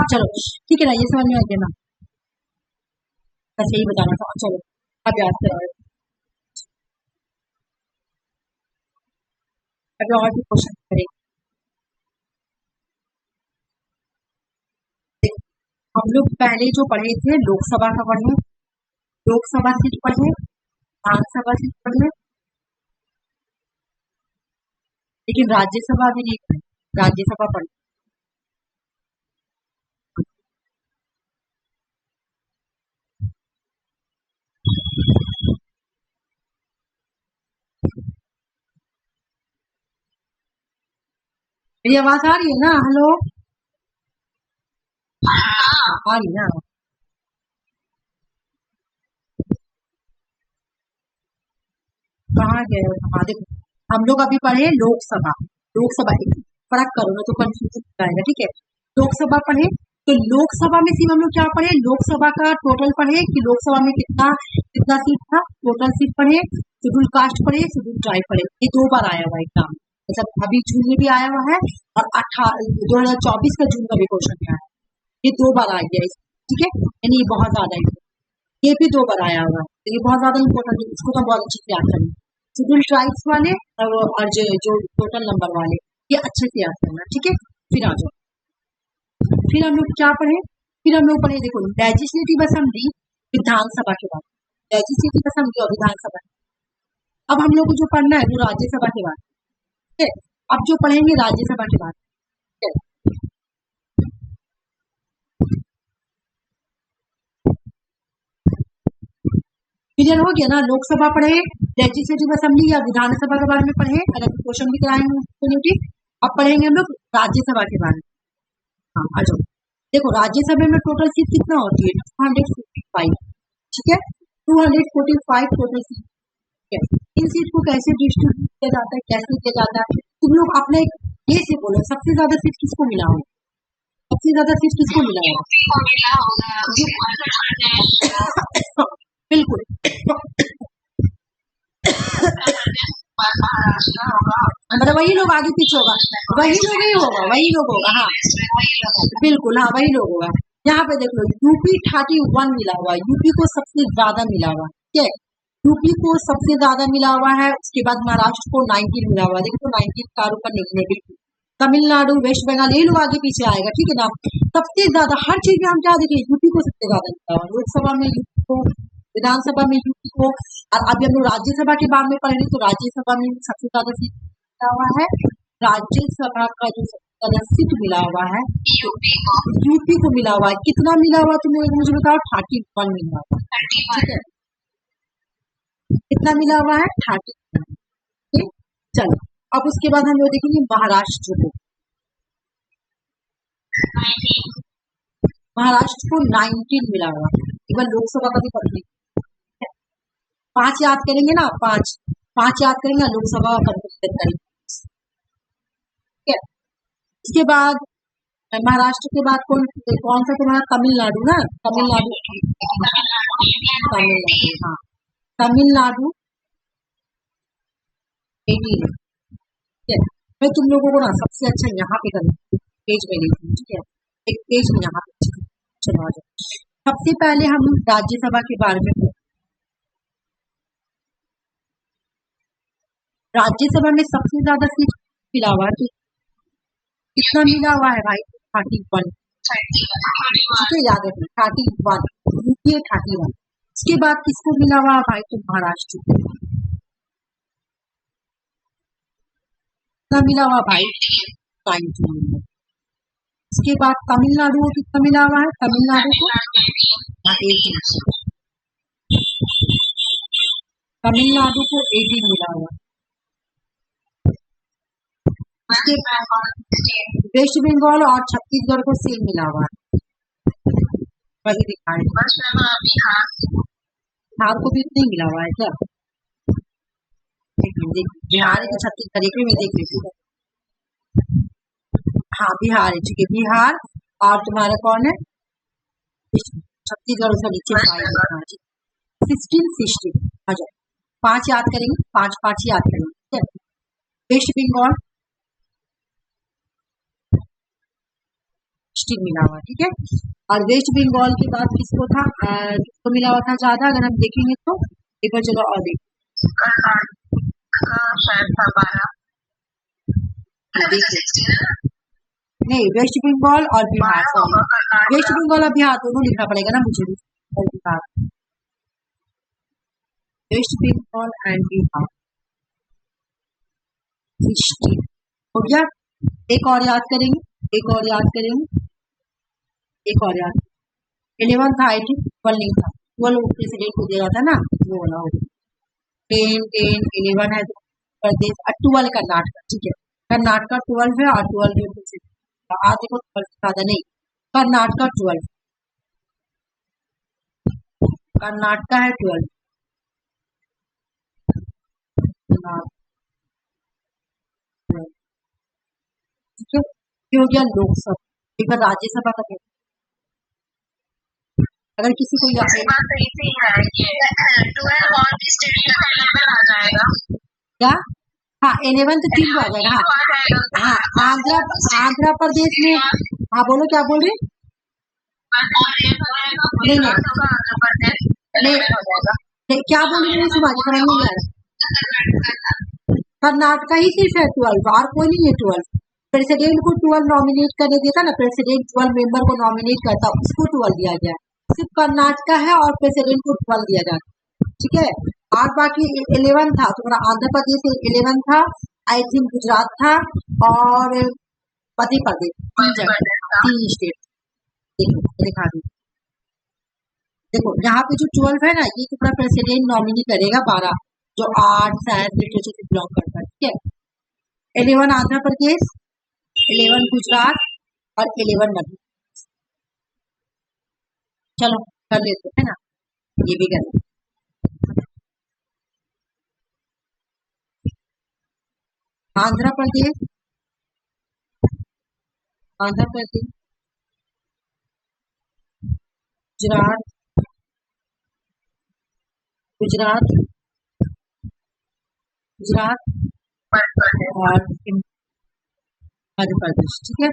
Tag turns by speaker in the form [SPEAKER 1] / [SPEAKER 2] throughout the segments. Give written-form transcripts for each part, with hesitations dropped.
[SPEAKER 1] चलो ठीक है ना, ये समझ में आ गया ना, बस यही बताना था। चलो अब याद करो, अभी और भी क्वेश्चन करेंगे। हम लोग पहले जो पढ़े थे लोकसभा का पढ़े, लोकसभा सीट पढ़े, विधानसभा सीट पढ़े, लेकिन राज्यसभा भी नहीं पढ़े, राज्यसभा पढ़े। मेरी आवाज आ रही है ना? हेलो, आ रही ना? कहाँ गए? हाँ देखो, हम लोग अभी पढ़े लोकसभा, लोकसभा फर्क करो ना तो कंफ्यूजन जाएगा, ठीक है। लोकसभा पढ़े, तो लोकसभा में सिर्फ हम लोग क्या पढ़े, लोकसभा का टोटल पढ़े कि लोकसभा में कितना कितना सीट था, टोटल सीट पढ़े, शेड्यूल कास्ट पढ़े, शेड्यूल ट्राइब पढ़े। ये 2 बार आया हुआ एग्जाम, मतलब अभी जून में भी आया हुआ है और 2024 का जून का भी क्वेश्चन आया है, ये 2 बार आ गया, ठीक है, यानी ये बहुत ज्यादा है, ये भी 2 बार आया हुआ है, तो ये बहुत ज्यादा इंपॉर्टेंट है, इसको तो बहुत अच्छे से याद करना। शेड्यूल ट्राइब्स वाले और जो टोटल नंबर वाले, ये अच्छे से याद करना, ठीक है। फिर आ जाओ, फिर हम लोग क्या पढ़े, फिर हम लोग पढ़े देखो लेजिस्लेटिव असेंबली, विधानसभा के बाद, लेजिस्लेटिव असेंबली और विधानसभा। अब हम लोग को जो पढ़ना है वो राज्यसभा के बाद, ठीक है। अब जो पढ़ेंगे राज्यसभा के बाद, ठीक है। क्लियर हो गया ना? लोकसभा पढ़े, लेजिस्लेटिव असेंबली या विधानसभा के बारे में पढ़े, अगर क्वेश्चन भी कराएंगे। अब पढ़ेंगे हम लोग राज्यसभा के बारे में। हाँ आ जाओ, देखो राज्यसभा में टोटल सीट कितना होती है, 245, ठीक है, 245 टोटल सीट, ठीक है। इन सीट को कैसे डिस्ट्रीब्यूट किया जाता है, कैसे किया जाता है, तुम लोग अपने ये से बोलो, सबसे ज्यादा सीट किसको मिला होगा, सबसे ज्यादा सीट किसको मिला होगा? बिल्कुल मतलब वही लोग आगे पीछे होगा, वही लोग ही होगा, वही लोग होगा, हाँ बिल्कुल, हाँ वही लोग होगा। यहाँ पे देख लो यूपी 31 मिला हुआ है, यूपी को सबसे ज्यादा मिला हुआ है, ठीक है, यूपी को सबसे ज्यादा मिला हुआ है। उसके बाद महाराष्ट्र को 19 मिला हुआ है, देखो 19 का ऊपर निकले, तमिलनाडु, वेस्ट बंगाल, ये लोग आगे पीछे आएगा, ठीक है ना। सबसे ज्यादा हर चीज में हम क्या देखें, यूपी को सबसे ज्यादा मिला हुआ, लोकसभा में यूपी को, विधानसभा में यूपी को, और अभी हम लोग राज्यसभा के बाद में पढ़ेंगे तो राज्यसभा में सबसे ज्यादा सीट मिला हुआ है, राज्यसभा का जो सबसे ज्यादा सीट मिला हुआ है यूपी को मिला हुआ है। कितना मिला हुआ तुम लोग मुझे बताओ? 31 मिला हुआ है, ठीक है, कितना मिला हुआ है? 31। चलो अब उसके बाद हम लोग देखेंगे महाराष्ट्र को, महाराष्ट्र को 19 मिला हुआ है, एक बार लोकसभा का भी पढ़ लेंगे, 5 याद करेंगे ना, 5 याद करेंगे, लोकसभा कंप्लीट करेंगे, ठीक है। इसके बाद महाराष्ट्र के बाद कौन सा तुम्हारा? तमिलनाडु ना, तमिलनाडु, तमिलनाडु, हाँ तमिलनाडु 18, ठीक है। मैं तुम लोगों को ना सबसे अच्छा यहाँ पे करूँ, पेज में लिखूँ, ठीक है, एक पेज में यहाँ पे, चलो आ जाओ। सबसे पहले हम राज्यसभा के बारे में, राज्यसभा में सबसे ज्यादा सीट मिला हुआ है, कितना मिला हुआ है भाई? 31, ठीक है, याद रखना 31, यूपी 31। इसके बाद किसको मिला हुआ है भाई? तो महाराष्ट्र को कितना मिला हुआ भाई? 19। इसके बाद तमिलनाडु को कितना मिला हुआ है? तमिलनाडु को 18, तमिलनाडु को 18 मिला हुआ है। वेस्ट बंगाल और छत्तीसगढ़ को सेम मिला हुआ है, वही दिखाए, बिहार को भी इतना ही मिला हुआ है क्या? बिहार है कि छत्तीसगढ़, एक में देख लीजिए, हाँ बिहार है, ठीक है, बिहार और तुम्हारा कौन है? छत्तीसगढ़ से नीचे 16 आ जाओ, 5 याद करेंगे, 5 याद करेंगे, ठीक है। वेस्ट बंगाल, 16 मिला हुआ, ठीक है। और वेस्ट बंगाल के बाद किसको था, किसको मिला हुआ था ज्यादा, अगर हम देखेंगे तो एक बार चलो और देखिए, नहीं वेस्ट बंगाल और बिहार, सॉरी वेस्ट बंगाल और बिहार दोनों लिखना पड़ेगा ना मुझे भी, और बिहार, वेस्ट बंगाल एंड बिहार 16 हो गया। एक और याद करेंगे, एक और याद करेंगे, एक और याद, 11 था आई थिंक, 12 नहीं था, 12 प्रेसिडेंट को दिया था ना, वो वाला हो गया। 10 11 है प्रदेश, 12 कर्नाटक, ठीक है, कर्नाटक 12 है और 12 है प्रेसिडेंट, आज देखो 12 ज्यादा नहीं, कर्नाटक 12, कर्नाटक है 12, ठीक है। ये हो गया लोकसभा। एक बार राज्यसभा का देखो, अगर किसी को याद क्या, हाँ 11 तो 3 आ जाएगा, हाँ हाँ आंध्र प्रदेश में, हाँ बोलो क्या बोल रहे, नहीं क्या बोल रहे, समझ नहीं आ रहा, कर्नाटक ही सिर्फ है 12, और कोई नहीं है 12, प्रेसिडेंट को 12 नॉमिनेट करने देता ना, प्रेसिडेंट 12 मेंबर को नॉमिनेट करता, उसको 12 दिया गया, सिर्फ कर्नाटक है और प्रेसिडेंट को 12 दिया जाता, ठीक है। और बाकी 11 था तुम्हारा आंध्र प्रदेश, 11 था आई थिंक, गुजरात था और मध्य प्रदेश, 3 स्टेट, दिखा दी, देखो यहाँ पे जो 12 है ना, ये तुम्हारा प्रेसिडेंट नॉमिनी करेगा 12, जो 8 साइंस लिटरेचर से बिलोंग करता है, ठीक है। 11 आंध्र प्रदेश, 11 गुजरात और 11 मध्य, चलो कर लेते हैं ना, ये भी कर लेते, आंध्र प्रदेश, गुजरात, और मध्य प्रदेश, ठीक है।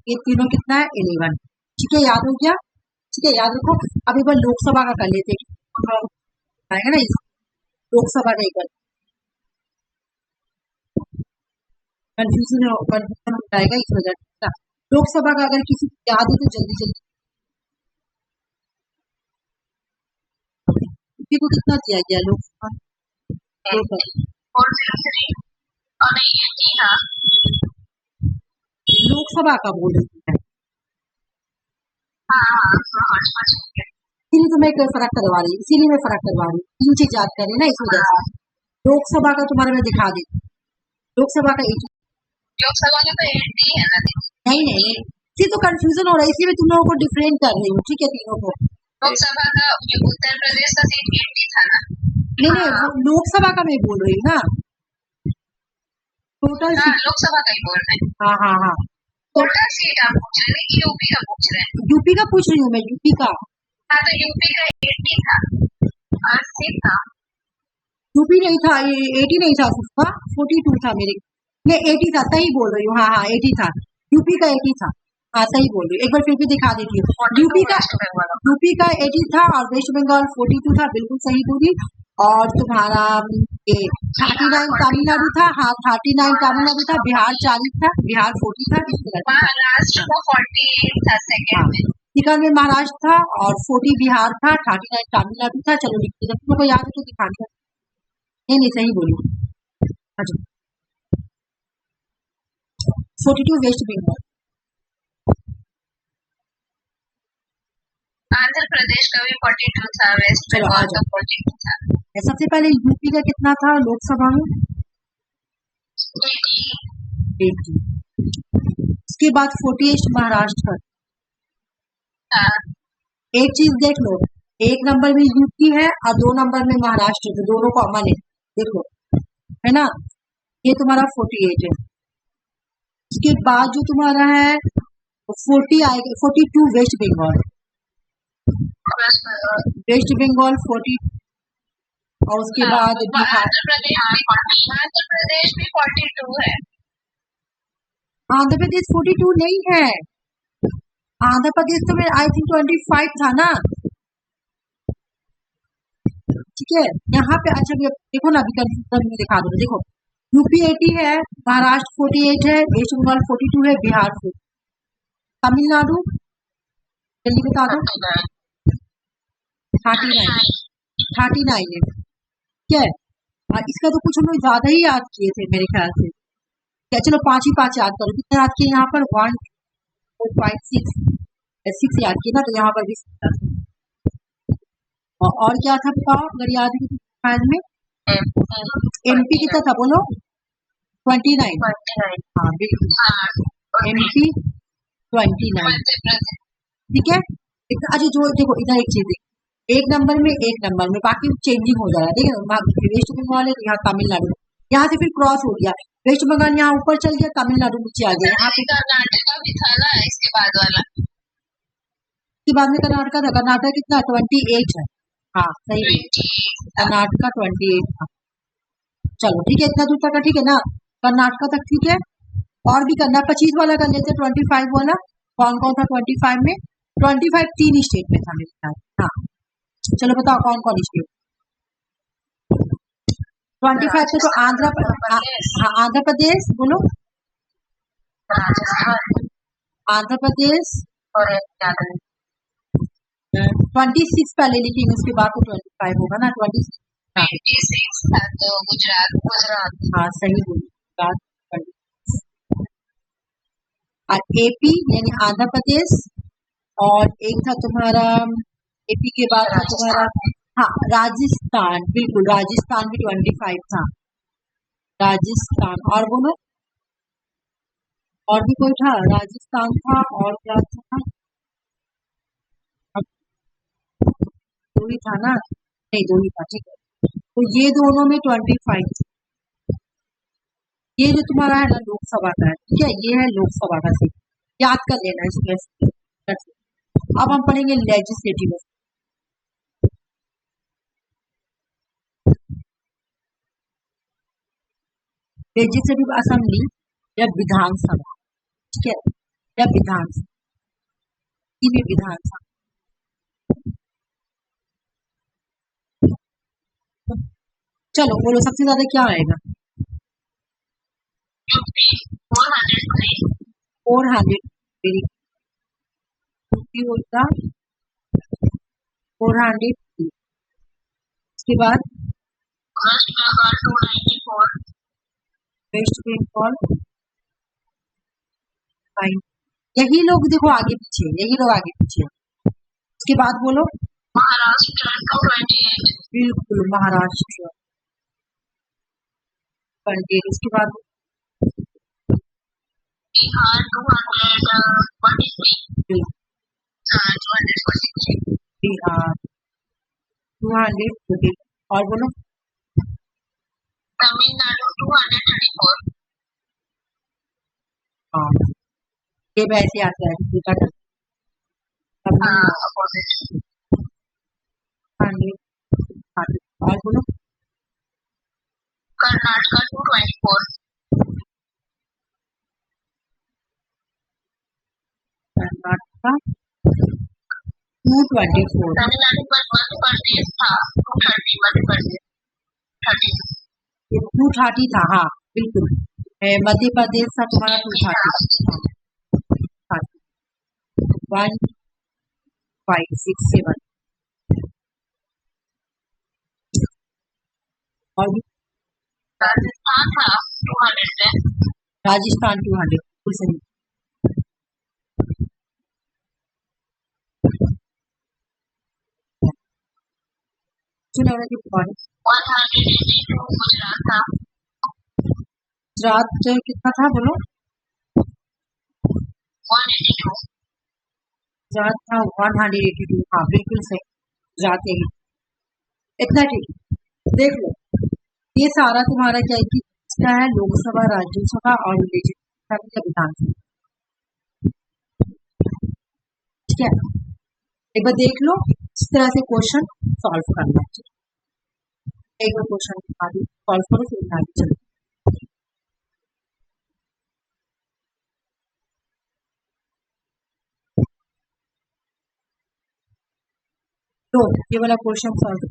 [SPEAKER 1] ये तीनों कितना है 11, ठीक है, याद हो गया, ठीक है, याद रखो। अब एक बार लोकसभा का कर लेते हैं आएगा ना, लोकसभा का एक कंफ्यूजन हो जाएगा इस वजह से। लोकसभा का अगर किसी को याद हो तो जल्दी जल्दी, को कितना दिया गया लोकसभा, लोकसभा का बोल रही है, इसीलिए तो मैं फर्क करवा रही हूँ, इसीलिए मैं फर्क करवा रही हूँ, 3 चीज याद करें ना इस वजह से। लोकसभा का तुम्हारा मैं दिखा दी, लोकसभा का 8, लोकसभा का तो 8 ही है ना, नहीं इसी तो कंफ्यूजन हो रहा है, इसीलिए तुम लोगों को डिफरेंट कर रही हूँ, ठीक है, तीनों को। लोकसभा का उत्तर प्रदेश का सीट 8 था ना, नहीं लोकसभा का मैं बोल रही हूँ ना, टोटल लोकसभा का ही बोल रहे हैं, हाँ टोटल सीट आप पूछ रहे हैं, यूपी का पूछ रहे हैं, यूपी का पूछ रही हूँ मैं, यूपी का, हाँ तो यूपी का 80 था, 80 था, यूपी नहीं था, ये 80 नहीं था, उसका 42 था मेरे, नहीं 80 था, सही बोल रही हूँ, हाँ 80 था, यूपी का 80 था, हाँ सही बोल रही हूँ, एक बार फिर भी दिखा देती हूँ, यूपी का 80 था और वेस्ट बंगाल 42 था, बिल्कुल सही बोली। और तुम्हारा ये 39 तमिलनाडु था, हाँ 39 तमिलनाडु था, बिहार 40 था, बिहार 40 था, महाराष्ट्र का 48 था सेकंड में, सेकंड में महाराष्ट्र था और 40 बिहार था, 39 तमिलनाडु था। चलो लिख दो, तुमको याद है तो दिखाना, नहीं सही बोली, अच्छा 42 वेस्ट बंगाल, आंध्र प्रदेश का भी 42 था, वेस्ट बंगाल का 42 था। सबसे पहले यूपी का कितना था लोकसभा में, 80, उसके बाद 48 महाराष्ट्र का, एक चीज देख लो, एक नंबर में यूपी है और 2 नंबर में महाराष्ट्र, तो दोनों कॉमन है, देखो है ना, ये तुम्हारा 48 है, उसके बाद जो तुम्हारा है 40 आएगा, 42 वेस्ट बंगाल, 40 और उसके बाद आंध्र प्रदेश भी 42 है, आंध्र प्रदेश 42 नहीं है, आंध्र प्रदेश तो मेरे आई थिंक 25 था ना, ठीक है। यहाँ पे अच्छा देखो ना, अभी कंफ्यूजन में दिखा दो, देखो यूपी 80 है, महाराष्ट्र 48 है, वेस्ट बंगाल 42 है, बिहार 40, तमिलनाडु जल्दी बता दो 39 है, क्या है। इसका तो कुछ हम लोग ज्यादा ही याद किए थे मेरे ख्याल से, क्या चलो 5 ही 5 याद करो, कितने याद किए यहाँ पर 1 4 5 6 याद किए ना, तो यहाँ पर भी 6 याद किए। और क्या था बताओ अगर याद है ख्याल में, एमपी कितना था बोलो, 29, हाँ बिल्कुल एमपी 29, ठीक है। अच्छा जो देखो इधर एक चीज है, एक नंबर में बाकी चेंजिंग हो जा रहा है, ठीक है। वेस्ट बंगाल है तो यहाँ तमिलनाडु, यहाँ से फिर क्रॉस हो गया, वेस्ट बंगाल यहाँ ऊपर चल गया, तमिलनाडु नीचे आ गया, यहाँ पे
[SPEAKER 2] कर्नाटका भी था ना इसके बाद वाला,
[SPEAKER 1] इसके बाद में कर्नाटका था, कर्नाटका कितना 28 है, हाँ सही है, कर्नाटका 28 था। चलो ठीक है, इतना दूर तक का ठीक है ना, कर्नाटका तक ठीक है। और भी करना 25 वाला कर लेते, 25 वाला कौन कौन था 25 में, 25 3 स्टेट में था मेरे ख्याल, हाँ चलो बताओ कौन कौन स्टेट, 25 से तो आंध्र प्रदेश बोलो, आंध्र प्रदेश
[SPEAKER 2] और
[SPEAKER 1] 26 पहले लिखेंगे, उसके बाद तो 25 होगा ना, 26
[SPEAKER 2] था तो गुजरात,
[SPEAKER 1] हाँ सही बोली बात। और एपी यानी आंध्र प्रदेश, और एक था तुम्हारा एपी के बाद था तुम्हारा, हाँ राजस्थान, बिल्कुल राजस्थान भी 25 था, राजस्थान। और बोलो और भी कोई था, राजस्थान था और क्या था, दो ही था ना, नहीं दो ही था, ठीक है। तो ये दोनों में 25, ये जो तुम्हारा है ना लोकसभा का है, ठीक है, ये है लोकसभा का सीट, याद कर लेना इसमें। अब हम पढ़ेंगे लेजिस्लेटिव, लेजिस्लेटिव असेंबली या विधानसभा, ठीक है, या विधानसभा, में विधानसभा, चलो बोलो सबसे ज्यादा क्या आएगा, 400, 400, इसके बाद वेस्ट बंगाल 9, यही लोग देखो आगे पीछे, यही लोग आगे पीछे। उसके बाद बोलो
[SPEAKER 2] महाराष्ट्र 28,
[SPEAKER 1] बिल्कुल महाराष्ट्र 28, उसके बाद
[SPEAKER 2] बिहार 243,
[SPEAKER 1] बिहार 240, और बोलो
[SPEAKER 2] तमिलनाडु 234,
[SPEAKER 1] हाँ ये वैसे आता है, और बोलो
[SPEAKER 2] कर्नाटका 224,
[SPEAKER 1] कर्नाटका 224,
[SPEAKER 2] तमिलनाडु पर मध्य प्रदेश था 230, मध्य प्रदेश 30,
[SPEAKER 1] 230 था, हाँ बिल्कुल, मध्य प्रदेश था तुम्हारा 230, 1 5 6 7, और
[SPEAKER 2] राजस्थान था 200,
[SPEAKER 1] राजस्थान 200, बिल्कुल सही।
[SPEAKER 2] गुजरात था,
[SPEAKER 1] गुजरात कितना था बोलो,
[SPEAKER 2] 182,
[SPEAKER 1] गुजरात था 182, हाँ बिल्कुल सही, गुजरात यही, इतना ठीक। देख लो ये सारा तुम्हारा क्या है कि क्या है, लोकसभा, राज्यसभा और विधानसभा, ठीक है। एक बार देख लो इस तरह से क्वेश्चन सॉल्व करना चाहिए, एक बार क्वेश्चन आगे सॉल्व करो फिर आगे चलो। तो ये वाला question solve.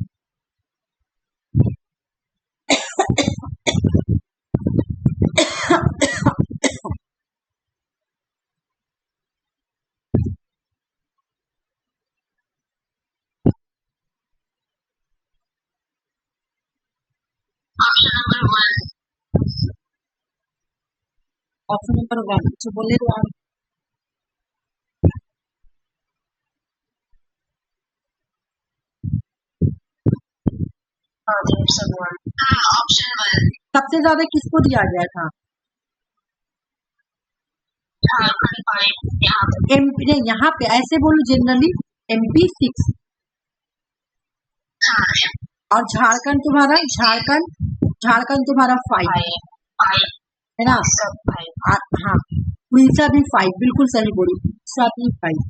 [SPEAKER 2] Option number 1।
[SPEAKER 1] Option number 1 जो बोले तो आप
[SPEAKER 2] ऑप्शन 1
[SPEAKER 1] सबसे ज्यादा किसको दिया गया था?
[SPEAKER 2] झारखंड 5 यहाँ पे।
[SPEAKER 1] एमपी नहीं, यहाँ पे ऐसे बोलो जनरली MP 6
[SPEAKER 2] हाँ
[SPEAKER 1] और झारखंड तुम्हारा झारखंड तुम्हारा 5 है ना?
[SPEAKER 2] सब 5।
[SPEAKER 1] हाँ, उड़ीसा भी 5, बिल्कुल सही बोली, उड़ीसा भी 5।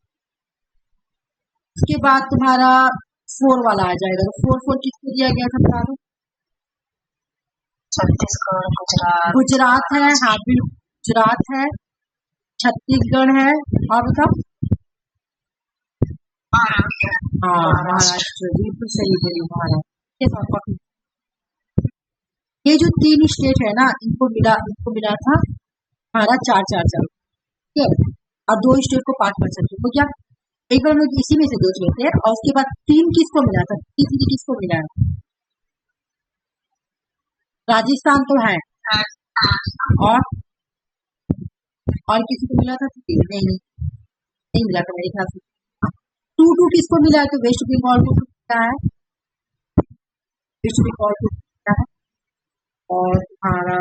[SPEAKER 1] उसके बाद तुम्हारा 4 वाला आ जाएगा, तो 4 किसको दिया गया था बता दो?
[SPEAKER 2] छत्तीसगढ़,
[SPEAKER 1] गुजरात है, हाँ बिल्कुल गुजरात है, छत्तीसगढ़ है, और बताओ? हाँ महाराष्ट्र, बिल्कुल सही बोली, महाराष्ट्र। ये जो 3 स्टेट है ना, इनको मिला था हमारा 4-4, ठीक है, और 2 स्टेट को 5%, तो क्या एक बार हम लोग इसी में से 2 लेते हैं, और उसके बाद 3 किसको मिला था? तीसरी किसको मिला है? राजस्थान तो है, और किसी को मिला था? नहीं मिला था मेरे ख्याल से। 2 किसको मिला है? तो वेस्ट बंगाल को मिला है, वेस्ट बंगाल को मिला है, और तुम्हारा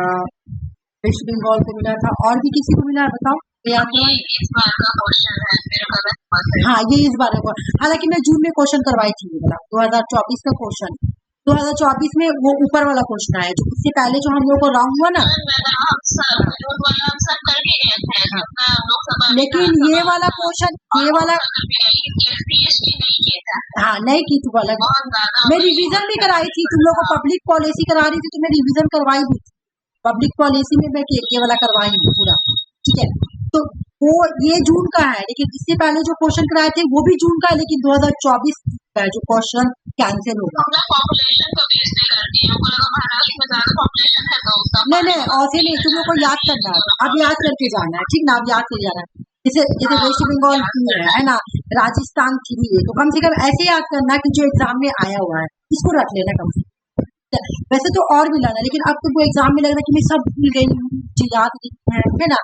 [SPEAKER 1] वेस्ट बंगाल को मिला था, और भी किसी को मिला है बताओ?
[SPEAKER 2] ये इस बार का क्वेश्चन है मेरे।
[SPEAKER 1] हाँ ये इस बार का, हालांकि मैं जून में क्वेश्चन करवाई थी, 2024 का क्वेश्चन, 2024 में वो ऊपर वाला क्वेश्चन आया, जो इससे पहले जो हम लोग को राउंड हुआ ना, लेकिन ये वाला क्वेश्चन, ये वाला हाँ नहीं की तू वाला, मैं रिवीजन भी कराई थी, तुम लोग को पब्लिक पॉलिसी करा रही थी तो मैं रिवीजन करवाई भी थी, पब्लिक पॉलिसी में मैं के वाला करवाई हूँ पूरा, ठीक है। तो वो ये जून का है, लेकिन इससे पहले जो क्वेश्चन कराए थे वो भी जून का है, लेकिन 2024 का है जो क्वेश्चन कैंसिल होगा। नहीं ऐसे नहीं, तुम लोग को याद करना है, अब याद करके जाना है, ठीक ना, अब याद करके जाना है। जैसे वेस्ट बंगाल 2 है ना, राजस्थान 3 है, तो कम से कम ऐसे याद करना कि जो एग्जाम में आया हुआ है इसको रख लेना कम से कम। वैसे तो और भी लाना, लेकिन अब तुमको एग्जाम में लग रहा है कि मैं सब भूल गई हूँ, मुझे याद नहीं है ना,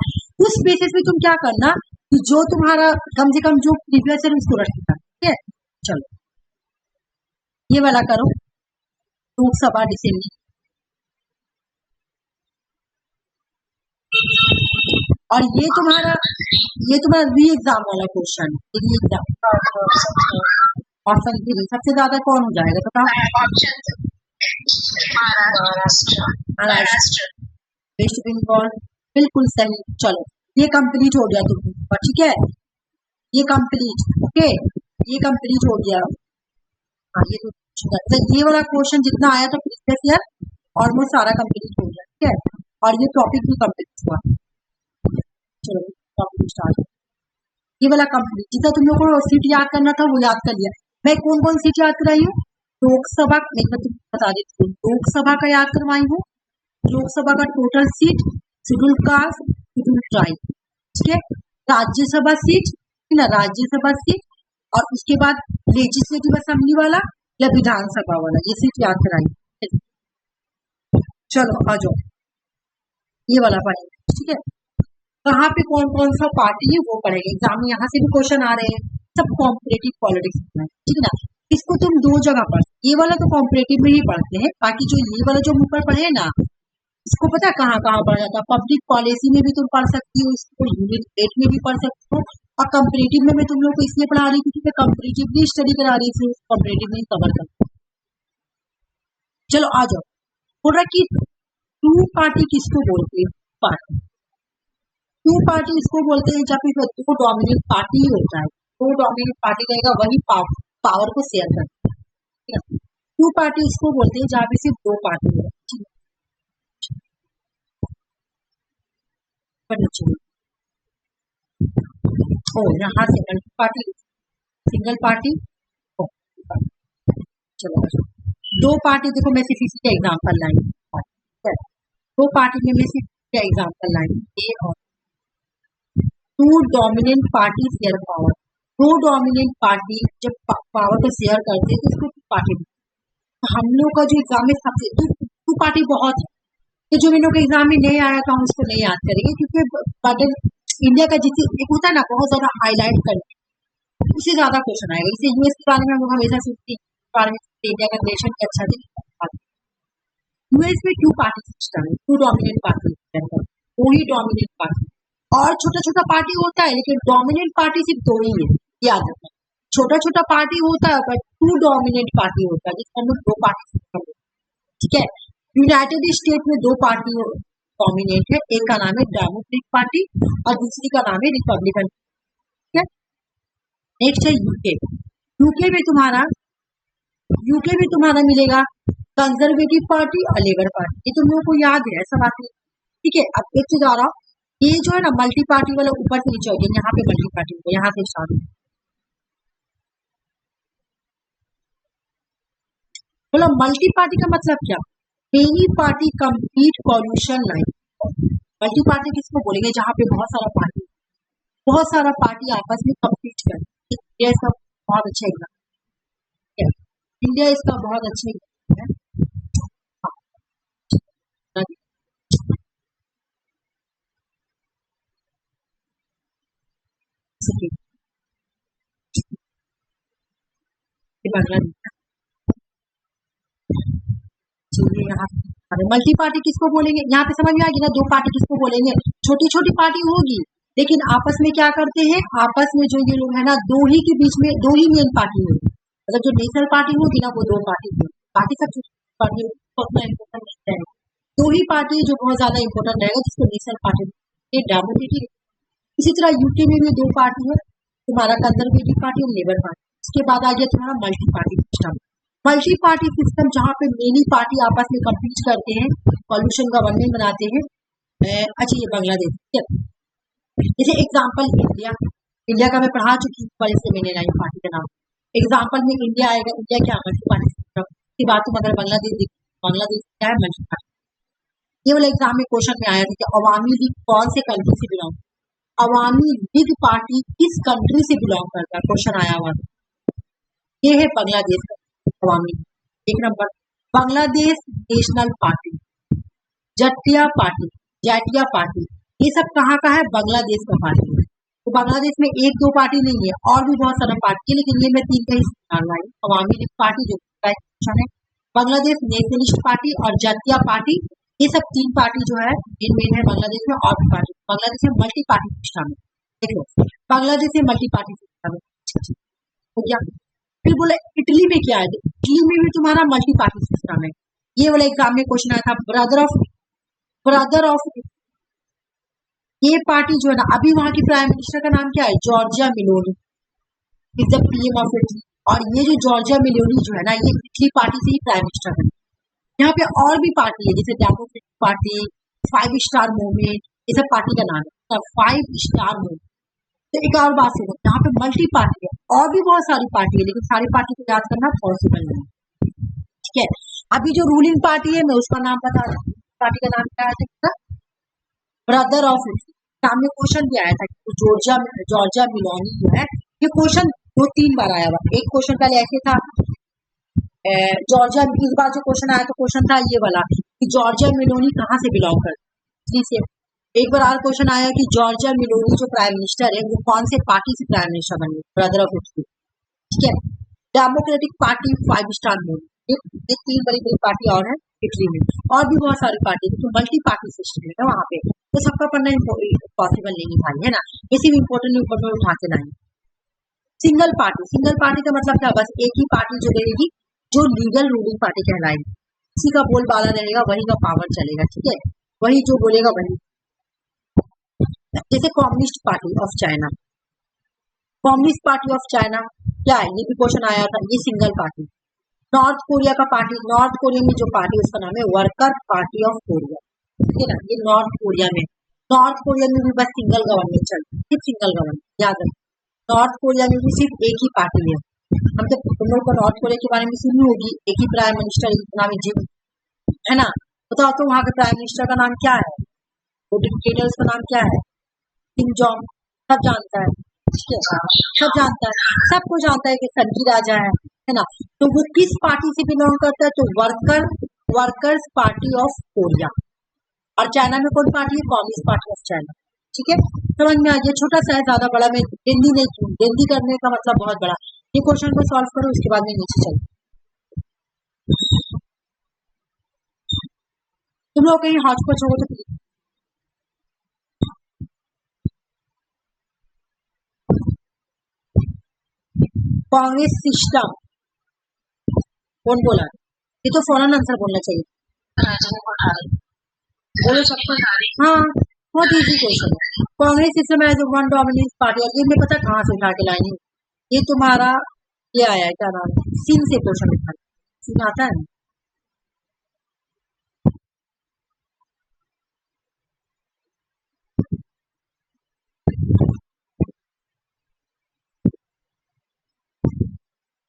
[SPEAKER 1] उस बेसिस पे तुम क्या करना कि जो तुम्हारा कम से कम जो प्रीवियस है उसको रखना, ठीक है। चलो ये वाला करो, लोकसभा डिसेंबली, और ये तुम्हारा री एग्जाम वाला क्वेश्चन, री एग्जाम ऑप्शन के लिए सबसे ज्यादा कौन हो जाएगा बताओ? महाराष्ट्र, वेस्ट बंगाल, बिल्कुल सही। चलो ये कंप्लीट हो गया तुमको, ठीक है, ये कंप्लीट, ओके, ये कंप्लीट हो गया। हाँ ये तो ये वाला क्वेश्चन जितना आया था प्रीवियस ईयर ऑलमोस्ट सारा कंप्लीट हो गया, ठीक है, और ये टॉपिक भी कंप्लीट हुआ। चलो टॉपिक स्टार्ट, ये वाला कंप्लीट, जितना तुम लोग को सीट याद करना था वो याद कर लिया। मैं कौन सीट याद कराई हूँ? लोकसभा, मैं बता देती हूँ, लोकसभा का याद करवाई हूँ, लोकसभा का total seat, schedule caste, schedule tribe, ठीक है, राज्यसभा सीट ना, राज्यसभा सीट, और उसके बाद लेजिस्लेटिव असेंबली वाला या विधानसभा वाला, ये सीट याद कराई। चलो आ जाओ, ये वाला पढ़ेंगे, ठीक है, कहाँ पे कौन सा पार्टी है वो पढ़ेंगे, एग्जाम में यहाँ से भी क्वेश्चन आ रहे हैं, सब कॉम्पिटेटिव पॉलिटिक्स में, ठीक है ना। इसको तुम 2 जगह पढ़, ये वाला तो कॉम्पिटेटिव में ही पढ़ते हैं, बाकी जो ये वाला जो ऊपर पढ़े ना, इसको पता है कहाँ पढ़ जाता है? पब्लिक पॉलिसी में भी तुम पढ़ सकती हो, इसको यूनिट 8 में भी पढ़ सकते हो, और कंपेरेटिव में मैं तुम लोग को इसलिए पढ़ा रही थी कि मैं कंपेरेटिवली स्टडी करा रही थी, कंपेरेटिव में कवर कर। चलो आ जाओ, बोल रहा कि 2 पार्टी किसको बोलते हैं? पार्टी 2 पार्टी इसको बोलते हैं जब फिर 2 डोमिनेंट पार्टी ही होता है, 2 डोमिनेंट पार्टी रहेगा वही पावर को शेयर करता है, ठीक है। 2 पार्टी इसको बोलते हैं जहाँ पे सिर्फ 2 पार्टी है, ठीक है। ओ यहाँ सिंगल पार्टी, चलो दो पार्टी, देखो मैं सिर्फ इसी का एग्जाम्पल लाई हूँ, ठीक है? दो पार्टी में मैं सिर्फ इसका एग्जाम्पल लाई हूँ, ए और two dominant party share power. दो डोमिनेंट पार्टी जब पावर को शेयर करते हैं तो उसको पार्टी। हम लोग का जो एग्जाम में सबसे टू पार्टी बहुत है, तो जो इन लोग के एग्जाम में नहीं आया था हम उसको नहीं याद करेंगे, क्योंकि बटन इंडिया का जिस एक होता है ना बहुत ज्यादा हाईलाइट करके उससे ज्यादा क्वेश्चन आएगा। इसे यूएस के बारे में हम लोग हमेशा सोचते हैं इंडिया का नेशन का अच्छा दिन। यूएस में टू पार्टी सिस्टम है, टू डोमिनेंट पार्टी, दो ही डोमिनेंट पार्टी, और छोटा छोटा पार्टी होता है लेकिन डोमिनेंट पार्टी सिर्फ दो ही है, याद रखना। छोटा छोटा पार्टी होता है बट टू डोमिनेंट पार्टी होता है, जिसको हम लोग दो पार्टी सिस्टम, ठीक है? यूनाइटेड स्टेट में दो पार्टी डोमिनेट है, एक का नाम है डेमोक्रेटिक पार्टी और दूसरी का नाम है रिपब्लिकन, ठीक है? नेक्स्ट है यूके। यूके में तुम्हारा मिलेगा कंजर्वेटिव पार्टी और लेबर पार्टी, ये तुम लोगों को याद है, ऐसा बात नहीं, ठीक है? अब एक चीज आ रहा, ये जो है ना मल्टी पार्टी वाला ऊपर से नीचे हो गया, यहाँ पे मल्टी पार्टी हो, यहाँ से स्टार्ट हो। बोला मल्टी पार्टी का मतलब क्या? Many party complete collision line. Multi party किसको बोलेंगे? जहाँ पे बहुत सारा पार्टी आपस में कम्पीट कर। इंडिया इसका बहुत अच्छा एग्जाम्पल है, इंडिया इसका बहुत अच्छा एग्जाम्पल है। मल्टी पार्टी किसको बोलेंगे? यहाँ पे समझ में आ गई ना, दो पार्टी किसको बोलेंगे? छोटी छोटी पार्टी होगी लेकिन आपस में क्या करते हैं, आपस में जो ये लोग है ना दो ही के बीच में दो ही मेन पार्टी होगी, मतलब जो नेशनल पार्टी होगी ना वो दो पार्टी होगी, बाकी सब पार्टी उतना इम्पोर्टेंट नहीं रहेगा, दो ही पार्टी जो बहुत ज्यादा इम्पोर्टेंट रहेगा जिसको नेशनल पार्टी, ये डेमोक्रेटिक। इसी तरह यूके में भी दो पार्टी है, तुम्हारा कंजर्वेटिव पार्टी और लेबर पार्टी। इसके बाद आ गया तुम्हारा multi party system. Multi party system जहाँ पे मेनी पार्टी आपस में कम्पीट करते हैं, पॉल्यूशन गवर्नमेंट बनाते हैं। अच्छा ये बांग्लादेश, ठीक है? जैसे एग्जाम्पल इंडिया का मैं पढ़ा चुकी हूँ, पर इससे मैंने लाई पार्टी का नाम। एग्जाम्पल में इंडिया आएगा, इंडिया क्या मल्टी पार्टी सिस्टम। इसके बाद तुम अगर बांग्लादेश क्या है? Multi party. ये वाला एग्जाम में क्वेश्चन में आया था कि अवामी लीग कौन से कंट्री से बिलोंग, अवामी लीग पार्टी किस कंट्री से बिलोंग करता है, क्वेश्चन आया हुआ। ये है बांग्लादेश का अवामी। एक नंबर Bangladesh National Party, Jatiya Party, ये सब कहाँ का है? बांग्लादेश का पार्टी है। तो बांग्लादेश में एक दो पार्टी नहीं है, और भी बहुत सारा पार्टी है, लेकिन ये मैं तीन का ही निकाल रहा हूँ। अवामी लीग पार्टी जो है, बांग्लादेश नेशनलिस्ट पार्टी और जाटिया पार्टी, ये सब तीन पार्टी जो है इनमें है बांग्लादेश में। और पार्टी बांग्लादेश में मल्टी पार्टी सिस्टम है, देख लो बांग्लादेश में मल्टी पार्टी सिस्टम है, हो गया। फिर बोले इटली में क्या है? इटली में भी तुम्हारा मल्टी पार्टी सिस्टम है। ये वाला एग्जाम में क्वेश्चन आया था, ब्रदर ऑफ ये पार्टी जो है ना, अभी वहां की प्राइम मिनिस्टर का नाम क्या है? Giorgia Meloni is the PM of Italy. और ये जो जॉर्जिया मेलोनी जो है ना, ये इटली पार्टी से ही प्राइम मिनिस्टर है। यहाँ पे और भी पार्टी है, जैसे डेमोक्रेटिक पार्टी, 5 स्टार मूवमेंट, ये सब पार्टी का नाम है, 5 स्टार मूवमेंट। तो एक और बात सुनो, यहाँ पे मल्टी पार्टी है, और भी बहुत सारी पार्टी है, लेकिन सारी पार्टी को याद करना पॉसिबल नहीं, ठीक है? अभी जो रूलिंग पार्टी है मैं उसका नाम बता रहा हूँ, पार्टी का नाम क्या है? Brother of Italy. सामने क्वेश्चन भी आया था कि जॉर्जिया मेलोनी जो है, ये क्वेश्चन 2-3 बार आया हुआ। एक क्वेश्चन पहले ऐसे था, जॉर्जिया, इस बार जो क्वेश्चन आया तो क्वेश्चन था ये वाला कि जॉर्जिया मेलोनी कहाँ से बिलोंग करती है। एक बार और क्वेश्चन आया कि जॉर्जिया मेलोनी जो प्राइम मिनिस्टर है वो कौन से पार्टी से प्राइम मिनिस्टर बने, ब्रदर ऑफ इटली, ठीक है? डेमोक्रेटिक पार्टी, 5 स्टार मूवमेंट, ये 3 बड़ी बड़ी पार्टी और है इटली में, और भी बहुत सारी पार्टी, तो मल्टी पार्टी सिस्टम है वहाँ पे, तो सबका पढ़ना पॉसिबल नहीं भाई, है ना? इसी में इम्पोर्टेंट उठा के लाएंगे। सिंगल पार्टी का मतलब क्या? बस एक ही पार्टी जो रहेगी जो लीगल रूलिंग पार्टी कहलाएगी, किसी का बोलबाला रहेगा, वही का पावर चलेगा, ठीक है? वही जो बोलेगा वही। जैसे कम्युनिस्ट पार्टी ऑफ चाइना क्या है? ये भी क्वेश्चन आया था, ये सिंगल पार्टी। नॉर्थ कोरिया का पार्टी, नॉर्थ कोरिया में जो पार्टी उसका नाम है वर्कर पार्टी ऑफ कोरिया, ठीक है ना? ये नॉर्थ कोरिया में भी बस सिंगल गवर्नमेंट चलती है, सिर्फ सिंगल गवर्नमेंट, याद रखो। नॉर्थ कोरिया में भी सिर्फ एक ही पार्टी है, हम तो तुम लोग को नॉर्थ कोरिया के बारे में सुनी होगी, एक ही प्राइम मिनिस्टर, नाम है जिम, है ना। बताओ तो वहाँ के प्राइम मिनिस्टर का नाम क्या है, वो डिक्टेटर्स का नाम क्या है, किम जोंग, सब जानता है, ठीक है, सब जानता है, सबको जानता है कि सनकी राजा है ना। तो वो किस पार्टी से बिलोंग करता है, तो वर्कर्स पार्टी ऑफ कोरिया। और चाइना में कौन पार्टी है, कम्युनिस्ट पार्टी ऑफ चाइना, ठीक है। समझ में आ गया, छोटा सा है, ज्यादा बड़ा में हिंदी नहीं की, हिंदी करने का मतलब बहुत बड़ा। ये क्वेश्चन को सॉल्व करो, उसके बाद में नीचे चलो। तुम लोग कहीं हॉच पॉच हो तो कांग्रेस सिस्टम कौन बोला, ये तो फौरन आंसर बोलना चाहिए, बोलो सबको, हाँ बहुत इजी क्वेश्चन है। Congress system as one dominant party, और ये मैं पता कहाँ से उठा के लाई हूँ, ये तुम्हारा ये आया है, क्या नाम है, सिंह से क्वेश्चन उठा, सिंह आता है।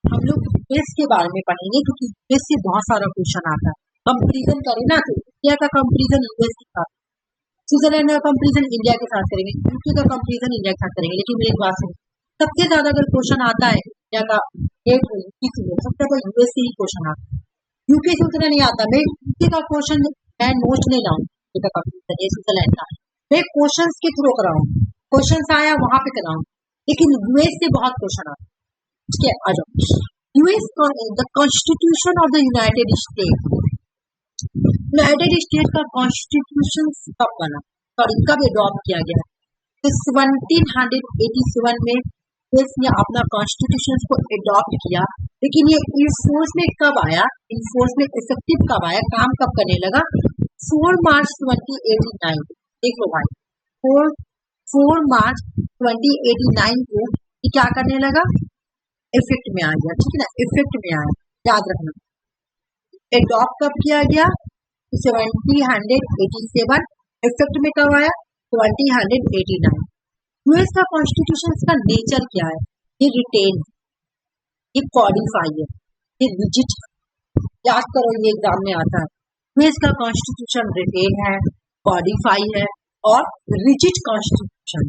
[SPEAKER 1] हम लोग यूएस के बारे में पढ़ेंगे, क्योंकि यूएस से बहुत सारा क्वेश्चन आता है। कंपेरिजन करें ना, तो इंडिया का कंपेरिजन यूएस के साथ, स्विट्जरलैंड का कंपेरिजन इंडिया के साथ करेंगे, यूके का कंपेरिजन इंडिया के साथ करेंगे। लेकिन मेरी बात सुनो, सबसे ज्यादा अगर क्वेश्चन आता है इंडिया का, सबसे ज्यादा यूएस से ही क्वेश्चन आता है, यूके से उतना नहीं आता। मैं यूके का क्वेश्चन मैं नोट नहीं लाऊं, स्विट्जरलैंड का मैं क्वेश्चन के थ्रू कराऊं, क्वेश्चन आया वहां पे कराऊं, लेकिन यूएस से बहुत क्वेश्चन आता है, ठीक है। आ जाओ, US the constitution of the United state, United state का कॉन्स्टिट्यूशन कब बना, सॉरी कब एडॉप्ट किया गया, तो 1787 में यूएस ने अपना कॉन्स्टिट्यूशन को एडॉप्ट किया। लेकिन ये इनफोर्स में कब आया, इनफोर्स में इफेक्टिव कब आया, काम कब करने लगा, 4 मार्च 2089, देख लो भाई, 4 मार्च 2089 को ये क्या करने लगा, इफेक्ट में आ गया, ठीक है ना, इफेक्ट में आया, याद रखना। एडॉप्ट कब किया गया, 1787, इफेक्ट में कब आया, 2089। यूएस का कॉन्स्टिट्यूशन का नेचर क्या है, ये रिटेन, ये कॉडिफाई है, ये रिजिड, याद करो ये एग्जाम में आता है। यूएस का कॉन्स्टिट्यूशन रिटेन है, कॉडिफाई है और रिजिड कॉन्स्टिट्यूशन।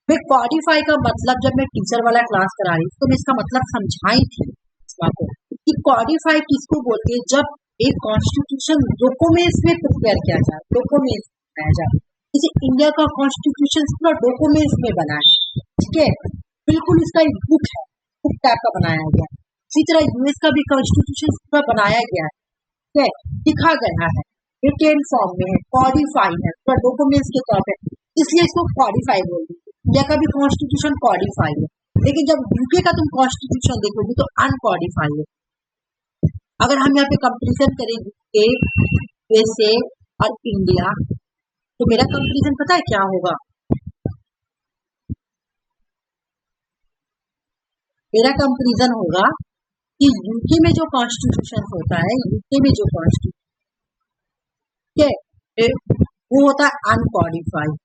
[SPEAKER 1] मैं कॉडिफाई का मतलब जब मैं टीचर वाला क्लास करा रही तो मैं इसका मतलब समझाई थी इस बात को कि कॉडिफाई किसको बोलते हैं, जब एक कॉन्स्टिट्यूशन डॉक्यूमेंट्स में प्रिपेयर किया जाए, डॉक्यूमेंट्स बनाया जाए। जैसे इंडिया का कॉन्स्टिट्यूशन पूरा डॉक्यूमेंट्स में बना है, ठीक है, बिल्कुल इसका एक बुक है, बुक टाइप का बनाया गया। इसी तरह यूएस का भी कॉन्स्टिट्यूशन पूरा बनाया गया है, ठीक है, लिखा गया है, रिटेन फॉर्म में है, कॉडिफाई है, पूरा डॉक्यूमेंट्स के तौर पर, इसलिए इसको कॉडिफाई बोलते हैं। इंडिया का भी कॉन्स्टिट्यूशन कॉडिफाई है, लेकिन जब यूके का तुम कॉन्स्टिट्यूशन देखोगे तो अनकॉडिफाई है। अगर हम यहाँ पे कंपेरिजन करेंगे यूएसए और इंडिया, तो मेरा कंपेरिजन पता है क्या होगा, मेरा कंपेरिजन होगा कि यूके में जो कॉन्स्टिट्यूशन होता है, यूके में जो कॉन्स्टिट्यूशन वो होता है अनकॉडिफाइड,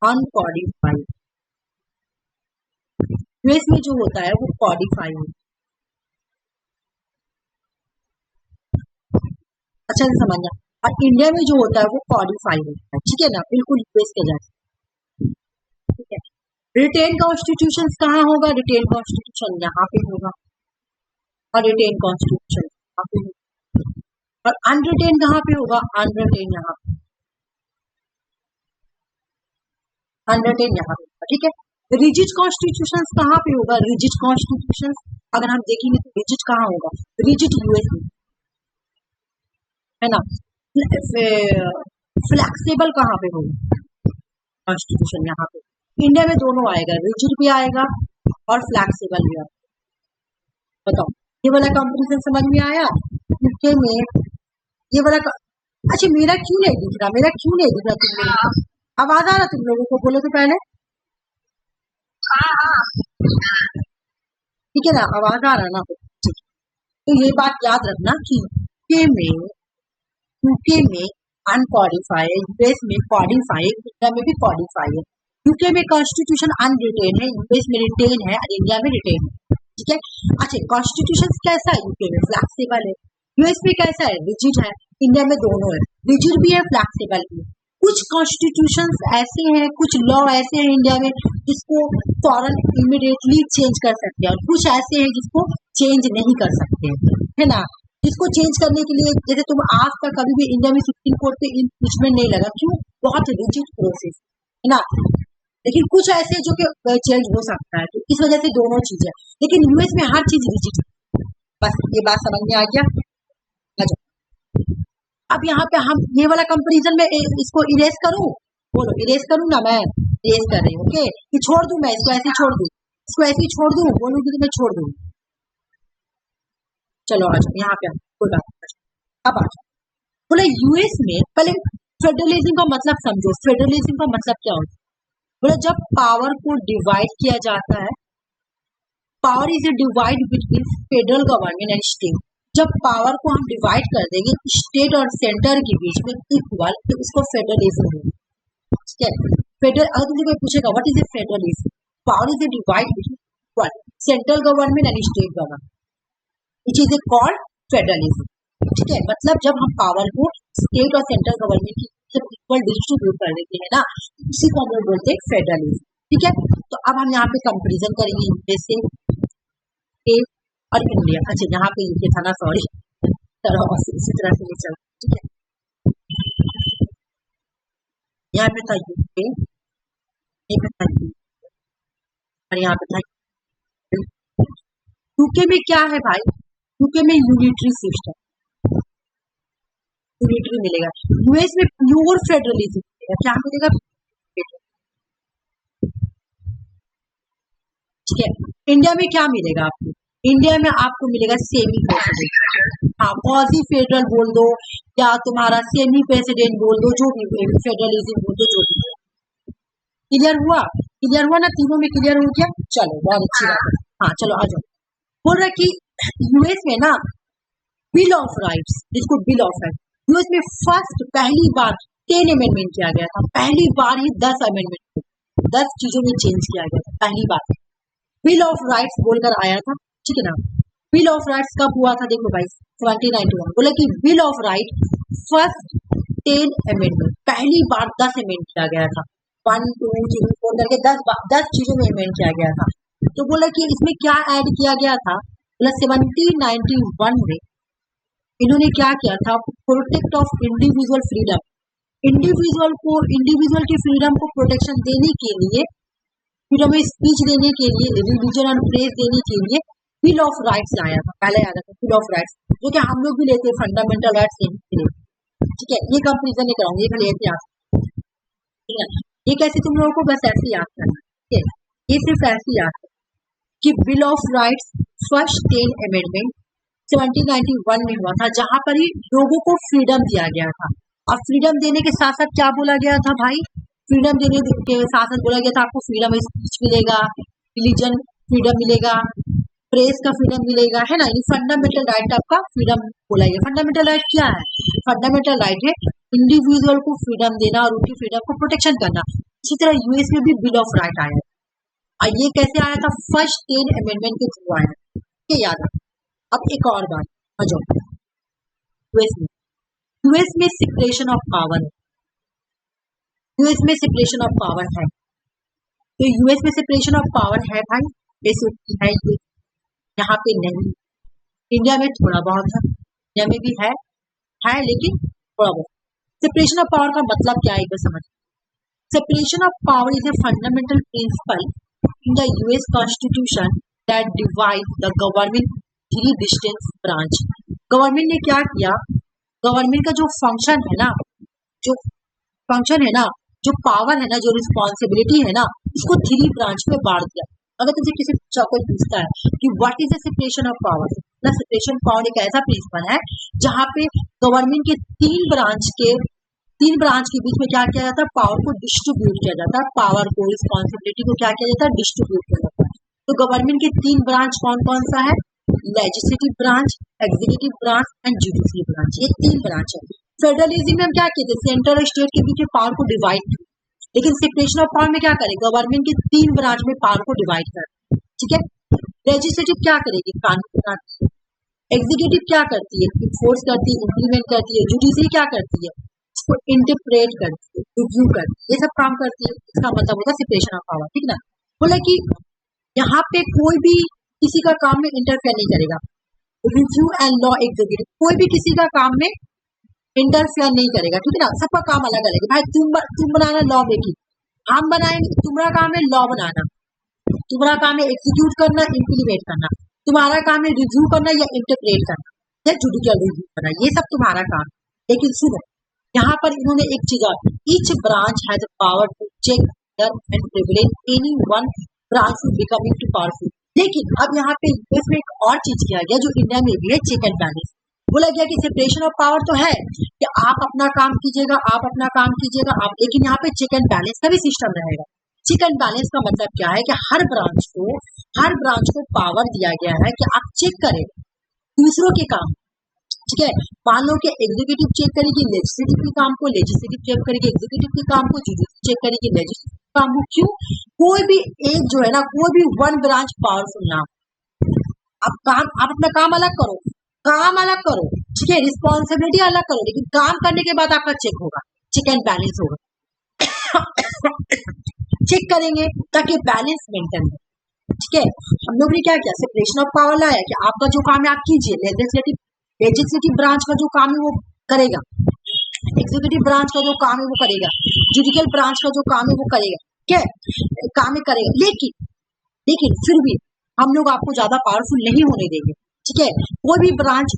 [SPEAKER 1] अनकॉडिफाइड। यूएस में जो होता है वो कॉडिफाइड है। अच्छा से समझना, और इंडिया में जो होता है वो कॉडिफाइड होता है, ठीक है ना, बिल्कुल यूएस के जैसे, ठीक है। रिटेन कॉन्स्टिट्यूशन कहाँ होगा, रिटेन कॉन्स्टिट्यूशन यहाँ पे होगा, और रिटेन कॉन्स्टिट्यूशन यहाँ पे होगा, और अनरिटेन कहाँ पे होगा, अनरिटेन यहाँ पे, अनरिटेन यहाँ पे, ठीक है। रिजिड कॉन्स्टिट्यूशन कहाँ पे होगा, रिजिड कॉन्स्टिट्यूशन अगर हम देखेंगे तो रिजिड कहाँ होगा, रिजिड यूएस में, है ना। फ्लेक्सिबल कहाँ पे होगा कॉन्स्टिट्यूशन, यहाँ पे। इंडिया में दोनों आएगा, रिजिड भी आएगा और फ्लेक्सिबल भी आएगा। बताओ ये वाला कंपेरिजन समझ में आया, यूके में ये वाला अच्छा मेरा क्यों नहीं दिख रहा, मेरा क्यों नहीं दिख रहा तुम लोगों को, आवाज आ रहा तुम लोगों को, बोलो तो पहले, ठीक है ना, आवाज आ रहा ना, तो ये बात याद रखना कि यूके में अनकॉडिफाइड, यूएस में कॉडिफाइड, इंडिया में भी कॉडिफाइड है। यूके में कॉन्स्टिट्यूशन अनरिटेन है, यूएस में रिटेन है और इंडिया में रिटेन है, ठीक है। अच्छा, कॉन्स्टिट्यूशन कैसा है? यूके में फ्लेक्सिबल है, यूएस में कैसा है? रिजिड है, इंडिया में दोनों है, रिजिड भी है फ्लेक्सिबल भी है। कुछ कॉन्स्टिट्यूशन ऐसे हैं, कुछ लॉ ऐसे हैं इंडिया में जिसको फॉरन इमीडिएटली चेंज कर सकते हैं और कुछ ऐसे हैं जिसको चेंज नहीं कर सकते, है ना। जिसको चेंज करने के लिए, जैसे तुम आज तक कभी भी इंडिया में सुप्रीम कोर्ट पे इम्पीचमेंट नहीं लगा, क्यों? बहुत रिजिड प्रोसेस है ना। लेकिन कुछ ऐसे जो कि चेंज हो सकता है, तो इस वजह से दोनों चीजें, लेकिन यूएस में हर चीज रिजिड है। बस ये बात समझ में आ गया। अब यहाँ पे हम ये वाला कंपैरिजन में इसको इरेज करूं, बोलो इरेज करूं ना, मैं इरेज कर रही हूँ, ओके। ये छोड़ दूं, मैं इसको ऐसे छोड़ दूं, इसको ऐसे छोड़ दूं, बोलूंगी तो मैं छोड़ दूं। चलो आ जाओ यहाँ पे, कोई बात नहीं। अब आ जाओ, बोले यूएस में पहले फेडरलिज्म का मतलब समझो। फेडरलिज्म का मतलब क्या होता है? बोले जब पावर को डिवाइड किया जाता है, power is a divide between federal government and state. जब पावर को हम डिवाइड कर देंगे स्टेट और सेंटर के बीच में इक्वल, तो उसको फेडरलिज्म होगा, ठीक है। फेडरल, अगर तुमसे कोई पूछेगा what is a federalism, power is a divide between equal central government and state government, which is a called federalism, ठीक है। मतलब जब हम पावर को स्टेट और सेंट्रल गवर्नमेंट की जब इक्वल डिस्ट्रीब्यूट कर देते हैं ना, उसी को हम लोग बोलते हैं फेडरलिज्म, ठीक है। तो अब हम यहाँ पे कंपेरिजन करेंगे जैसे और इंडिया। अच्छा, यहाँ पे ये था ना, सॉरी, चलो इसी तरह से चल, ठीक है। यहाँ पे था यूके, एक था और यहाँ पे था यूके में क्या है भाई? यूके में यूनिटरी सिस्टम, यूनिटरी मिलेगा। यूएस में प्योर फेडरलिज्म मिलेगा, क्या मिलेगा? ठीक है। इंडिया में क्या मिलेगा आपको? इंडिया में आपको मिलेगा सेमी प्रेसिडेंट, हाँ, क्वासी फेडरल बोल दो या तुम्हारा सेमी प्रेसिडेंट बोल दो, जो भी फेडरलिज्म बोल दो, जो भी। क्लियर हुआ? क्लियर हुआ ना? तीनों में क्लियर हो गया? चलो बहुत अच्छी बात है। हाँ चलो आ जाओ। बोल रहा कि यूएस में ना बिल ऑफ राइट्स, जिसको बिल ऑफ राइट, यूएस में फर्स्ट पहली बार 10 अमेंडमेंट किया गया था, पहली बार ही 10 अमेंडमेंट, 10 चीजों में चेंज किया गया था, पहली बार बिल ऑफ राइट्स बोलकर आया था, ठीक है ना। बिल ऑफ राइट्स कब हुआ था? देखो भाई 1791, बोले कि bill of right first 10 amendment, पहली बार 10 अमेंड किया गया था, 1 2 3 4 करके 10 चीजों में अमेंड किया गया था। तो बोला कि इसमें क्या ऐड किया गया था? बोला 1791 में इन्होंने क्या किया था? Protect of individual freedom, individual की फ्रीडम को प्रोटेक्शन देने के लिए, फ्रीडम ऑफ स्पीच देने के लिए, रिलीजन और प्रेस देने के लिए बिल ऑफ राइट्स लाया था, पहले आया था बिल ऑफ राइट्स, जो कि हम लोग भी लेते हैं फंडामेंटल राइट्स लेने, ठीक है। ये कंपेरिजन नहीं कराऊंगी, ये खाली ऐसे याद, ठीक है। ये कैसे तुम लोगों को बस ऐसे याद करना, ठीक है। ये सिर्फ ऐसे याद करना कि bill of rights first 10 amendment 1791 में हुआ था, जहां पर ही लोगों को फ्रीडम दिया गया था। और फ्रीडम देने के साथ साथ क्या बोला गया था भाई? फ्रीडम देने के साथ साथ बोला गया था आपको फ्रीडम ऑफ स्पीच मिलेगा, रिलीजन फ्रीडम मिलेगा, प्रेस का फ्रीडम मिलेगा, है ना। ये फंडामेंटल राइट आपका फ्रीडम बोला गया। फंडामेंटल राइट क्या है? फंडामेंटल राइट है इंडिविजुअल को फ्रीडम देना और उनकी फ्रीडम को प्रोटेक्शन करना। इसी तरह यूएस में भी बिल ऑफ राइट आया, और ये कैसे आया था? फर्स्ट 10 अमेंडमेंट के थ्रू आया, ये याद रखो। अब एक और बात, आ जाओ यूएस में सेपरेशन ऑफ पावर है, यूएस में सेपरेशन ऑफ पावर है, तो यूएस में सेपरेशन ऑफ पावर है भाई, जैसे है ये, यहाँ पे नहीं। इंडिया में थोड़ा बहुत है, इंडिया में भी है लेकिन थोड़ा बहुत। सेपरेशन ऑफ पावर का मतलब क्या है एक बार समझ। Separation of power is a fundamental principle in the US constitution that divide the government 3 distinct branch. Government ने क्या किया? गवर्नमेंट का जो फंक्शन है ना, जो पावर है ना, जो रिस्पॉन्सिबिलिटी है ना, इसको 3 ब्रांच में बांट दिया। अगर तुझे किसी कोई पूछता है कि what is the separation of power, ना सेपरेशन ऑफ पावर एक ऐसा प्रिंसिपल है जहाँ पे गवर्नमेंट के 3 ब्रांच के बीच में क्या किया जाता है? पावर को डिस्ट्रीब्यूट किया जाता है, पावर को, रिस्पॉन्सिबिलिटी को क्या किया जाता है? डिस्ट्रीब्यूट किया जाता है। तो गवर्नमेंट के 3 ब्रांच कौन कौन सा है? Legislative branch, executive branch and judicial branch, ये 3 ब्रांच है। फेडरलिज्म में हम क्या कहते हैं? सेंटर और स्टेट के बीच में पावर को डिवाइड, लेकिन सेपरेशन ऑफ पावर में क्या करे, गवर्नमेंट के 3 ब्रांच में पावर को डिवाइड कर, ठीक है। लेजिस्लेटिव क्या करेगी, कानून बनाती है। एग्जीक्यूटिव क्या करती है, इन्फोर्स करती है, इम्प्लीमेंट करती है। जुडिशरी क्या करती है, इसको इंटरप्रेट करती है, रिव्यू करती है, ये सब काम करती है। इसका मतलब होता है सेपरेशन ऑफ पावर, ठीक ना। बोला कि यहाँ पे कोई भी किसी का काम में इंटरफेयर नहीं करेगा। रिव्यू एंड लॉ एग्जीक्यूटिव, कोई भी किसी का काम में इंटरफेयर नहीं करेगा, ठीक है ना। सबका काम अलग अलग है। भाई तुम बनाना लॉ मेकिंग, हम बनाएंगे, तुम्हारा काम है लॉ बनाना, तुम्हारा काम है एग्जीक्यूट करना, इम्प्लीमेंट करना, तुम्हारा काम है रिव्यू करना या इंटरप्रेट करना या जुडिशियल रिव्यू करना, ये सब तुम्हारा काम। लेकिन सुनो, यहाँ पर इन्होंने एक चीज, each branch has power to check and privilege any one branch to becoming too powerful. लेकिन अब यहाँ पे इसमें एक और चीज किया गया जो इंडिया में भी है, चेक एंड बैलेंस। बोला गया कि सेपरेशन ऑफ पावर तो है कि आप अपना काम कीजिएगा, आप अपना काम कीजिएगा आप, लेकिन यहाँ पे चेक एंड बैलेंस का भी सिस्टम रहेगा। चेक एंड बैलेंस का मतलब क्या है कि हर ब्रांच को पावर दिया गया है कि आप चेक करें दूसरों के काम, ठीक है। मान लो कि एग्जीक्यूटिव चेक करेगी लेजिस्लेटिव के काम को, लेजिस्लेटिव चेक करेगी एग्जीक्यूटिव के काम को, जुडिशरी चेक करेगी लेजिस्लेटिव के काम को। क्यों, कोई भी एक जो है ना, कोई भी वन ब्रांच पावरफुल ना, आप अपना काम अलग करो, ठीक है, रिस्पॉन्सिबिलिटी अलग करो, लेकिन काम करने के बाद आपका चेक होगा, चेक एंड बैलेंस होगा। चेक करेंगे ताकि बैलेंस मेंटेन हो, ठीक है। हम लोग ने क्या किया, सेपरेशन ऑफ पावर लाया कि आपका जो काम है आप कीजिए, लेजिस्लेटिव ब्रांच का जो काम है वो करेगा, एग्जीक्यूटिव ब्रांच का जो काम है वो करेगा, जुडिशियल ब्रांच का जो काम है वो करेगा, ठीक है, काम है करेगा। लेकिन फिर भी हम लोग आपको ज्यादा पावरफुल नहीं होने देंगे, ठीक है। कोई भी ब्रांच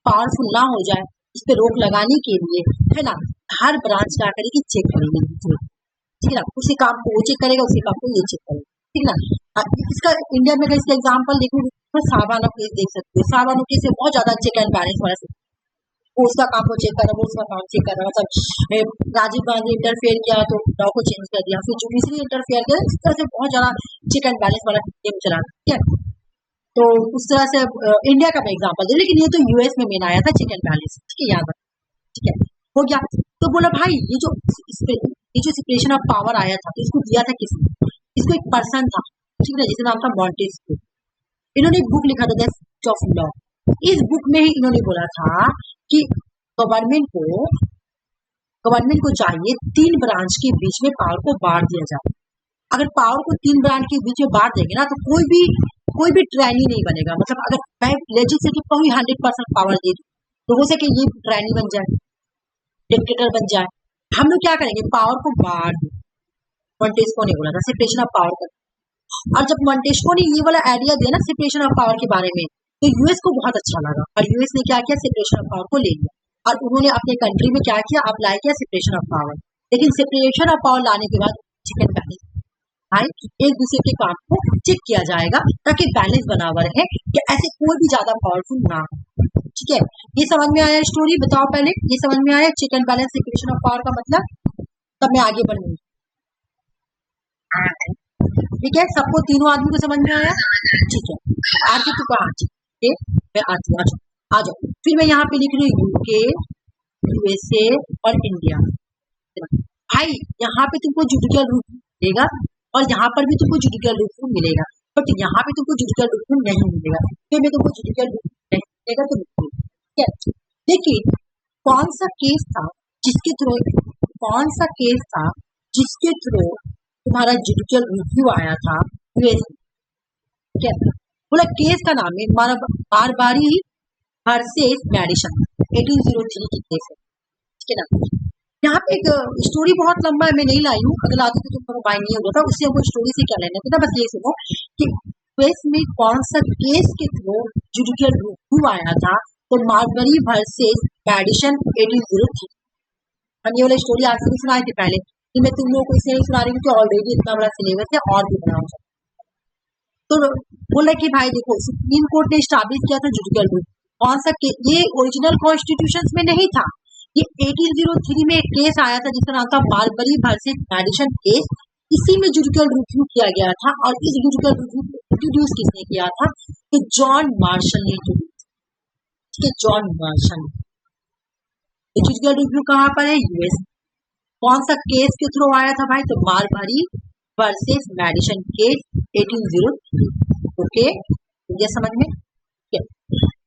[SPEAKER 1] पावरफुल ना हो जाए, इस पे रोक लगाने के लिए, है ना, हर ब्रांच क्या करेगी, चेक करेगी, ठीक है ना। उसी काम को वो चेक करेगा, उसी काम को ये चेक करेगा, ठीक है ना। इसका इंडिया में इसका एग्जाम्पल देखो, सावाना केस देख सकते हो। सावाना केस से बहुत ज्यादा चेक एंड बैलेंस वाला, वो उसका काम को चेक कर रहा है, वो उसका काम चेक कर रहा है। मतलब राजीव गांधी इंटरफेयर किया तो लॉ को चेंज कर दिया, फिर जुडिशरी इंटरफेयर किया, इस तरह से बहुत ज्यादा चेक एंड बैलेंस वाला गेम चला, ठीक है। तो उस तरह से इंडिया का मैं एग्जाम्पल दे, लेकिन ये तो यूएस में मेन आया था चेक एंड बैलेंस, ठीक है, याद रखो, ठीक है, हो गया। तो बोला भाई ये जो सेपरेशन ऑफ पावर आया था, तो इसको दिया था किसने, इसको एक पर्सन था, ठीक है, जिसका नाम था मॉन्टेस्क्यू। इन्होंने एक बुक लिखा था द स्पिरिट ऑफ लॉ। इस बुक में ही इन्होंने बोला था कि गवर्नमेंट को चाहिए 3 ब्रांच के बीच में पावर को बांट दिया जाए। अगर पावर को 3 ब्रांच के बीच में बांट देंगे ना, तो कोई भी ट्रेनी नहीं बनेगा। मतलब अगर मैं लेजिस्लेटिव को ही 100% पावर दे दूं, तो हो सके ये ट्रेनी बन जाए, डिक्टेटर बन जाए। हम लोग क्या करेंगे, पावर को बांट दें। मॉन्टेस्क्यू ने बोला था सेपरेशन ऑफ पावर का। और जब मॉन्टेस्क्यू ने ये वाला आइडिया दिया ना सेपरेशन ऑफ पावर के बारे में, तो यूएस को बहुत अच्छा लगा, और यूएस ने क्या किया, सेपरेशन ऑफ पावर को ले लिया, और उन्होंने अपने कंट्री में क्या किया, अप्लाई किया सेपरेशन ऑफ पावर। लेकिन सेपरेशन ऑफ पावर लाने के बाद चेक एंड बैलेंस, एक दूसरे के काम को चेक किया जाएगा ताकि बैलेंस बना हुआ रहे, कि ऐसे कोई भी ज्यादा पावरफुल ना हो, ठीक है। ये समझ में आया स्टोरी, बताओ पहले, ये समझ में आया check and balance separation of power का मतलब, तब मैं आगे बढ़ूंगी, ठीक है। सबको, तीनों आदमी को समझ में आया, ठीक है। आगे तो कहा, ठीक है, मैं आती हूँ, आ जाओ। फिर मैं यहाँ पे लिख रही हूँ यूके, यूएसए और इंडिया। भाई यहाँ पे तुमको जुडिशियल रूल मिलेगा, और यहाँ पर भी तुमको जुडिशियल रूल मिलेगा, बट यहाँ पे तुमको जुडिशियल रूल नहीं मिलेगा, फिर में तुमको जुडिशियल रूल नहीं मिलेगा, तो ठीक है। लेकिन कौन सा केस था जिसके थ्रू तुम्हारा जुडिशियल रिव्यू आया था यूएस, ठीक है। बोला केस का नाम है बारबारी वर्सेस मैडिसन, 1803 की केस है, ठीक है ना। यहाँ पे एक स्टोरी बहुत लंबा है, मैं नहीं लाई हूँ, अगर लाती तो तुमको बाय नहीं होता, उससे हमको स्टोरी से क्या लेना था। बस ये सुनो कि यूएस में कौन सा केस के थ्रू जुडिशियल रिव्यू आया था, तो मार्बरी वर्सेस मैडिसन 1803। हम ये वाला स्टोरी आज भी सुनाए थे पहले, कि मैं तुम लोगों को इसलिए सुना रही हूँ कि ऑलरेडी इतना बड़ा सिलेबस है और भी बना हो। तो बोला कि भाई देखो, सुप्रीम कोर्ट ने स्टैब्लिश किया था जुडिशियल रिव्यू, कौन सा ये ओरिजिनल कॉन्स्टिट्यूशन में नहीं था, ये 1803 में एक केस आया था जिसका नाम था मार्बरी वर्सेस मैडिसन केस। इसी में जुडिशियल रिव्यू किया गया था, और इस जुडिशियल रिव्यू को इंट्रोड्यूस किसने किया था, तो जॉन मार्शल ने इंट्रोड्यूस, ठीक है, जॉन मार्शल। जुडिशियल रिव्यू कहाँ पर है, यूएस, कौन सा केस के थ्रू आया था भाई? तो मारबरी वर्सेस मेडिसन केस 1803। ओके, ये समझ में?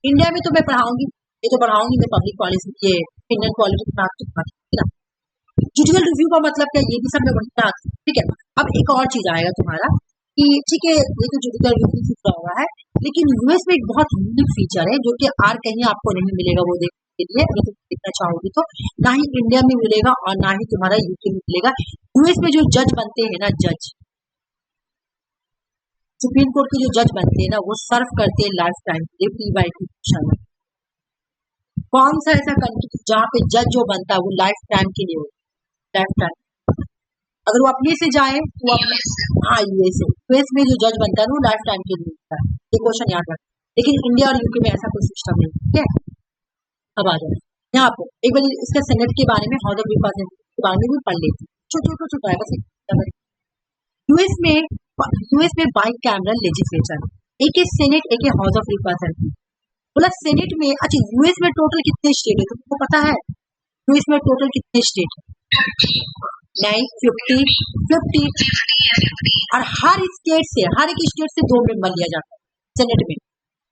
[SPEAKER 1] इंडिया में तो मैं पढ़ाऊंगी, ये तो पढ़ाऊंगी मैं पब्लिक पॉलिसी, ये इंडियन पॉलिटिक्स। जुडिशियल रिव्यू का मतलब क्या, ये भी सब मैं बढ़िया, ठीक है। अब एक और चीज आएगा तुम्हारा कि ठीक है, ये तो जुडिशियल रिव्यू सीखा हुआ है, लेकिन यूएस में एक बहुत यूनिक फीचर है जो कि और कहीं आपको नहीं मिलेगा, वो देखने के लिए अगर तुम देखना चाहोगी तो, ना ही इंडिया में मिलेगा और ना ही तुम्हारा यूके में मिलेगा। यूएस में जो जज बनते हैं ना, जज सुप्रीम कोर्ट के जो जज बनते हैं ना, वो सर्व करते हैं लाइफ टाइम के लिए PY2 में। कौन सा ऐसा कंट्री जहाँ पे जज जो बनता है वो लाइफ टाइम के लिए होता है, लाइफ टाइम। अगर वो अपने से जाए तो हाँ यूएस में जो जज बनता है वो लाइफ टाइम के लिए होता है, ये क्वेश्चन याद रख। लेकिन इंडिया और यूके में ऐसा कोई सिस्टम नहीं, ठीक है। अब आ जाए यहाँ पे एक बार इसका सेनेट के बारे में, हाउस ऑफ रिप्रेजेंटेटिव के बारे में भी पढ़ लेते हैं, छोटा है बस। यूएस में बाई कैमरल लेजिस्लेचर, एक है सेनेट, एक है हाउस ऑफ रिप्रेजेंटेटिव। बोला सेनेट में, अच्छा यूएस में टोटल कितने स्टेट है तुमको पता है? यूएस में टोटल कितने स्टेट है? नहीं, 50 और हर एक स्टेट से 2 मेंबर लिया जाता है सेनेट में।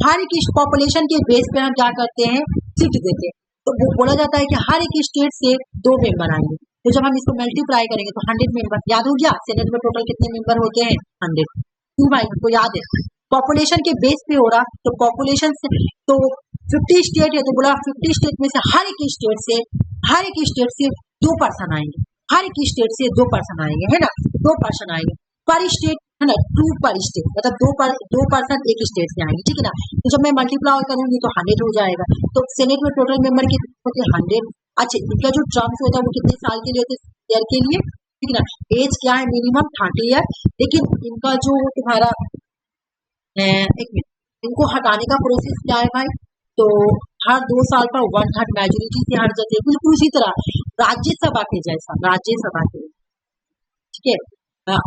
[SPEAKER 1] हर एक पॉपुलेशन के बेस पे हम क्या करते हैं, सीट देते हैं। तो वो बोला जाता है कि हर एक स्टेट से 2 मेंबर आएंगे, तो जब हम इसको मल्टीप्लाई करेंगे तो 100 मेंबर, याद हो गया सेनेट में टोटल कितने मेंबर होते हैं? 100। क्यों भाई, हमको याद है पॉपुलेशन के बेस पे हो रहा, तो पॉपुलेशन से तो 50 स्टेट है, तो बोला 50 स्टेट में से हर एक स्टेट से 2 पर्सन आएंगे, हर एक स्टेट से 2 पर्सन आएंगे, है ना, 2 पर्सन आएंगे पर स्टेट, है ना, 2 पर स्टेट, मतलब 2 पर्सन एक स्टेट से आएंगे, ठीक है ना। तो जब मैं मल्टीप्लाई करूंगी तो 100 हो जाएगा। तो सेनेट में टोटल मेंबर कितने होते हैं? 100। अच्छा, इनका जो टर्म्स होता है वो कितने साल के लिए होते हैं? ईयर के लिए, ठीक है ना। एज क्या है? Minimum 30 year. लेकिन इनका जो तुम्हारा एक मिनट, इनको हटाने का प्रोसेस क्या है भाई? तो हर 2 साल पर 1/3 मेजोरिटी से हट जाती है, बिल्कुल उसी तरह राज्यसभा के जैसा, राज्यसभा के, ठीक है।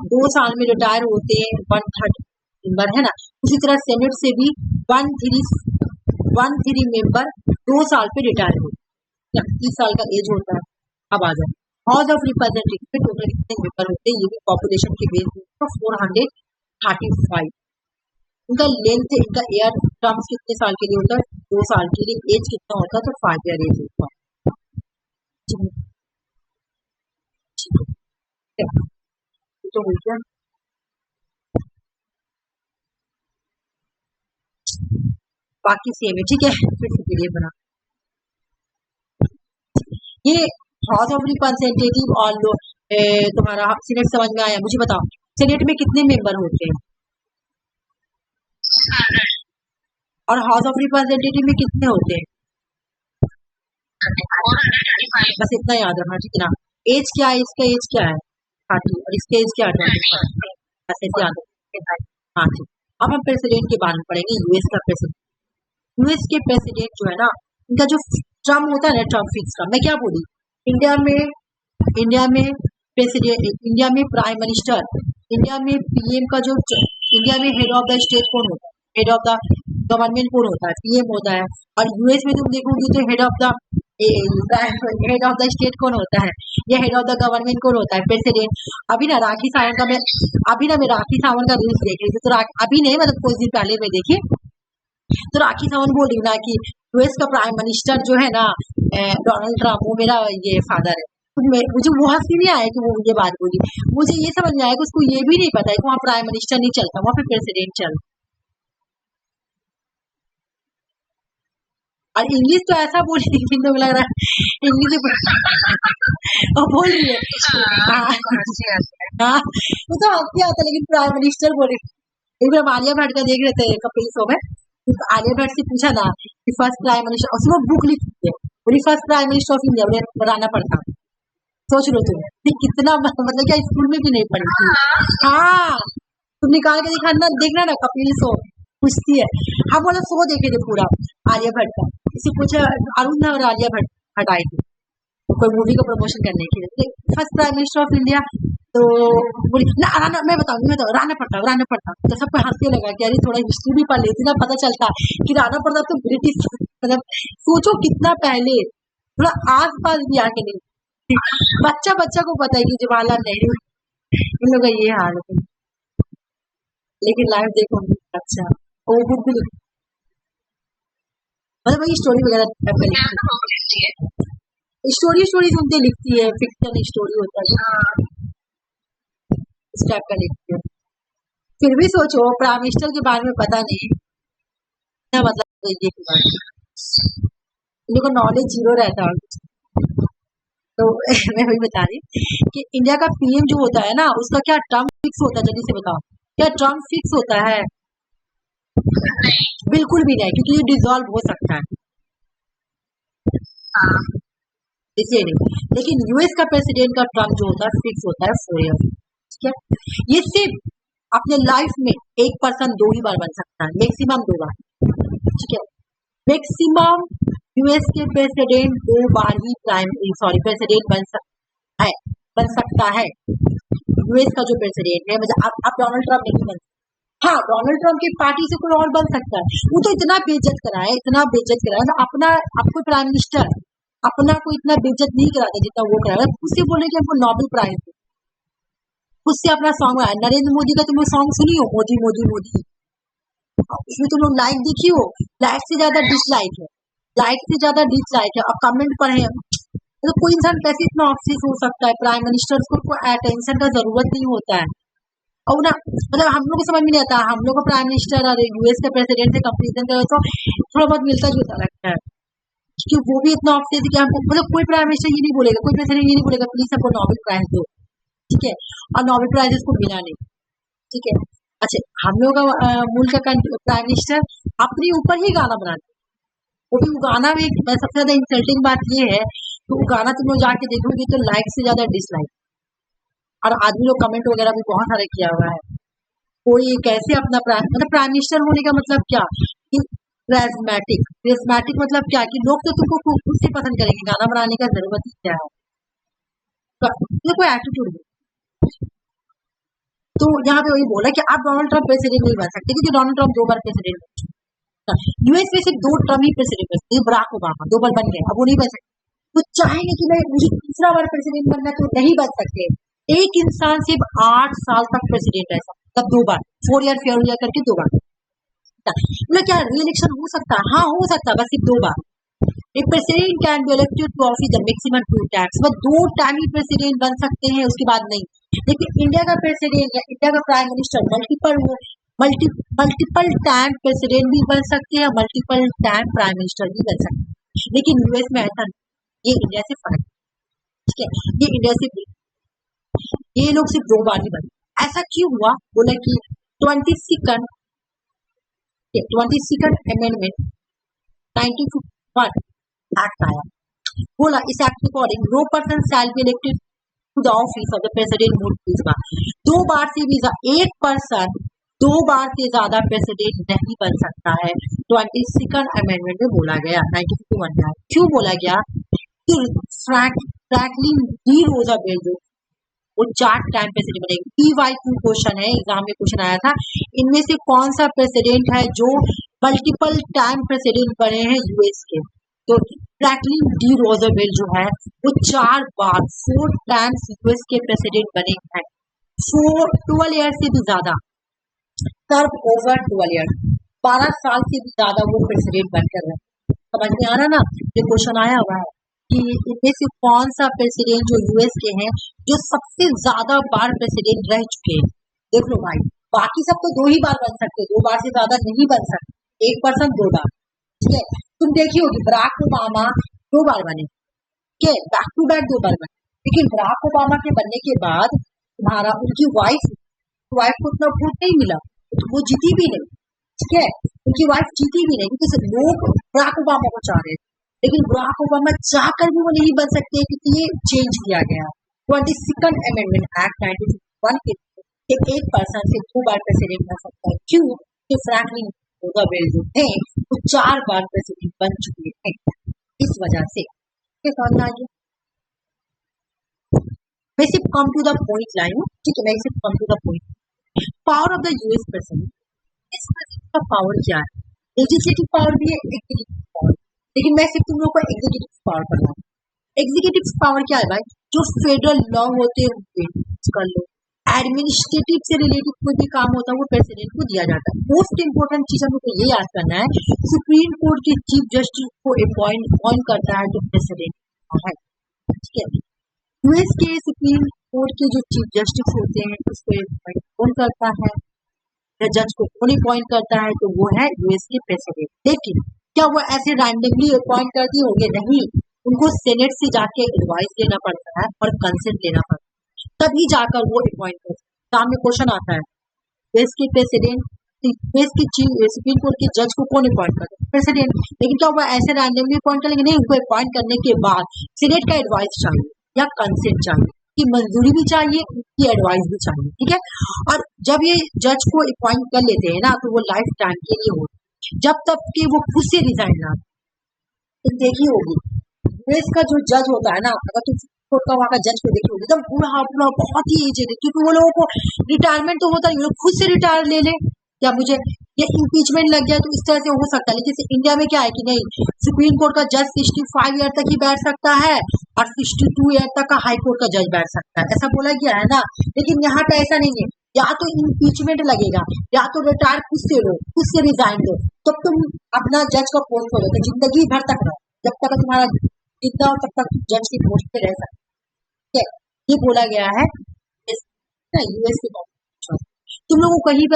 [SPEAKER 1] 2 साल में रिटायर होते हैं 1/3 मेंबर, है ना। उसी तरह सेनेट से भी 1/3 मेंबर 2 साल पे रिटायर होते हैं, 30 साल का एज होता है। अब आ जाए हाउस ऑफ रिप्रेजेंटेटिव में टोटल कितने मेंबर होते हैं? ये भी पॉपुलेशन के बेस पर 435। उनका लेंथ, इनका एयर टर्म्स कितने साल के लिए होता है? 2 साल के लिए। एज कितना होता है? तो 5 ईयर एज होता है, ठीक है। तो हो गया, बाकी सेम है, ठीक है। फिर से लिए बना ये हाउस ऑफ रिप्रेजेंटेटिव और तुम्हारा सीनेट समझ में आया? मुझे बताओ सीनेट में कितने मेंबर होते हैं और हाउस ऑफ रिप्रेजेंटेटिव में कितने होते हैं? बस इतना याद रखना, ठीक है ना। एज क्या है? इसका एज क्या है? 30 और इसका एज क्या है? 25। ऐसे याद रखना, हाँ ठीक। अब हम प्रेसिडेंट के बारे में पढ़ेंगे। यूएस का प्रेसिडेंट, यूएस के प्रेसिडेंट जो है ना, इनका जो टर्म होता है ना, टर्म फिक्स का। मैं क्या बोली, इंडिया में प्रेसिडेंट, इंडिया में प्राइम मिनिस्टर, इंडिया में पीएम का जो, इंडिया में हेड ऑफ द स्टेट कौन होता है? हेड ऑफ द गवर्नमेंट कौन होता है? पीएम होता है। और यूएस में तुम देखोगे तो हेड ऑफ द स्टेट कौन होता है? या हेड ऑफ द गवर्नमेंट कौन होता है? प्रेसिडेंट। अभी ना राखी सावंत का मैं राखी सावंत का रील्स देख रही थी, तो अभी नहीं, मतलब कुछ दिन पहले मैं देखी, तो राखी सावंत बोल रही ना कि यूएस का प्राइम मिनिस्टर जो है ना, डोनाल्ड ट्रम्प, वो मेरा ये फादर है। तो मुझे वो हंसी नहीं आया कि वो ये बात बोली, मुझे ये समझ में आया कि उसको ये भी नहीं पता है कि वहाँ प्राइम मिनिस्टर नहीं चलता, वहाँ पे प्रेसिडेंट चलता। और इंग्लिश तो ऐसा बोल रही थी, तो लग रहा है इंग्लिश बोल रही है, हाँ वो तो हंसी आता, लेकिन प्राइम मिनिस्टर बोले। एक बार आलिया भट्ट का देख रहे थे कपिल शो में, तो आलिया भट्ट से पूछा ना कि फर्स्ट प्राइम मिनिस्टर, उसमें बुक लिखी है, बोली first prime minister of India, Rana Pratap. सोच लो तुम कितना, मतलब क्या स्कूल में भी नहीं पढ़ी थी। हाँ तुम निकाल के देखना ना कपिल शो, पूछती है। हम बोला शो देखे थे पूरा आलिया भट्ट का, इसे पूछा अरुण और आलिया भट्ट हटाई थी कोई मूवी का प्रमोशन करने के लिए, first prime minister of India, तो बोली ना राणा, मैं बताऊँ राणा प्रताप। तो सबको हंसने लगा कि अरे थोड़ा हिस्ट्री भी पढ़ लेती ना, पता चलता कि राणा प्रताप तो ब्रिटिश, मतलब सोचो कितना पहले, थोड़ा आस पास भी आके नहीं, बच्चा बच्चा को पता है कि जवाहरलाल नेहरू इन लोग का ये हाल है, लेकिन लाइफ देखो अच्छा वो बुक भी मतलब वही स्टोरी वगैरह टाइप का
[SPEAKER 2] क्या
[SPEAKER 1] लिखती
[SPEAKER 2] हो गई है।
[SPEAKER 1] है, स्टोरी सुनते लिखती है, फिक्शन स्टोरी होता है
[SPEAKER 2] हाँ,
[SPEAKER 1] इस टाइप का लिखती है। फिर भी सोचो प्राइम मिनिस्टर के बारे में पता नहीं क्या मतलब है ये के बारे में, इन लोगों को नॉलेज जीरो रहता है। तो मैं वही बता रही कि इंडिया का पीएम जो होता है ना उसका क्या टर्म फिक्स होता है, जल्दी से बताओ क्या टर्म फिक्स होता है?
[SPEAKER 2] नहीं।
[SPEAKER 1] बिल्कुल भी नहीं, क्योंकि ये डिसॉल्व हो सकता है,
[SPEAKER 2] हाँ,
[SPEAKER 1] इसलिए नहीं। लेकिन यूएस का प्रेसिडेंट का टर्म जो होता है फिक्स होता है 4 ईयर, ठीक है। ये सिर्फ अपने लाइफ में एक पर्सन 2 ही बार बन सकता है, मैक्सिमम 2 बार, ठीक है। मैक्सिमम यूएस के प्रेसिडेंट 2 बार ही प्रेसिडेंट बन सकता है। यूएस का जो प्रेसिडेंट है मतलब आप डोनाल्ड ट्रम्प नहीं बन सकते। हाँ, डोनाल्ड ट्रम्प की पार्टी से कोई और बन सकता है, वो तो इतना बेइज्जत कराए तो अपना आपको प्राइम मिनिस्टर अपना को इतना बेइज्जत नहीं कराता जितना वो कराया। उससे बोले कि हमको नोबेल प्राइज दो, उससे अपना सॉन्ग आया नरेंद्र मोदी का, तुमने सॉन्ग सुनी हो मोदी मोदी मोदी, उसमें तुम लोग लाइक देखी हो, लाइक से ज्यादा डिसलाइक है, लाइक से ज्यादा डिसलाइक है, और कमेंट पढ़े मतलब कोई इंसान कैसे इतना ऑब्सेस हो सकता है, प्राइम मिनिस्टर को अटेंशन का जरूरत नहीं होता है। और ना मतलब हम लोग को समझ में नहीं आता, हम लोग को प्राइम मिनिस्टर और यूएस के प्रेसिडेंट से कंपेरिजन करें तो थोड़ा बहुत मिलता जुलता लगता है, क्योंकि वो भी इतना ऑब्सेस है कि हमको मतलब कोई प्राइम मिनिस्टर ये नहीं बोलेगा, कोई प्रेसिडेंट ये नहीं बोलेगा प्लीज हमको नोबेल प्राइज दो, ठीक है, और नोबेल प्राइज इसको मिला नहीं, ठीक है। अच्छा, हम लोग का मुल्क का प्राइम मिनिस्टर अपने ऊपर ही गाना बनाते, वो भी वो गाना में सबसे ज्यादा इंसल्टिंग बात ये है कि वो गाना तुम लोग जाके देखोगे तो लाइक से ज्यादा डिसलाइक, और आदमी लोग कमेंट वगैरह भी बहुत सारे किया हुआ है। कोई कैसे अपना प्राइम मिनिस्टर होने का मतलब क्या कि प्रेस्मेटिक मतलब क्या कि लोग तो तुमको खुद से पसंद करेंगे, गाना बनाने का जरूरत ही क्या है, कोई एटीट्यूड नहीं। तो यहाँ पे वही बोला कि आप डोनाल्ड ट्रम्प प्रेसिडेंट नहीं बन सकते, क्योंकि डोनाल्ड ट्रम्प 2 बार प्रेसिडेंट बन चुका है। यूएस में सिर्फ 2 टर्म ही प्रेसिडेंट बन सकते, बराक ओबामा 2 बार बन गए, अब वो नहीं बन सकते। तो चाहेंगे कि मैं मुझे तीसरा बार प्रेसिडेंट बनना, तो नहीं बन सकते। एक इंसान सिर्फ 8 साल तक प्रेसिडेंट रह सकता, तब 2 बार 4 ईयर करके 2 बार। मतलब क्या री इलेक्शन हो सकता है? हाँ हो सकता है, बस सिर्फ 2 बार। A president can be elected to office the maximum 2 times, बस 2 टाइम ही प्रेसिडेंट बन सकते हैं, उसके बाद नहीं। लेकिन इंडिया का प्रेसिडेंट या इंडिया का prime minister multiple time president भी बन सकते हैं, मल्टीपल टाइम प्राइम मिनिस्टर भी बन सकते हैं। लेकिन यूएस में ऐसा नहीं, ये इंडिया से फर्क है, ठीक है, ये इंडिया से ये लोग सिर्फ 2 बार ही बने। ऐसा क्यों हुआ? बोला कि 22nd अमेंडमेंट 1951 एक्ट आया, बोला इस एक्ट के according no person shall be elected to the office of the president more than 2 बार। 2 बार से भी एक पर्सन 2 बार से ज्यादा प्रेसिडेंट नहीं बन सकता है। 22nd अमेंडमेंट में बोला गया 1951 में। क्यों बोला गया कि फ्रैंकलिन डी रूजवेल्ट वो 4 टाइम प्रेसिडेंट बनेगी। PYQ क्वेश्चन है, एग्जाम में क्वेश्चन आया था, इनमें से कौन सा प्रेसिडेंट है जो मल्टीपल टाइम प्रेसिडेंट बने हैं यूएस के? तो फ्रैंकलिन डी रूजवेल्ट जो है वो 4 बार 4 टाइम्स यूएस के प्रेसिडेंट बने हैं, 12 ईयर से भी ज्यादा, सर्व ओवर 12 ईयर, 12 साल से भी ज्यादा वो प्रेसिडेंट बनकर रहे। समझ में आ रहा ना? ये क्वेश्चन आया हुआ है कि इनमें से कौन सा प्रेसिडेंट जो यूएस के हैं जो सबसे ज्यादा बार प्रेसिडेंट रह चुके हैं। देख लो भाई, बाकी सब तो 2 ही बार बन सकते, 2 बार से ज्यादा नहीं बन सकते, एक पर्सन 2 बार, ठीक है। तुम देखी होगी बराक ओबामा 2 बार बने, ठीक है, बैक टू बैक 2 बार बने, लेकिन बराक ओबामा के बनने के बाद तुम्हारा उनकी वाइफ को उतना वोट नहीं मिला, तो वो जीती भी नहीं, ठीक है, उनकी वाइफ जीती भी नहीं, क्योंकि लोग बराक ओबामा को चाह रहे थे, लेकिन बराक ओबामा चाहकर भी वो नहीं बन सकते, क्योंकि ये चेंज किया गया 22nd अमेंडमेंट एक्ट 1951 के एक पर्सन से 2 बार प्रेसिडेंट बन सकता है। क्यों? कि फ्रैंकलिन रूजवेल्ट जो थे वो 4 बार प्रेसिडेंट बन चुके हैं, इस वजह से। समझ आ गया? मैं सिर्फ कम टू द पॉइंट लाई हूँ, ठीक है, मैं सिर्फ come to the point. Power of the US president, इस प्रेसिडेंट का पावर क्या है? लेजिस्लेटिव पावर भी है, एग्जीक्यूटिव पावर, लेकिन मैं सिर्फ तुम लोग को एग्जीक्यूटिव पावर पढ़ा, एग्जीक्यूटिव पावर क्या है भाई, जो फेडरल लॉ होते हैं उनके कर लो, एडमिनिस्ट्रेटिव से रिलेटेड कोई भी काम होता है वो प्रेसिडेंट को दिया जाता है। मोस्ट इंपोर्टेंट चीज हमको ये याद करना है, सुप्रीम कोर्ट के चीफ जस्टिस को अपॉइंट करता है जो प्रेसिडेंट है, ठीक है। यूएस के सुप्रीम कोर्ट के जो चीफ जस्टिस होते हैं उसको अपॉइंट कौन करता है, या जज को कौन अपॉइंट करता है, तो वो है यूएस के प्रेसिडेंट। लेकिन क्या वो ऐसे रैंडमली अपॉइंट कर दिए होंगे, नहीं, उनको सेनेट से जाके एडवाइस लेना पड़ता है और कंसेंट लेना पड़ता है, तभी जाकर वो अपॉइंट करते हैं। सामने क्वेश्चन आता है, यूएस के प्रेसिडेंट, यूएस के सुप्रीम कोर्ट के जज को कौन अपॉइंट करता है, प्रेसिडेंट। लेकिन क्या वो ऐसे रैंडमली अपॉइंट करेंगे, नहीं, उनको अपॉइंट करने के बाद सेनेट का एडवाइस चाहिए या कंसेंट चाहिए, की मंजूरी भी चाहिए, उनकी एडवाइस भी चाहिए, ठीक है। और जब ये जज को अपॉइंट कर लेते हैं ना, तो वो लाइफ टाइम के लिए होता है, जब तक कि वो खुद से रिजाइन ना। तो देखी होगी यूएस का जो जज होता है ना, अगर तुम कोर्ट का वहाँ का जज को देखी होगी, एकदम बूढ़ा बूढ़ा बहुत ही एजेड है, क्योंकि वो लोगों को रिटायरमेंट तो होता है, खुद से रिटायर ले ले, या मुझे ये इम्पीचमेंट लग गया तो इस तरह से हो सकता है। लेकिन जैसे इंडिया में क्या है कि नहीं, सुप्रीम कोर्ट का जज 65 ईयर तक ही बैठ सकता है और 62 ईयर तक का हाई कोर्ट का जज बैठ सकता है, ऐसा बोला गया है ना। लेकिन यहाँ पे ऐसा नहीं है, या तो इम्पीचमेंट लगेगा या तो रिटायर खुद से लो, खुद से रिजाइन दो, तब तुम अपना जज का पोस्ट हो जाते, जिंदगी भर तक रहो, जब तक तुम्हारा जितना हो तब तक जज की पोस्ट पे रह सकते, ये बोला गया है यूएस के। तुम लोगों को कहीं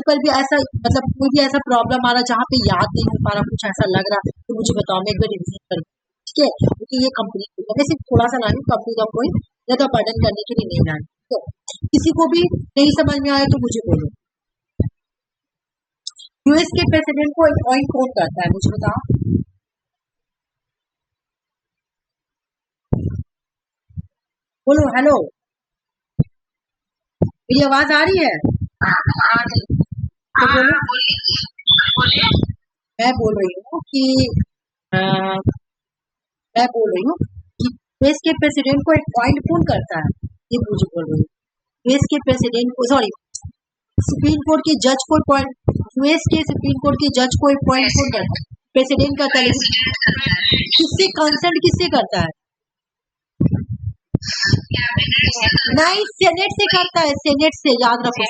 [SPEAKER 1] पर भी ऐसा मतलब कोई भी ऐसा प्रॉब्लम आ रहा जहाँ पे याद नहीं हो पा रहा, कुछ ऐसा लग रहा तो मुझे बताओ, मैं एक बार रिविजन कर, ठीक है, क्योंकि ये कंप्लीट मैं सिर्फ थोड़ा सा ला रही हूँ, कंप्लीट का कोई ज्यादा बर्डन करने के लिए नहीं ला रही। तो किसी को भी नहीं समझ में आया तो मुझे बोलो, यूएस के प्रेसिडेंट को अपॉइंट कौन करता है, मुझे बताओ, बोलो हेलो, मेरी आवाज आ रही है, तो बोलो। मैं बोल रही हूँ कि मैं बोल रही हूँ कि यूएस के प्रेसिडेंट को अपॉइंट कौन करता है, ये मुझे बोल रही हूँ। यूएस के प्रेसिडेंट को, सॉरी, सुप्रीम कोर्ट के जज को अपॉइंट, यूएस के सुप्रीम कोर्ट के जज को अपॉइंट कौन करता है, प्रेसिडेंट करता है। लेकिन किससे कंसल्ट किससे करता है, नहीं, सेनेट से करता है, सेनेट से, याद रखो,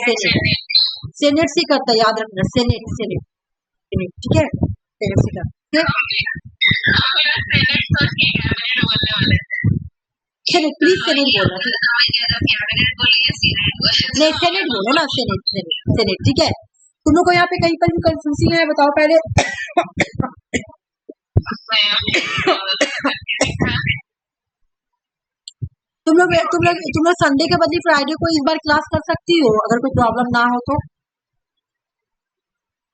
[SPEAKER 1] सेनेट से करता है, याद रखना, सेनेट, ठीक है, सेनेट से करता है, प्लीज सेनेट बोलना, नहीं सेनेट बोलो ना, सेनेट, ठीक है। तुम लोग को यहाँ पे कहीं पर भी कंफ्यूजन है, बताओ पहले। तुम लोग संडे के बदले फ्राइडे को इस बार क्लास कर सकती हो, अगर कोई प्रॉब्लम ना हो तो।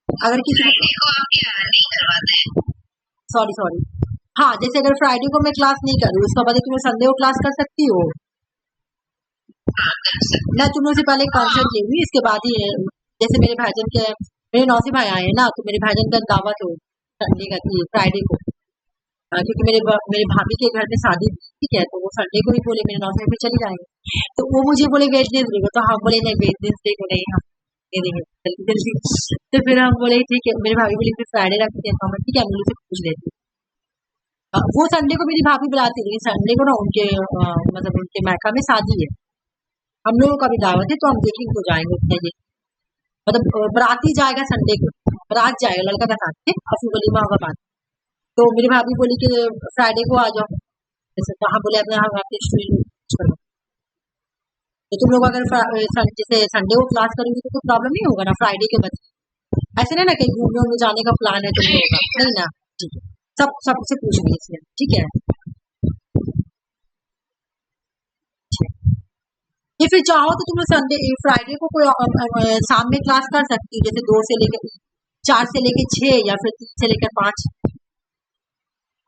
[SPEAKER 1] अगर किसी को नहीं करवाते, सॉरी, हाँ, जैसे अगर फ्राइडे को मैं क्लास नहीं करूँ, उसका बदले तुम्हें संडे को क्लास कर सकती हो। मैं तुम लोग से पहले कॉन्सेप्ट ले हुई, इसके बाद ही जैसे मेरे भाईजान के, मेरे नौसे भाई आए हैं ना, तो मेरे भाईजान का दावत हो संडे का, फ्राइडे को, क्योंकि मेरे भाभी के घर में शादी, ठीक है, तो वो संडे को ही बोले मेरे नौसे में चली जाएंगे, तो वो मुझे बोले वेडनेसडे को, तो हम बोले नहीं वेडनेसडे को नहीं, हम दे देंगे जल्दी, तो फिर हम बोले ठीक है, मेरे भाभी बोले फिर फ्राइडे रखते हैं, तो हम ठीक है, हम से पूछ लेते। वो संडे को मेरी भाभी बुलाती थी, संडे को ना उनके मतलब उनके मायका में शादी है, हम लोगों का भी दावत है, तो हम देखेंगे तो जाएंगे उतने दिन, मतलब बराती जाएगा संडे को, रात जाएगा लड़का का साथ, अपनी वलीमा होगा बात, तो मेरी भाभी बोली कि फ्राइडे को आ जाओ, जैसे तो हम बोले अपने यहाँ तो तुम लोग अगर जैसे संडे को क्लास करेंगे तो प्रॉब्लम नहीं होगा ना, फ्राइडे के बच्चे ऐसे ना कहीं घूमने जाने का प्लान है तो नहीं ना, ठीक है, सबसे पूछ लीजिए इसमें, ठीक है। ये फिर चाहो तो तुम संडे फ्राइडे को कोई शाम में क्लास कर सकती है, जैसे 2 से लेकर 4 से लेकर 6 या फिर 3 से लेकर 5।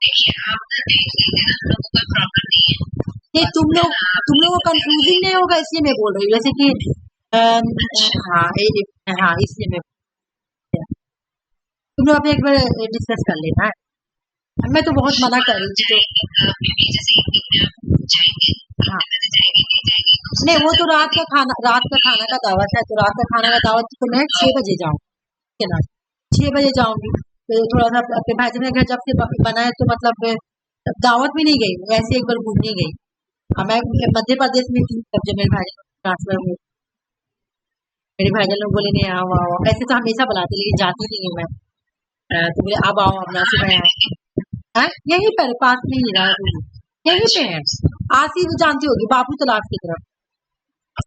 [SPEAKER 1] देखिए आप देख लीजिए, हम लोगों को प्रॉब्लम नहीं है, ये तुम लोग को कंफ्यूजिंग नहीं होगा, इसलिए मैं बोल रही हूँ, जैसे कि हाँ इसलिए मैं, तुम लोग अभी एक बार डिस्कस कर लेना है, मैं तो बहुत मना कर रही थी, हाँ नहीं, वो तो रात का खाना का दावत है, तो रात का खाना का दावत तो मैं 6 बजे जाऊँ, ठीक है ना, 6 बजे जाऊंगी, तो थोड़ा सा अपने भाईजान के घर जब से बना है, तो मतलब दावत में नहीं गई, वैसे एक बार घूमने गई। मैं मध्य प्रदेश में थी तब जब मेरे भाई ट्रांसफर हुए। मेरे भाईजान लोग बोले नहीं आओ आओ, ऐसे तो हमेशा बुलाते लेकिन जाती नहीं हूँ मैं। तो बोले अब आओ, अब नासिक में आए। यहीं पर पास में ही रहा, यहीं पे है। आसी तो जानती होगी, बाबू तालाब की तरफ।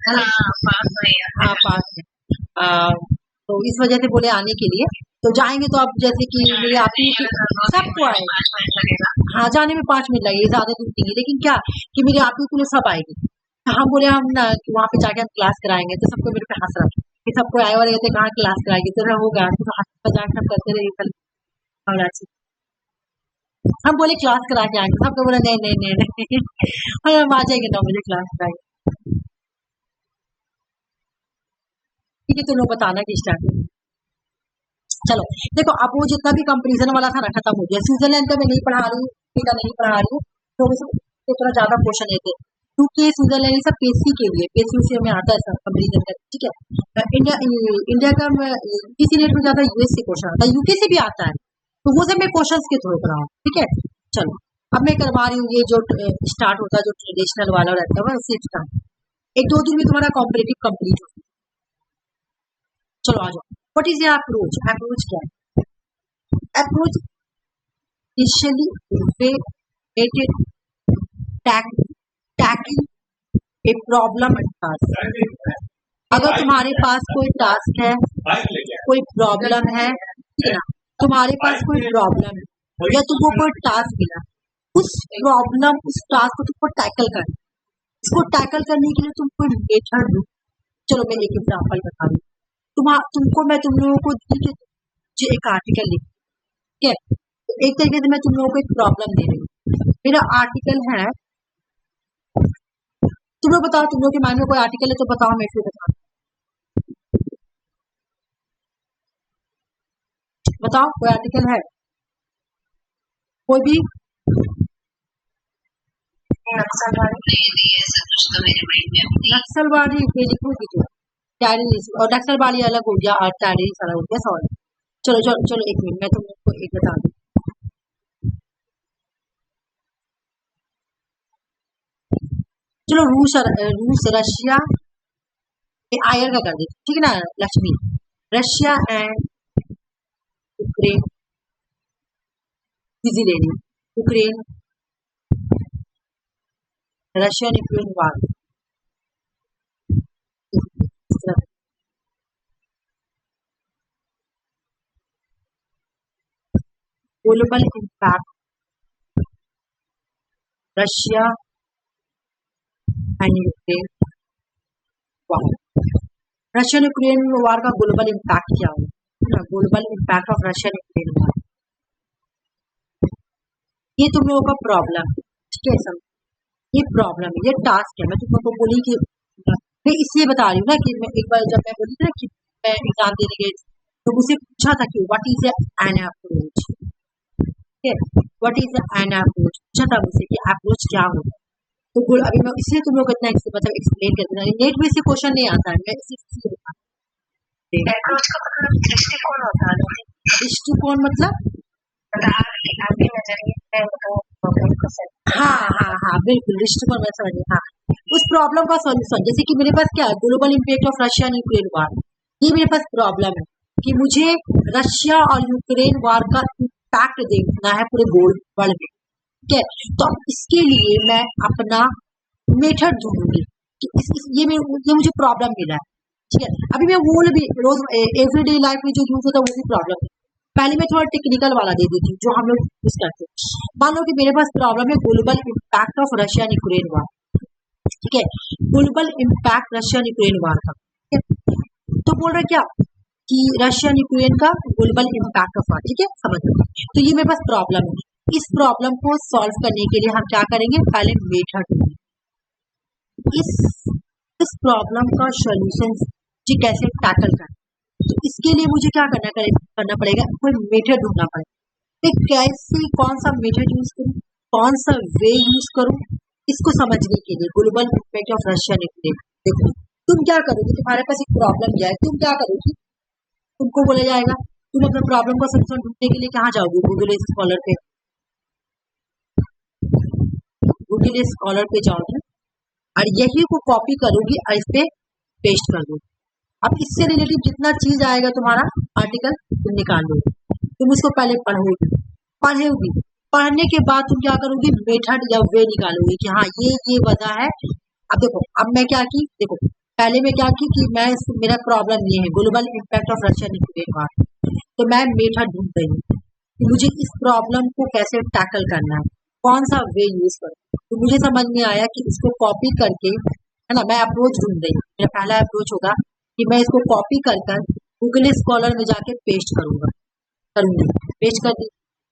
[SPEAKER 2] हाँ पास में ही है।
[SPEAKER 1] हाँ पास में। तो इस वजह से बोले आने के लिए, तो जाएंगे तो अब जैसे कि मेरे आप ही सबको आए।
[SPEAKER 2] 5 मिनट लगेगा।
[SPEAKER 1] हाँ जाने में 5 मिनट लगेगी, ज्यादा दूर नहीं है, लेकिन क्या कि मेरे आप ही के लिए सब आएंगे। हम बोले हम ना कि वहाँ पे जाके हम क्लास कराएंगे, तो सबको मेरे पे हंस रहा कि सबको आए वाले कहते कहाँ क्लास कराएगी, तो होगा तो हाथ मजाक सब करते रहे कल। हम बोले क्लास करा के आएंगे, सबको बोला नहीं नहीं नहीं नहीं हम आ जाएंगे 9 बजे क्लास कराएंगे। ठीक है, तुम लोग बताना कि स्टार्ट। चलो देखो, अब वो जितना भी कंपैरिजन वाला था ना खत्म हो गया। स्विट्जरलैंड का मैं नहीं पढ़ा रही हूँ, का नहीं पढ़ा रही हूँ, तो थोड़ा ज्यादा क्वेश्चन लेते क्योंकि स्विट्जरलैंड सब पेसी के लिए, पेसी में आता है सब कंपैरिजन का। ठीक है, इंडिया का किसी रेट में ज्यादा यूएस से क्वेश्चन आता है, यूके से भी आता है, तो वो सब मैं क्वेश्चन के थ्रू कराऊँ। ठीक है, चलो अब मैं करवा रही हूँ ये जो स्टार्ट होता है, जो ट्रेडिशनल वाला रहता है उससे स्टार्ट। 1-2 दिन में तुम्हारा कॉम्पिटिटिव कंप्लीट होगा। चलो आ जाओ। What is your approach? Approach क्या है? Approach initially related tackling a problem and task। अगर तुम्हारे पास कोई टास्क है, कोई प्रॉब्लम है, ठीक है ना, तुम्हारे पास कोई प्रॉब्लम है या तुमको कोई टास्क मिला, उस प्रॉब्लम उस टास्क को तुमको टैकल करना। इसको टैकल करने के लिए तुम कोई मेथड दो। चलो मैं एक एग्जांपल बता रही हूँ। तुम लोगों को जो एक आर्टिकल लिख, ठीक है, तो एक तरीके से मैं तुम लोगों को एक प्रॉब्लम दे रही हूँ। मेरा आर्टिकल है, तुम लोग बताओ, तुम लोग के माइंड में कोई आर्टिकल है तो बताओ, मैं फिर बताओ कोई आर्टिकल है कोई भी? नक्सलवादी ये लिखोगी तो टेररिस्ट, और नक्सलवादी अलग हो गया और टेररिस्ट अलग हो गया। सॉरी, चलो चलो चलो एक मिनट, मैं तुमको एक बता दूं। चलो रूस रशिया आयर का कर दे, ठीक है ना लक्ष्मी। रशिया एंड यूक्रेन, इजी ले ली। Ukraine, Russia and Ukraine war. Global impact Russia and Ukraine war. Russia and Ukraine war का ग्लोबल इम्पैक्ट क्या होगा? Global impact of Russia and Ukraine war. ये तुम लोगों का प्रॉब्लम है, ठीक है, सब ये प्रॉब्लम है, ये टास्क है। मैं तुम लोगों को बोली कि मैं इसलिए बता रही हूँ ना कि मैं एक बार जब मैं बोली थी ना कि मैं एग्जाम देने गई तो मुझसे पूछा था कि व्हाट इज एन अप्रोच, ठीक है, व्हाट इज एन अप्रोच पूछा था मुझसे कि अप्रोच क्या होता है। तो अभी मैं इसलिए तुम लोग को इतना मतलब एक्सप्लेन करती हूँ, नेट में से क्वेश्चन नहीं आता है, मैं इसलिए
[SPEAKER 2] अप्रोच का मतलब दृष्टिकोण होता है।
[SPEAKER 1] दृष्टिकोण मतलब
[SPEAKER 2] आपके नजरिए से तो प्रॉब्लम को
[SPEAKER 1] हाँ हाँ हाँ बिल्कुल, दृष्टिकोण मैं समझ गई। हाँ, उस प्रॉब्लम का सॉल्यूशन, जैसे कि मेरे पास क्या है, global impact of Russia and Ukraine war. ये मेरे पास प्रॉब्लम है कि मुझे रशिया और यूक्रेन वार का इम्पैक्ट देखना है पूरे वर्ल्ड में, ठीक है। तो इसके लिए मैं अपना मेथड ढूंढूंगी कि ये मुझे प्रॉब्लम मिला है, ठीक है। अभी मैं वो भी रोज एवरीडे लाइफ में जो यूज होता है वो भी प्रॉब्लम है। पहले मैं थोड़ा टेक्निकल वाला दे देती हूँ जो हम लोग यूज करते हैं। मान लो कि मेरे पास प्रॉब्लम है global impact of Russia and Ukraine वार, ठीक है, global impact Russia and Ukraine war का, ठीक है। तो बोल रहे क्या कि रशिया एंड यूक्रेन का ग्लोबल इम्पैक्ट ऑफ वार, ठीक है, समझ लो। तो ये मेरे पास प्रॉब्लम है, इस प्रॉब्लम को सॉल्व करने के लिए हम क्या करेंगे, पहले मेथड इस प्रॉब्लम का सोल्यूशन जी कैसे टैकल करें। तो इसके लिए मुझे क्या करना पड़ेगा, कोई मेथड ढूंढना पड़ेगा। एक कैसे कौन सा मेथड यूज करूं, कौन सा वे यूज करूं, इसको समझने के लिए global impact of Russia and Ukraine. देखो तुम क्या करोगे, तुम्हारे पास एक प्रॉब्लम क्या है, तुम क्या करोगे, तुमको बोला जाएगा तुम अपने प्रॉब्लम का सोल्यूशन ढूंढने के लिए कहाँ जाओगे, गूगल स्कॉलर पे, गूगल स्कॉलर पे जाओगे और यही को कॉपी करोगी और इस पे पेस्ट कर दो। अब इससे रिलेटेड जितना चीज आएगा तुम्हारा आर्टिकल तुम निकाल लो। तुम इसको पहले पढ़ोगी, पढ़ने के बाद तुम क्या करोगी, मेथड या वे निकालोगी कि हाँ ये वजह है। अब देखो, अब मैं क्या की, देखो पहले मैं क्या की कि मेरा प्रॉब्लम ये है global impact of Russian nuclear war, तो मैं मेथड ढूंढ रही हूँ कि मुझे इस प्रॉब्लम को कैसे टैकल करना है, कौन सा वे यूज करूँ। तो मुझे समझ में आया कि इसको कॉपी करके, है ना, मैं अप्रोच ढूंढ रही हूँ। मेरा पहला अप्रोच होगा कि मैं इसको कॉपी कर गूगल स्कॉलर में जाके पेस्ट करूंगी,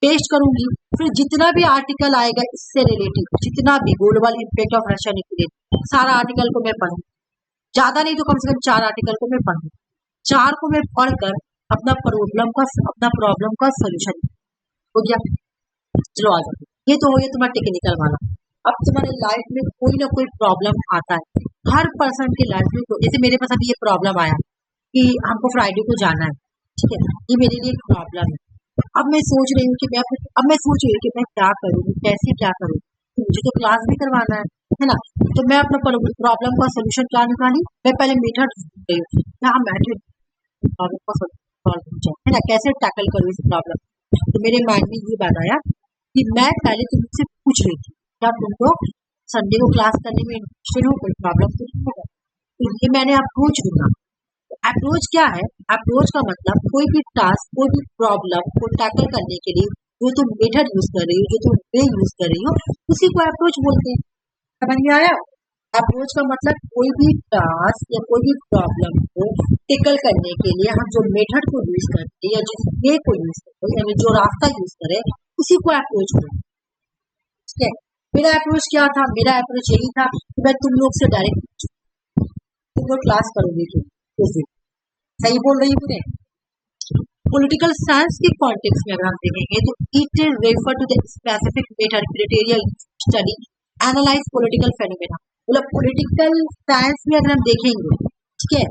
[SPEAKER 1] पेस्ट करूंगी। फिर जितना भी आर्टिकल आएगा इससे रिलेटेड, जितना भी global impact of Russian nuclear, सारा आर्टिकल को मैं पढ़ूँ, ज्यादा नहीं तो कम से कम 4 आर्टिकल को मैं पढ़ूँ। 4 को मैं पढ़कर अपना प्रॉब्लम का सोल्यूशन हो गया। चलो आ जाओ, ये तो हो गया तुम्हारा टेक्निकल वाला। अब तुम्हारे लाइफ में कोई ना कोई प्रॉब्लम आता है, हर पर्सन की लाइफ में। तो जैसे मेरे पास अभी ये प्रॉब्लम आया कि हमको फ्राइडे को जाना है, ठीक है, ये मेरे लिए एक प्रॉब्लम है। अब मैं सोच रही हूँ कि मैं क्या करूँ, कैसे क्या करूँ। तो मुझे तो क्लास भी करवाना है ना। तो मैं अपना प्रॉब्लम का सोल्यूशन क्या निकाली, मैं पहले मेथड ढूंढ रही हूँ, मेथड प्रॉब्लम का सोल्यूशन है ना, कैसे टैकल करूँ इस प्रॉब्लम। तो मेरे माइंड में ये बात आया कि मैं पहले तुमसे पूछ रही थी क्या तुमको संडे को क्लास करने में इंटरेस्टेड हो, कोई प्रॉब्लम तो नहीं होगा। तो ये मैंने अप्रोच ढूंढा। अप्रोच क्या है, अप्रोच का मतलब कोई भी टास्क, कोई भी प्रॉब्लम को टैकल करने के लिए जो तुम मेथड यूज कर रही हो, जो तुम वे यूज कर रही हो, उसी को अप्रोच बोलते हैं। समझ में आया। अप्रोच का मतलब कोई भी टास्क या कोई भी प्रॉब्लम को टैकल करने के लिए हम जो मेथड को यूज करते हैं या जिस वे को यूज करते हैं, यानी जो रास्ता यूज करें, उसी को अप्रोच बोलते हैं। ठीक है, मेरा अप्रोच क्या था, मेरा अप्रोच यही था कि मैं तुम लोग से डायरेक्ट, तुम लोग क्लास करोगे क्यों, उस दिन सही बोल रही हूँ। पॉलिटिकल साइंस के कॉन्टेक्स्ट में अगर हम देखेंगे तो it refer to the specific method criteria study analyse political phenomena. मतलब पॉलिटिकल साइंस में अगर हम देखेंगे, ठीक है,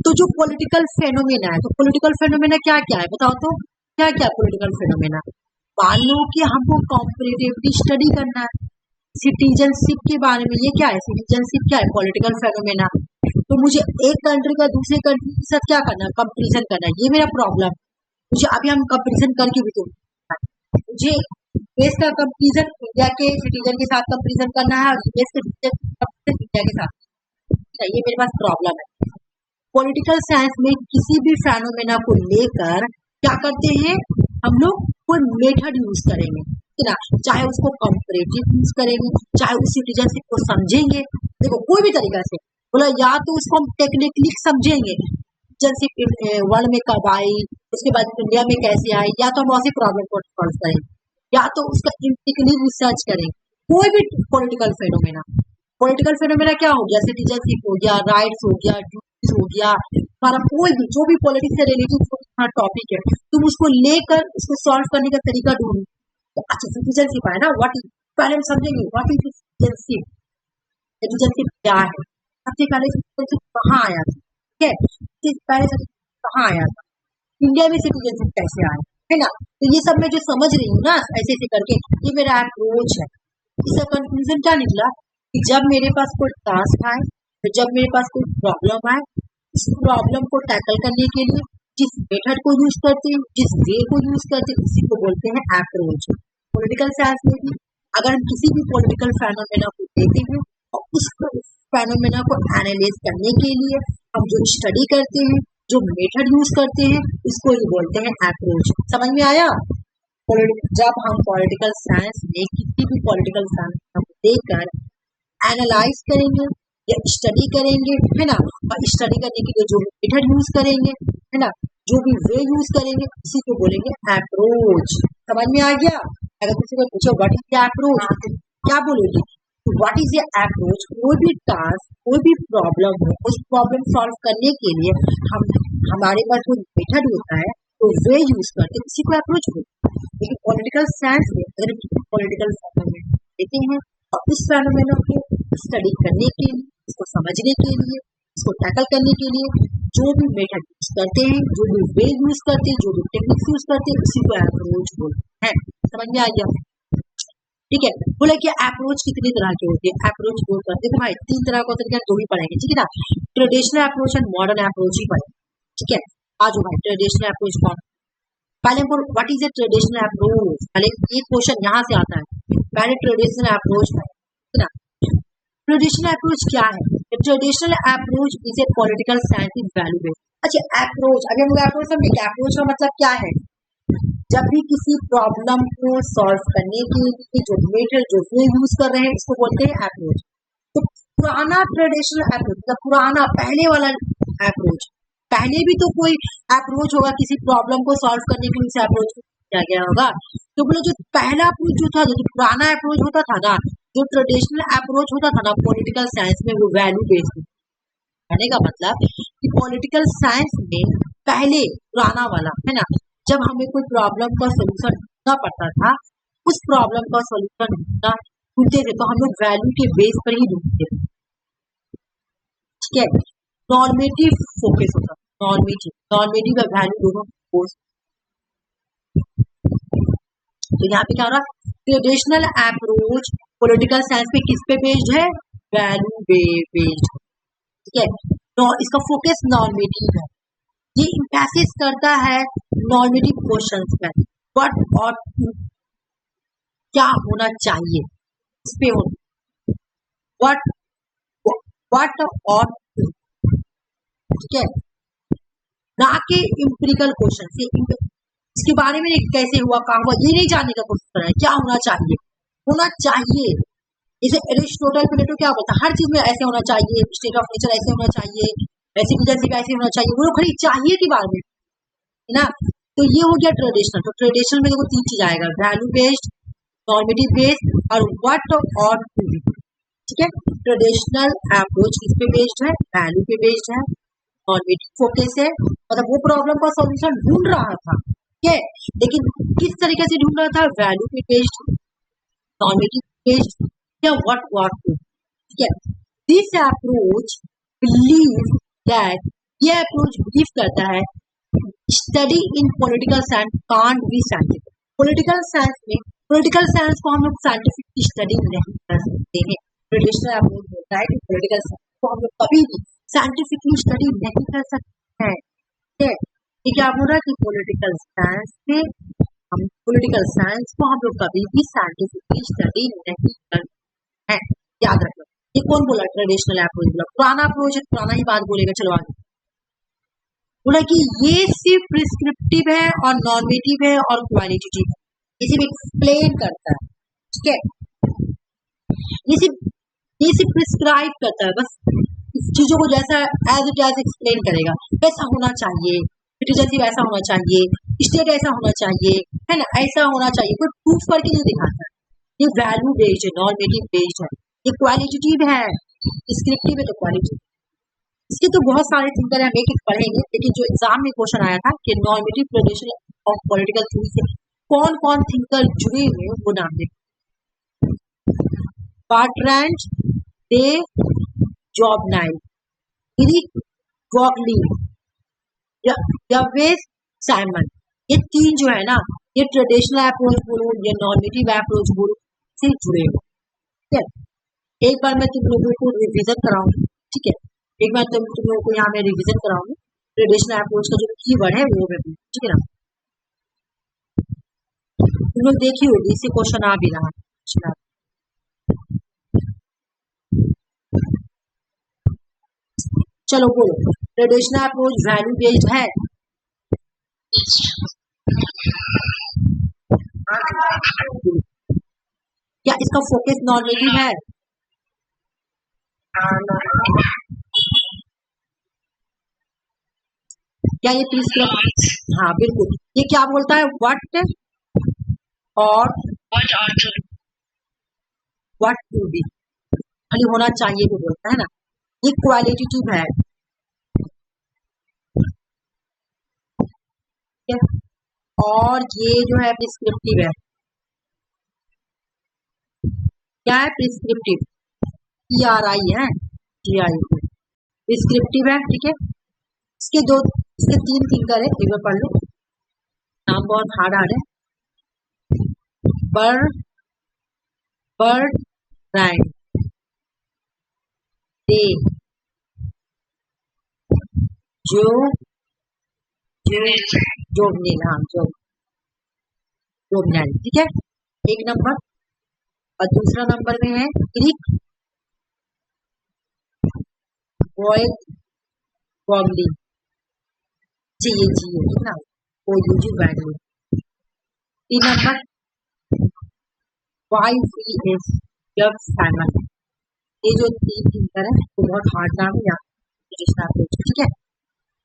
[SPEAKER 1] तो जो पॉलिटिकल फेनोमेना है, तो पॉलिटिकल फेनोमेना क्या क्या है बताओ तो, क्या क्या पॉलिटिकल फेनोमेना। मान लो कि हमको कॉम्परेटिवली स्टडी करना है सिटीजनशिप के बारे में। ये क्या है, सिटीजनशिप क्या है, पॉलिटिकल फेनोमेना। तो मुझे एक कंट्री का दूसरे कंट्री के साथ क्या करना है, कंपेरिजन करना है, ये मेरा प्रॉब्लम। मुझे अभी हम कंपेरिजन करके भी तो, मुझे देश का कंपेरिजन इंडिया के सिटीजन के साथ कंपेरिजन करना है और देश के सिटीजन इंडिया के साथ, ये मेरे पास प्रॉब्लम है। पॉलिटिकल साइंस में किसी भी फेनोमेना को लेकर क्या करते हैं हम लोग, कोई मेथड यूज करेंगे, है ना, चाहे उसको कंपैरेटिव यूज करेंगे, चाहे उस सिटीजनशिप को समझेंगे। देखो कोई भी तरीका से बोला, या तो उसको हम टेक्निकली समझेंगे, सिटीजनशिप वर्ल्ड में कब आई, उसके बाद इंडिया में कैसे आई, या तो हम ऐसी प्रॉब्लम को सॉल्व करेंगे, या तो उसका इंटिकली रिसर्च करेंगे। कोई भी पॉलिटिकल फेनोमेना क्या हो गया, सिटीजनशिप हो गया, राइट्स हो गया, ड्यूटीज हो गया, हमारा कोई भी जो भी पॉलिटिक्स से रिलेटेड टॉपिक है, तुम उसको लेकर उसको सॉल्व करने का तरीका ढूंढो। तो अच्छा सिटीजनशिप है ना, व्हाट इज, पहले हम समझेंगे व्हाट इज सिटीजनशिप, सिटीजनशिप क्या है, सबसे पहले सिटीजनशिप कहाँ आया था, ठीक है, पहले से कहाँ आया था, इंडिया में सिटीजनशिप कैसे आया, है ना। तो ये सब मैं जो समझ रही हूँ ना ऐसे ऐसे करके, ये मेरा अप्रोच है। इसका कंक्लूजन क्या निकला कि जब मेरे पास कोई टास्क आए, तो जब मेरे पास कोई प्रॉब्लम आए, इस प्रॉब्लम को टैकल करने के लिए जिस मेथड को यूज करते हैं, जिस वे को यूज करते हैं, उसी को बोलते हैं अप्रोच। पॉलिटिकल साइंस में भी अगर हम किसी भी पॉलिटिकल फेनोमेना को देते हैं और उस फेनोमेना को एनालाइज करने के लिए हम जो स्टडी करते हैं, जो मेथड यूज करते हैं, इसको ही बोलते हैं अप्रोच। समझ में आया। जब हम पॉलिटिकल साइंस में किसी भी पॉलिटिकल साइंस को देकर एनालाइज करेंगे या स्टडी करेंगे, है ना, और स्टडी करने के लिए जो मेथड यूज करेंगे, है ना, जो भी वे यूज करेंगे, इसी को बोलेंगे अप्रोच। समझ में आ गया। अगर किसी को पूछो व्हाट इज अप्रोच, क्या बोलोगे, व्हाट इज ए अप्रोच। कोई भी टास्क, कोई भी प्रॉब्लम हो, उस प्रॉब्लम सॉल्व करने के लिए हमारे पास जो मेथड होता है तो वे यूज करते हैं, इसी को अप्रोच बोलते हैं। लेकिन पॉलिटिकल साइंस में अगर पॉलिटिकल फेनोमेना देते हैं और उस फेनोमेना को स्टडी करने के लिए, इसको समझने के लिए, इसको टैकल करने के लिए जो भी मेथड यूज करते हैं, जो भी वे यूज करते हैं, जो भी टेक्निक्स यूज करते हैं, उसी को अप्रोच बोलते हैं। समझ में आ गया। ठीक है। बोला कि अप्रोच कितनी तरह की होती है, अप्रोच दो करते तो भाई 3 तरह का होता है, दो ही पढ़ेंगे, ठीक है ना। Traditional approach and modern approach ही पढ़ेंगे, ठीक है। आज भाई ट्रेडिशनल अप्रोच कौन, पहले हम what is a traditional approach, पहले ये क्वेश्चन यहाँ से आता है, पहले ट्रेडिशनल अप्रोच है, ठीक है ना। ट्रेडिशनल अप्रोच क्या है, traditional approach is a political science is value based. अच्छा अप्रोच, अभी हम लोग अप्रोच समझेंगे, अप्रोच का मतलब क्या है, जब भी किसी प्रॉब्लम को सॉल्व करने के लिए जो मेथड जो वे यूज कर रहे हैं इसको बोलते हैं अप्रोच। तो पुराना ट्रेडिशनल अप्रोच मतलब पुराना पहले वाला अप्रोच, पहले भी तो कोई अप्रोच होगा किसी प्रॉब्लम को सॉल्व करने के लिए उसे अप्रोच किया गया होगा। तो बोले जो पहला अप्रोच जो था, जो पुराना अप्रोच होता था ना, जो ट्रेडिशनल अप्रोच होता था ना पॉलिटिकल साइंस में, वो वैल्यू बेस्ड। कहने का मतलब कि पॉलिटिकल साइंस में पहले पुराना वाला है ना, जब हमें कोई प्रॉब्लम का सोल्यूशन ढूंढना पड़ता था, उस प्रॉब्लम का सोल्यूशन ढूंढते थे तो हम लोग वैल्यू के बेस पर ही ढूंढते थे, ठीक है। नॉर्मेटिव फोकस होता, नॉर्मेटिव और वैल्यू दोनों फोकस। तो यहाँ पे क्या हो रहा, ट्रेडिशनल अप्रोच पॉलिटिकल साइंस पे किस पे बेस्ड है, वैल्यू बेस्ड, ठीक है। तो इसका फोकस नॉर्मेटिव है, ये इम्पैसिस करता है नॉर्मेटिव क्वेश्चंस पे, व्हाट और क्या होना चाहिए इस पे हो, व्हाट और ठीक है, ना कि इम्पिरिकल क्वेश्चन, इसके बारे में कैसे हुआ कहाँ हुआ ये नहीं जानने का क्वेश्चन है, क्या होना चाहिए, होना चाहिए। जैसे एरिस्टोटल प्लेटो क्या बोलता है, हर चीज में ऐसे होना चाहिए, स्टेट ऑफ नेचर ऐसे होना चाहिए, ऐसी ऐसे होना चाहिए, वो खाली चाहिए के बारे में है ना। तो ये हो गया ट्रेडिशनल। तो ट्रेडिशनल में देखो 3 चीज आएगा, वैल्यू बेस्ड, नॉर्मेटिव बेस्ड और व्हाट और टू बी, ठीक है। ट्रेडिशनल अप्रोच किस पे बेस्ड है, वैल्यू पे बेस्ड है, नॉर्मेटिव फोकस है, मतलब वो प्रॉब्लम का सॉल्यूशन ढूंढ रहा था, ठीक है, लेकिन किस तरीके से ढूंढ रहा था, वैल्यू पे बेस्ड, नॉर्मेटिव बेस्ड या व्हाट टू, ठीक है। दिस अप्रोच बिलीव दैट, ये अप्रोच बिलीव करता है study in political science can't be scientific. Political science को हम लोग साइंटिफिक स्टडी नहीं कर सकते हैं। ट्रेडिशनल अप्रोच बोलता है कि पॉलिटिकल साइंस को हम लोग कभी भी साइंटिफिकली स्टडी नहीं कर सकते हैं, ठीक है। ये क्या बोल रहा है कि पॉलिटिकल साइंस को हम लोग कभी भी साइंटिफिकली स्टडी नहीं कर सकते हैं, याद रखना। ये कौन बोला, ट्रेडिशनल अप्रोच बोला, पुराना अप्रोच है, पुराना ही बात बोलेगा। चलो आगे बोला कि ये सिर्फ प्रिस्क्रिप्टिव है और नॉर्मेटिव है और क्वालिटेटिव है, ये सिर्फ एक्सप्लेन करता है, ठीक है। ये सिर्फ प्रिस्क्राइब करता है, बस इस चीजों को जैसा एज इट एज एक्सप्लेन करेगा, ऐसा होना चाहिए, सिटीजनशिप ऐसा होना चाहिए, स्टेट ऐसा होना चाहिए, है ना, ऐसा होना चाहिए, कोई प्रूफ करके नहीं दिखाता है। ये वैल्यू बेस्ड है, नॉर्मेटिव बेस्ड है, ये क्वालिटेटिव है, डिस्क्रिप्टिव है तो क्वालिटेटिव। इसके तो बहुत सारे थिंकर हम एक एक पढ़ेंगे, लेकिन जो एग्जाम में क्वेश्चन आया था कि normative tradition of political theory से कौन कौन थिंकर जुड़े हुए हैं वो नाम दें, बर्ट्रैंड डे जॉबनाइल, एरिक वॉगली, यवेस साइमन, ये 3 जो है ना, ये ट्रेडिशनल अप्रोच बोलो या नॉर्मेटिव अप्रोच बोलो से जुड़े हुए, ठीक है। एक बार मैं तुम लोगों को रिविजन कराऊंगी, ठीक है, एक बार तुम लोगों को यहाँ मैं रिवीजन कराऊंगी, ट्रेडिशनल अप्रोच का जो कीवर्ड है वो मैं, ठीक है ना। तुम लोग देखी होगी, इससे क्वेश्चन आ भी रहा है। चलो बोलो, ट्रेडिशनल अप्रोच वैल्यू बेस्ड है, क्या इसका फोकस नॉर्मेटिव है, क्या ये प्रिस्क्रिप्टिव, हाँ बिल्कुल। ये क्या बोलता है, व्हाट और व्हाट टू बी, खाली होना चाहिए वो बोलता है ना। ये क्वालिटेटिव है, और ये जो है प्रिस्क्रिप्टिव है, क्या है प्रिस्क्रिप्टिव, PRI है, GI प्रिस्क्रिप्टिव है, ठीक है। इसके 3 थिंकर है, एक बार पढ़ लो, नाम बहुत हार्ड है, बर्ड रैंक दे जो जोबनेल, हाँ जोबनेल, ठीक है, एक नंबर। और दूसरा नंबर में है ग्रीक वॉयड वॉबली, चाहिए ठीक ना, वो यूजी वैल्यू। 3 नंबर YVS जब सैमन, ये जो 3 थिंकर है वो बहुत हार्ड नाम है ट्रेडिशनल अप्रोच, ठीक है।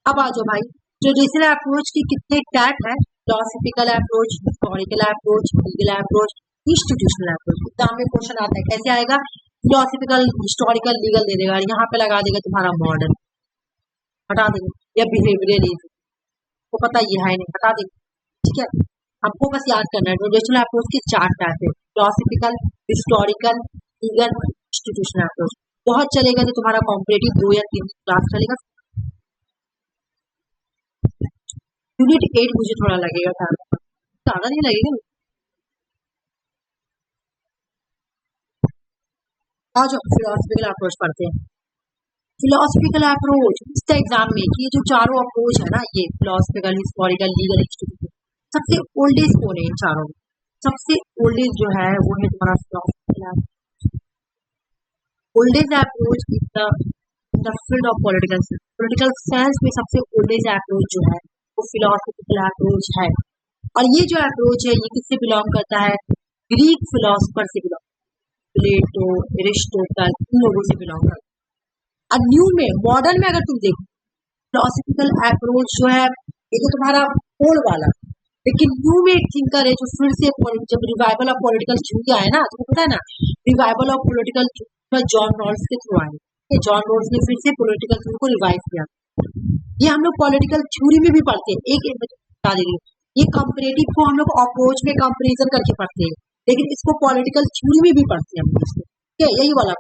[SPEAKER 1] अब आ जाओ भाई, ट्रेडिशनल अप्रोच की कितने टाइप है, philosophical approach, historical approach, legal approach, institutional approach. Exam में क्वेश्चन आता है, कैसे आएगा, फिलोसफिकल, हिस्टोरिकल, लीगल दे देगा, यहाँ पे लगा देगा तुम्हारा मॉडर्न, हटा देंगे, या बिहेवियरलिज्म, को पता ये है नहीं, हटा देंगे, ठीक है। हमको बस याद करना है ट्रेडिशनल अप्रोच के 4 टाइप है, philosophical, historical, legal, institutional approach. बहुत चलेगा तो तुम्हारा कॉम्पिटिटिव 2 या 3 क्लास चलेगा। यूनिट 8 मुझे थोड़ा लगेगा था, ज्यादा नहीं लगेगा। आ जाओ फिलोसफिकल अप्रोच पढ़ते हैं। फिलोसफिकल अप्रोच इसका एग्जाम में कि ये जो चारों अप्रोच है ना, ये फिलोसफिकल, हिस्टोरिकल, लीगल, इंस्टीट्यूशनल, सबसे ओल्डेस्ट कौन है इन चारों में, सबसे ओल्डेस्ट जो है वो है तुम्हारा philosophical. Oldest approach is the field of political science, political science में सबसे ओल्डेस्ट अप्रोच जो है वो फिलोसफिकल अप्रोच है। और ये जो अप्रोच है ये किससे बिलोंग करता है, ग्रीक फिलोसफर से बिलोंग, प्लेटो, एरिस्टोटल, इन लोगों से बिलोंग करता है। अब न्यू में, मॉडर्न में अगर तुम देखो फिलोसफिकल अप्रोच जो है ये तो तुम्हारा ओल्ड वाला, लेकिन न्यू में एक थिंकर है जो फिर से जब रिवाइवल ऑफ पॉलिटिकल थ्योरी आया ना, तुमको पता है ना, revival of political theory John Rawls के थ्रू आए, जॉन रॉल्स ने फिर से पॉलिटिकल थ्योरी को रिवाइव किया। ये हम लोग पॉलिटिकल थ्योरी में भी पढ़ते हैं, एक बता देंगे, ये कंपैरेटिव को हम लोग अप्रोच में कंपैरिजन करके पढ़ते हैं, लेकिन इसको पॉलिटिकल थ्योरी में भी पढ़ते हैं हम लोग, ठीक है, यही वाला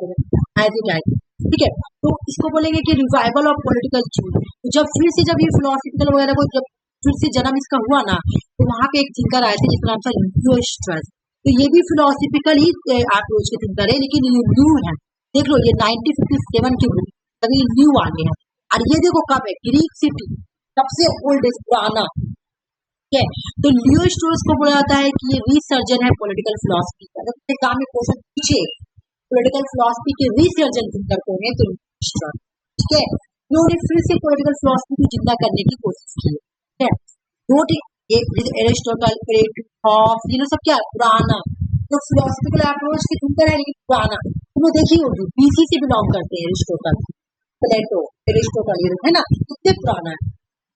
[SPEAKER 1] एज इट एज, ठीक है। तो इसको बोलेंगे कि रिवाइवल ऑफ पॉलिटिकल थ्योरी। तो जब फिर से जब ये फिलोसफिकल वगैरह को जब फिर से जन्म इसका हुआ ना, तो वहां पे एक थिंकर आए थे जिसका नाम था लियो स्ट्रेस, तो ये भी फिलोसफिकल ही अप्रोच के थिंकर है, लेकिन ये न्यू है। देख लो ये 1957 की बुक, तभी न्यू आ गए हैं। और ये देखो कब है, ग्रीक सिटी, सबसे ओल्डेस्ट पुराना, ठीक है। तो लियो स्ट्रेस को बोला जाता है कि ये रिसर्जन है पॉलिटिकल फिलोसफी का। अगर एग्जाम में क्वेश्चन पूछे पॉलिटिकल फिलोसफी के रिसर्जन थिंकर कौन है, तो ठीक है, इन्होंने फिर से पॉलिटिकल फिलोसफी को जिंदा करने की कोशिश की है। एरिस्टोटल, प्लेटो, ये लोग सब क्या पुराना, तो फिलोसफिकल अप्रोच के थिंकर है लेकिन पुराना, तुम लोग देखिए होगी बीसी से बिलोंग करते हैं, एरिस्टोटल, प्लेटो, एरिस्टोटल, ये है ना, कितने पुराना है।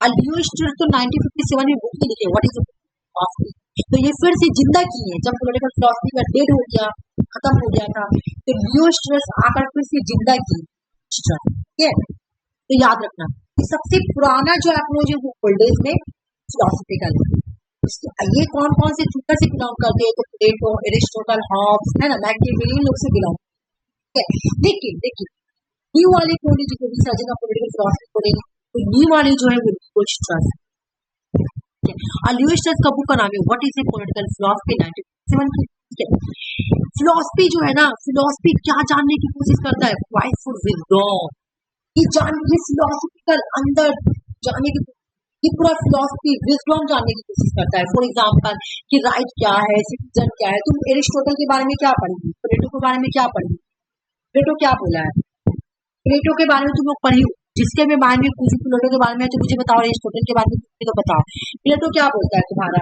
[SPEAKER 1] और लियो स्ट्रेस तो 1957 में बुक लिखे व्हाट इज फिलोसफी, तो ये फिर से जिंदा की है, जब पॉलिटिकल फिलोसफी का डेड हो गया, खत्म हो गया था, तो लियो स्ट्रेस आकर फिर से जिंदा की, ठीक है। तो याद रखना सबसे पुराना जो अप्रोच है वो ओल्डेज में फिलोसफिकल है। ये कौन कौन से थिंकर से बिलोंग करते हैं, तो प्लेटो, एरिस्टोटल, हॉब्स, है ना, मैकियावेली, लोग से बिलोंग करते हैं। देखिए न्यू वाले कौन है जो रिसर्च का पॉलिटिकल फिलोसफी बोलेंगे, तो न्यू वाले जो है वो लियो स्ट्रेस है। और लियो स्ट्रेस का बुक का नाम है what is a political philosophy 1957 की। फिलोसफी जो है ना, फिलोसफी क्या जानने की कोशिश करता है, क्वाइट फॉर विजडम, ये फिलोसफिकल अंदर जाने की, ये पूरा फिलोसफी विजडम जानने की कोशिश करता है। फॉर एग्जांपल कि राइट क्या है, सिटीजन क्या है। तुम एरिस्टोटल के बारे में क्या पढ़ी, प्लेटो के बारे में क्या पढ़ी, प्लेटो क्या बोला है, प्लेटो के बारे में तुम लोग पढ़ी, जिसके में बारे में पूछी प्लेटो के बारे में तो मुझे बताओ, एरिस्टोटल के बारे में तो बताओ, प्लेटो क्या बोलता है तुम्हारा,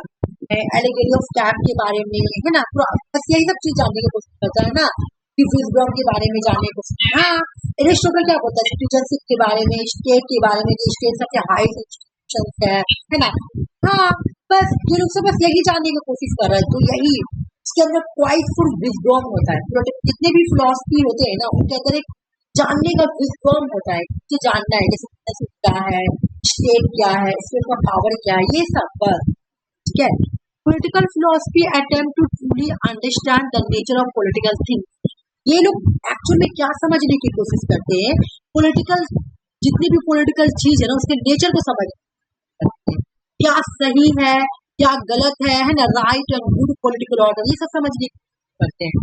[SPEAKER 1] एलिगेरी ऑफ कैप के बारे में, है ना, बस यही सब चीज जानने की कोशिश करता है ना, विजडम के बारे में जानने को। हाँ, एरिस्टोटल क्या बोलता है, सिटीजनशिप के बारे में, स्टेट के बारे में, स्टेट सबसे हाईएस्ट इंस्टीट्यूशन है ना। हाँ, बस ये लोग सब बस यही जानने की कोशिश कर रहे हैं, तो यही इसके अंदर क्वाइट फुल विजडम होता है। जितने भी फिलोसफी होते हैं ना, उनके अंदर एक जानने का विजडम होता है, कि जानना है जैसे क्या है, स्टेट क्या है, स्टेट का पावर क्या है, ये सब बस, ठीक है। Political philosophy attempt to truly understand the nature of political things, ये लोग एक्चुअल में क्या समझने की कोशिश करते हैं, पॉलिटिकल जितनी भी पॉलिटिकल चीज है ना उसके नेचर को समझ करते हैं, क्या सही है क्या गलत है ना, right and good political order, ये सब समझने की कोशिश करते हैं।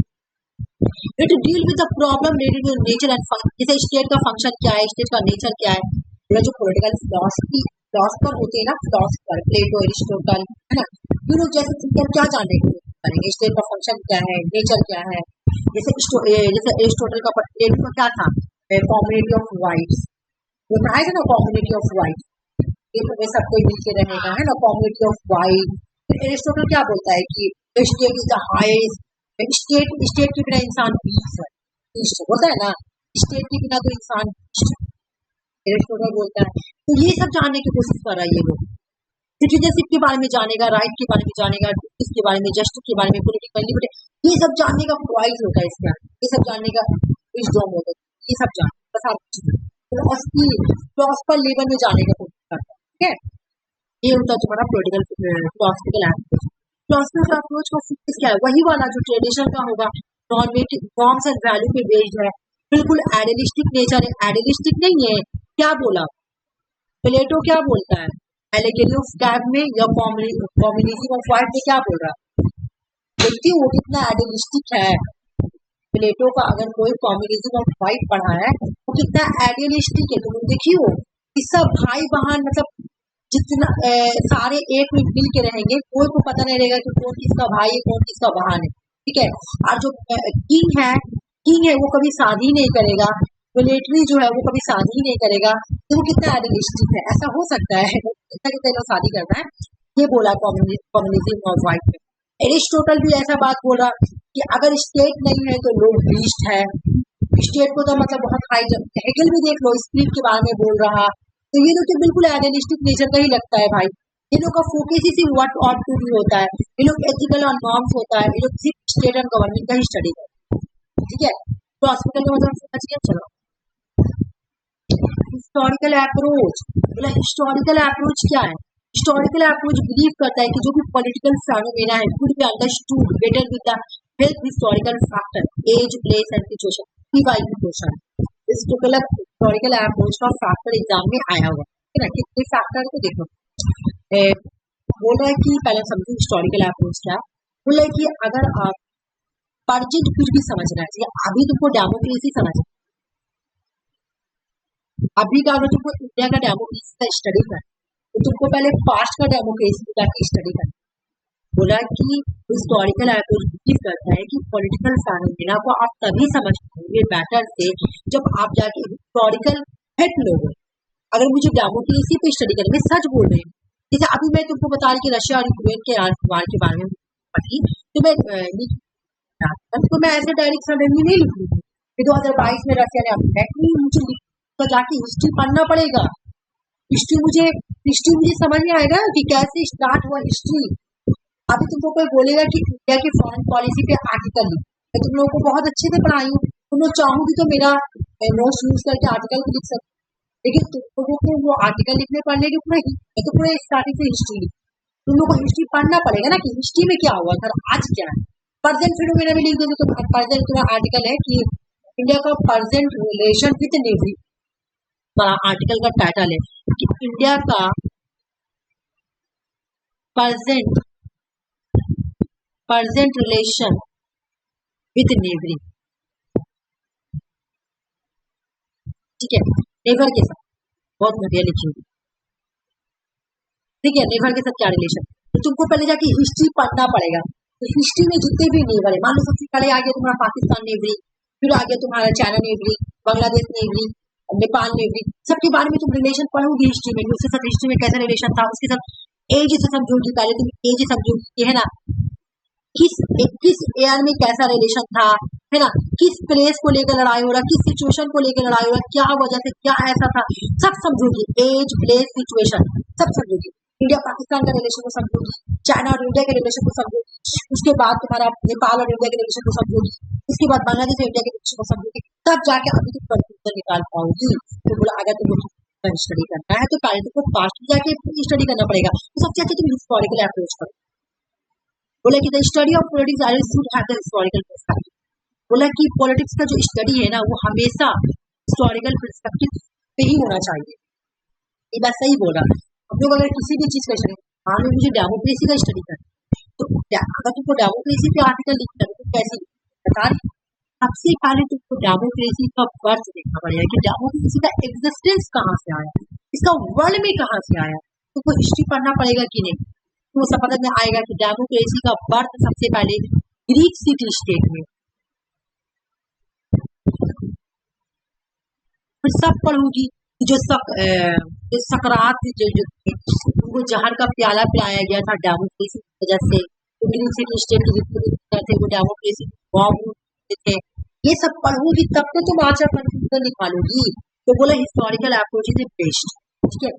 [SPEAKER 1] It deal with the problem related to nature and function, जैसे स्टेट का फंक्शन क्या है, स्टेट का नेचर क्या है, या जो पॉलिटिकल फिलोसफर होते हैं ना, फिलोसफर प्लेटो एरिस्टोटल, है ना, ये लोग जैसे थिंकर क्या जानने की कोशिश करेंगे, स्टेट का फंक्शन क्या है, नेचर क्या है। जैसे एरिस्टोटल का प्लेटो का क्या था, कम्युनिटी ऑफ राइट्स, वो कहा है ना कम्युनिटी ऑफ राइट्स, ये तो सब कोई मिलके रहेगा, है ना, कम्युनिटी ऑफ राइट। एरिस्टोटल क्या बोलता है कि state is the highest, state के बिना इंसान पीस है, होता है ना, स्टेट के बिना तो इंसान एरिस्टोटल बोलता है। तो ये सब जानने की कोशिश कर रहा है ये लोग, सिटीजनशिप के बारे में जानेगा, राइट के बारे में जानेगा, इसके बारे में, जस्टिस के बारे में, पॉलिटिकल लिबर्टी, ये सब जानने का प्राइज होता है इसका, ये सब जानने का विजडम होता है, ये सब जान बस आप फिलोसफर लेवल में जाने का कोशिश करता है, ठीक है। ये होता है तुम्हारा political philosophical approach. Philosophical approach का फोकस क्या है, वही वाला जो ट्रेडिशन का होगा, नॉर्मेटिव फॉर्म्स एंड वैल्यू पे बेस्ड है, बिल्कुल आइडियलिस्टिक नेचर है, आइडियलिस्टिक नहीं है। क्या बोला प्लेटो, क्या बोलता है एलेगरी ऑफ स्टैग में या कम्युनिज्म ऑफ वाइट में, क्या बोल रहा है, देखती वो कितना आइडियलिस्टिक है। प्लेटो का अगर कोई कम्युनिज्म ऑफ वाइट पढ़ा है वो कितना आइडियलिस्टिक है, तुम देखियो कि सब भाई बहन, मतलब जितना सारे एक में मिल के रहेंगे, कोई को पता नहीं रहेगा कि कौन किसका भाई है, कौन किसका बहन है, ठीक है। और जो किंग है वो कभी शादी नहीं करेगा, मिलिट्री जो है वो कभी शादी नहीं करेगा, तो वो कितना आइडियलिस्टिक है। ऐसा हो सकता है कितना लोग शादी करना है, ये बोला कम्युनिज्म ऑफ वाइट में। एरिस्टोटल भी ऐसा बात बोला कि अगर स्टेट नहीं है तो लोग लीस्ट है, स्टेट को तो मतलब बहुत हाई। हेगल भी देख लो स्प्लिट के बारे में बोल रहा, तो ये लोग तो बिल्कुल आइडियलिस्टिक नेचर का ही लगता है भाई। ये लोग का फोकस ही सिर्फ व्हाट ऑट टू बी होता है, ये लोग एथिकल और नॉर्म्स होता है, ये लोग सिर्फ स्टेट एंड गवर्नमेंट का ही स्टडी करते हैं, ठीक है। तो हॉस्पिटल का मतलब समझ गया। चलो हिस्टोरिकल अप्रोच, मतलब हिस्टोरिकल अप्रोच क्या है, हिस्टोरिकल अप्रोच बिलीव करता है कि जो भी पॉलिटिकल फेनोमेना है could be understood better with the help historical factor, as place and situation, by question. इस हिस्टोरिकल अप्रोच का फैक्टर एग्जाम में आया हुआ है ना, कितने फैक्टर को देखो। बोला है कि पहले समझो हिस्टोरिकल अप्रोच क्या, बोला है कि अगर आप परजेंट कुछ भी समझना है, अभी तुमको डेमोक्रेसी समझना, अभी का अगर तुमको इंडिया का डेमोक्रेसी का स्टडी करना तो तुमको पहले पास्ट का डेमोक्रेसी का स्टडी करना। बोला कि हिस्टोरिकल अप्रोच बिलीव करता है कि पॉलिटिकल फेनोमेना को आप तभी समझ पाओगे बेटर से जब आप जाके हिस्टोरिकल फैक्ट लोगे। अगर मुझे डेमोक्रेसी पे स्टडी करें, मैं सच बोल रही हूँ, जैसे अभी मैं तुमको बता रही कि रशिया और यूक्रेन के वार के बारे में पढ़ी, तो मैं ऐसे डायरेक्ट सडनली नहीं लिख लूंगी कि 2022 में रशिया ने अटैक नहीं, मुझे तो जाके हिस्ट्री पढ़ना पड़ेगा। हिस्ट्री मुझे समझ में आएगा कि कैसे स्टार्ट हुआ हिस्ट्री। अभी तुमको कोई बोलेगा कि इंडिया की फॉरेन पॉलिसी पे आर्टिकल लिख, मैं तुम लोगों को बहुत अच्छे से पढ़ाई हूँ, तुम लोग चाहोगी तो मेरा नोट्स यूज करके आर्टिकल भी लिख सकते, लेकिन तुम लोगों को वो आर्टिकल लिखने पढ़ने की पूरा मैं तो पूरे स्टार्टिंग से हिस्ट्री लिख, तुम लोग को हिस्ट्री पढ़ना पड़ेगा ना कि हिस्ट्री में क्या हुआ था, आज क्या है। प्रेजेंट फिनोमेना भी लिख दोगे तो प्रेजेंट तुम्हारा आर्टिकल है कि इंडिया का present relation with navy, article का टाइटल है कि इंडिया का प्रेजेंट रिलेशन विद नेवी, ठीक है, नेवर के साथ, बहुत बढ़िया लिखी हुई, ठीक है। नेवर के साथ क्या रिलेशन, तो तुमको पहले जाके हिस्ट्री पढ़ना पड़ेगा। तो हिस्ट्री में जितने भी नेवर है, मान लो सबसे पहले आ गया तुम्हारा पाकिस्तान नेवी, फिर आ गया तुम्हारा China navy, Bangladesh navy, Nepal navy, सबके बारे में तुम रिलेशन पढ़ोगी हिस्ट्री में, उसके साथ हिस्ट्री में कैसा रिलेशन था, उसके साथ एज से समझोगी, पहले तुम एज समझोगी, है ना, किस एयर में कैसा रिलेशन था, है ना, किस प्लेस को लेकर लड़ाई हो रहा, किस सिचुएशन को लेकर लड़ाई हो रहा, क्या वजह से क्या ऐसा था, सब समझोगी, एज प्लेस सिचुएशन सब समझोगी। इंडिया पाकिस्तान का रिलेशन को समझोगी, चाइना और इंडिया के रिलेशन को समझोगी, उसके बाद तुम्हारा नेपाल और इंडिया के रिलेशन को समझोगी, उसके बाद बांग्लादेश और इंडिया के रिलेशन को समझोगी, तब जाके अभी तुम कंक्लूजन निकाल पाओगी। तो बोला अगर तुमको स्टडी करना है तो पहले तुमको पास्ट में जाके स्टडी करना पड़ेगा, तो सबसे अच्छा तुम हिस्टोरिकल अप्रोच करो। बोला कि the study of politics always should have the historical perspective, बोला कि पॉलिटिक्स का जो स्टडी है ना वो हमेशा हिस्टोरिकल पर्सपेक्टिव पे ही होना चाहिए। ये बात सही बोल रहा है। हम लोग अगर किसी भी चीज का स्टडी, मान लो मुझे डेमोक्रेसी का स्टडी करना, तो अगर तुमको डेमोक्रेसी पे आर्टिकल लिखना है तो कैसे बता रही, सबसे पहले तुमको डेमोक्रेसी का बर्थ देखना पड़ेगा कि डेमोक्रेसी का एग्जिस्टेंस कहाँ से आया, इसका वर्ल्ड में कहाँ से आया, तुमको हिस्ट्री पढ़ना पड़ेगा कि नहीं, तो समझ में आएगा कि डेमोक्रेसी का बर्थ सबसे पहले ग्रीक सिटी स्टेट में। फिर सब पढ़ूंगी जो सकरात जो उनको जहर का प्याला पिलाया गया था डेमोक्रेसी की वजह से, तो ग्रीक सिटी स्टेट के थे वो डेमोक्रेसी बॉम्ब थे, ये सब पढ़ोगी तब तो तुम आंसर कंफ्यूजन निकालोगी। तो बोला हिस्टोरिकल अप्रोच इज बेस्ट, ठीक है।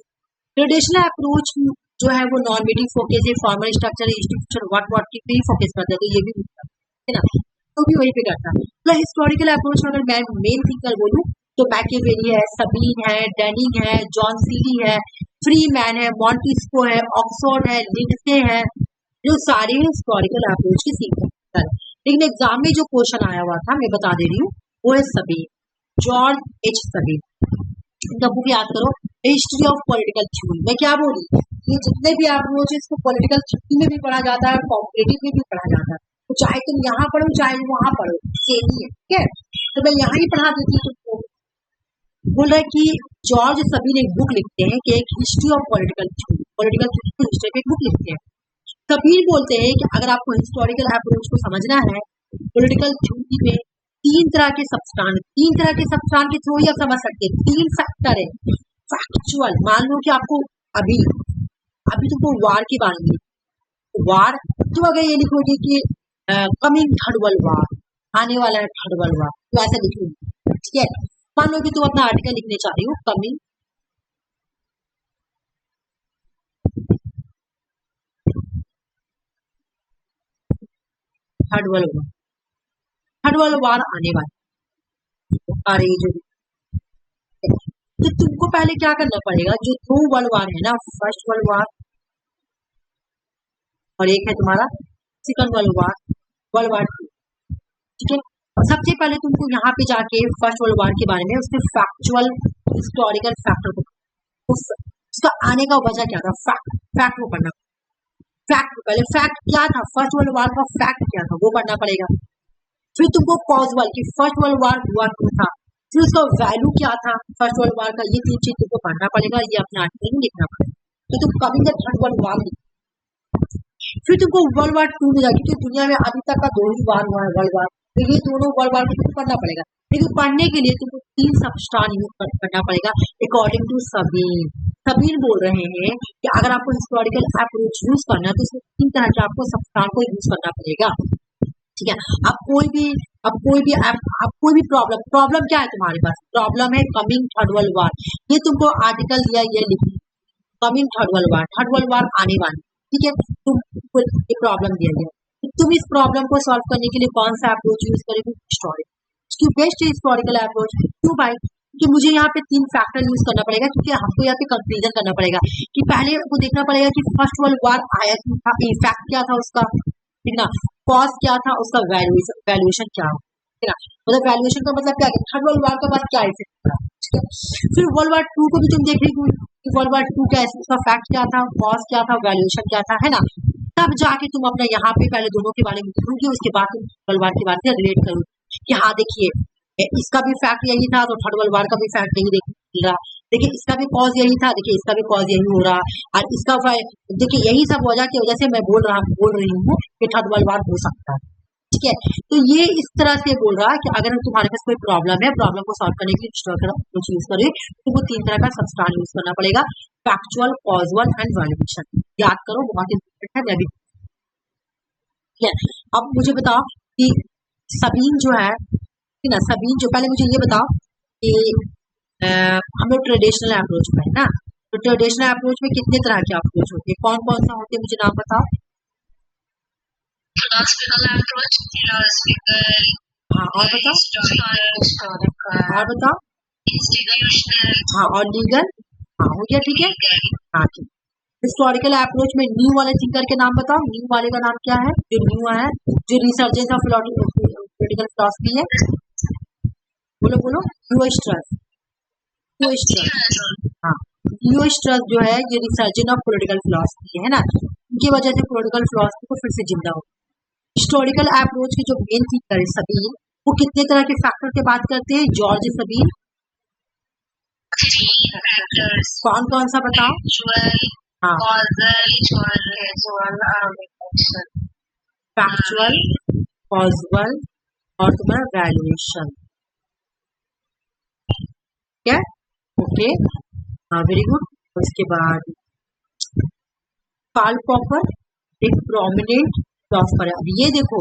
[SPEAKER 1] ट्रेडिशनल अप्रोच जो है वो नॉर्मेटिव फोकस है, फॉर्मल स्ट्रक्चर इंस्टीट्यूशन व्हाट की पे फोकस करता है, तो ये भी है ना, तो भी वही पे करता है। तो हिस्टोरिकल अप्रोच में अगर मैं मेन थिंकर बोलूँ तो मैकियावेली है, सबीन है, डेनिंग है, जॉन सीली है, फ्रीमैन है, मॉन्टेस्क्यू है, ऑक्सफोर्ड है, लिंडसे है, जो सारे हिस्टोरिकल अप्रोच के सीखते हैं। लेकिन एग्जाम में जो क्वेश्चन आया हुआ था मैं बता दे रही हूँ, वो है सबीन, जॉर्ज एच सबीन। इनका बुक याद करो, हिस्ट्री ऑफ पॉलिटिकल थ्योरी। मैं क्या बोल रही हूँ, ये जितने भी अप्रोच है इसको पॉलिटिकल थ्योरी में भी पढ़ा जाता है और कॉम्पिटिटिव में भी पढ़ा जाता है, तो चाहे तुम यहाँ पढ़ो चाहे वहां पढ़ो सेम ही है, ठीक है। तो मैं यहाँ ही पढ़ा देती हूँ तुमको। बोल रहा है कि जॉर्ज सबीन एक बुक लिखते हैं कि एक history of political theory, political theory की हिस्ट्री की एक बुक लिखते हैं। सबीन बोलते हैं कि अगर आपको हिस्टोरिकल अप्रोच को समझना है पॉलिटिकल थ्योरी में तीन तरह के सब्सटेंस के थ्रू ही आप समझ सकते हैं। तीन फैक्टर है। फैक्चुअल, मान लो कि आपको अभी तुमको वार के बारे में, वार तो अगर ये लिखोगे कि कमिंग थर्ड वर्ल्ड वार, आने वाला है थर्ड वर्ल्ड वार, तो ऐसा लिखोगे, ठीक है। मान लो कि तुम अपना आर्टिकल लिखने चाह रही हो कमिंग थर्ड वर्ल्ड वार आने वाला, अरे जो तो तुमको पहले क्या करना पड़ेगा, जो दो वर्ल्ड वार है ना, फर्स्ट वर्ल्ड वार और एक है तुम्हारा सेकंड वर्ल्ड वार 2, ठीक है। सबसे पहले तुमको यहाँ पे जाके फर्स्ट वर्ल्ड वार के बारे में उसके फैक्चुअल हिस्टोरिकल फैक्टर को, उसका आने का वजह क्या था, फैक्ट को पढ़ना। पहले फैक्ट क्या था, फर्स्ट वर्ल्ड वार का फैक्ट क्या था वो पढ़ना पड़ेगा। फिर तुमको कॉजवल की फर्स्ट वर्ल्ड वार हुआ क्यों था, फिर उसका वैल्यू क्या था फर्स्ट वर्ल्ड वार का, ये तीन चीज तुमको पढ़ना पड़ेगा, ये अपने आर्टिकल में लिखना पड़ेगा। तो तुम coming the third world war लिख, फिर तुमको वर्ल्ड वार 2 में जाके, क्योंकि दुनिया में अभी तक का 2 ही वार हुआ है वर्ल्ड वार, तो ये दोनों वर्ल्ड वार को तुमको पढ़ना पड़ेगा। लेकिन पढ़ने के लिए तुमको 3 सबस्टान यूज करना पड़ेगा अकॉर्डिंग टू सबीन। सबीन बोल रहे हैं कि अगर आपको हिस्टोरिकल अप्रोच यूज करना है तो इसमें 3 तरह के आपको सबस्टान को यूज करना पड़ेगा, ठीक है। अब कोई भी प्रॉब्लम क्या है तुम्हारे पास, प्रॉब्लम है कमिंग थर्ड वर्ल्ड वार, ये तुमको आर्टिकल दिया, ये लिखी कमिंग थर्ड वर्ल्ड वार आने वाली, ठीक है। तुमको ये प्रॉब्लम दिया गया, तो तुम इस प्रॉब्लम को सॉल्व करने के लिए कौन सा अप्रोच यूज करेंगे, हिस्टोरिकल। क्यों बेस्ट है हिस्टोरिकल अप्रोच, क्यों भाई, कि मुझे यहाँ पे 3 फैक्टर यूज करना पड़ेगा, क्योंकि हमको यहाँ पे कंपेरिजन करना पड़ेगा कि पहले को देखना पड़ेगा कि फर्स्ट वर्ल्ड वार आया क्यों था, इफेक्ट क्या था उसका, ठीक ना, कॉज क्या था, उसका वैल्यूएशन क्या हो, ठीक ना, मतलब वैल्यूएशन का मतलब क्या है, थर्ड वर्ल्ड वार के बाद क्या इफेक्ट था, ठीक है। फिर वर्ल्ड वार 2 को भी तुम देखेंगे कि वर्ल्ड वार 2 क्या है, उसका फैक्ट क्या था, कॉज क्या था, वैल्यूएशन क्या था, है ना। तब जाके तुम अपना यहाँ पे पहले दोनों के बारे में लिखोगे, उसके बाद तुम वर्ल्ड वार के बारे में रिलेट करोगे कि हाँ देखिए इसका भी फैक्ट यही था, तो थर्ड वर्ल्ड वार का भी फैक्ट यही मिल रहा, देखिए इसका भी कॉज यही था, देखिए इसका भी कॉज यही हो रहा, और इसका देखिए यही सब वजह की वजह से मैं बोल रही हूँ कि थर्ड वर्ल्ड वार हो सकता है, ठीक है। तो ये इस तरह से बोल रहा है कि अगर तुम्हारे पास कोई प्रॉब्लम है, प्रॉब्लम को सॉल्व करने के लिए हिस्टोरिकल अप्रोच यूज करें, तो वो 3 तरह का सबस्टान यूज करना पड़ेगा, फैक्चुअल, कॉजवल एंड वैल्यूएशन। याद करो, बहुत इंपॉर्टेंट है, मैं भी, ठीक है। अब मुझे बताओ कि सबीन जो है ना, सबीन जो, पहले मुझे ये बताओ कि हम लोग ट्रेडिशनल अप्रोच में है ना, तो ट्रेडिशनल अप्रोच में कितने तरह के अप्रोच होते हैं, कौन कौन सा होते हैं, मुझे नाम बताओ। हाँ, और बताओ, और बताओ, हाँ, और लीगल, हाँ हो गया, ठीक है, हाँ ठीक। हिस्टोरिकल अप्रोच में न्यू वाले थिंकर के नाम बताओ, न्यू वाले का नाम क्या है, जो न्यू है, जो रिसर्जेंस ऑफ पॉलिटिकल फिलॉसफी है, बोलो, हाँ, ल्यूइस-स्ट्रस जो है ये रिसर्जेंस ऑफ पॉलिटिकल फिलॉसफी है ना, इनकी वजह से पॉलिटिकल फिलॉसफी को फिर से जिंदा हो। हिस्टोरिकल अप्रोच के जो मेन थिंकर है सबीन, वो कितने तरह के फैक्टर की बात करते हैं जॉर्ज सबीन?
[SPEAKER 2] 3 factors:
[SPEAKER 1] कौन कौन सा बताओ?
[SPEAKER 2] factual,
[SPEAKER 1] हाँ, फैक्चुअल, कॉजुअल और तुम्हारा वैल्यूएशन। ठीक है, ओके, हाँ, वेरी गुड। उसके बाद कार्ल पॉपर एक प्रोमिनेंट फिलोसफर है। अब ये देखो,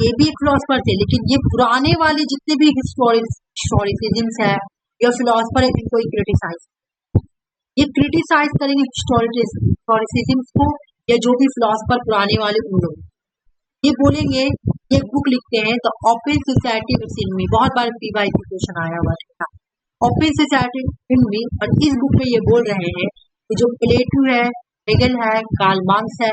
[SPEAKER 1] ये भी एक फिलोसफर थे, लेकिन ये पुराने वाले जितने भी हिस्टोरिसिज्म्स है या फिलोसफर है, इनको क्रिटिसाइज, ये क्रिटिसाइज करेंगे हिस्टोरिसिज्म्स को या जो भी फिलोसफर पुराने वाले उन लोग। ये बोलेंगे, ये बुक लिखते हैं the open society within me, बहुत बार पीवाई की क्वेश्चन आया हुआ था, ओपन सोसाइटी इन मी। और इस बुक में ये बोल रहे हैं कि जो प्लेटो है, हेगल है, कार्ल मार्क्स है,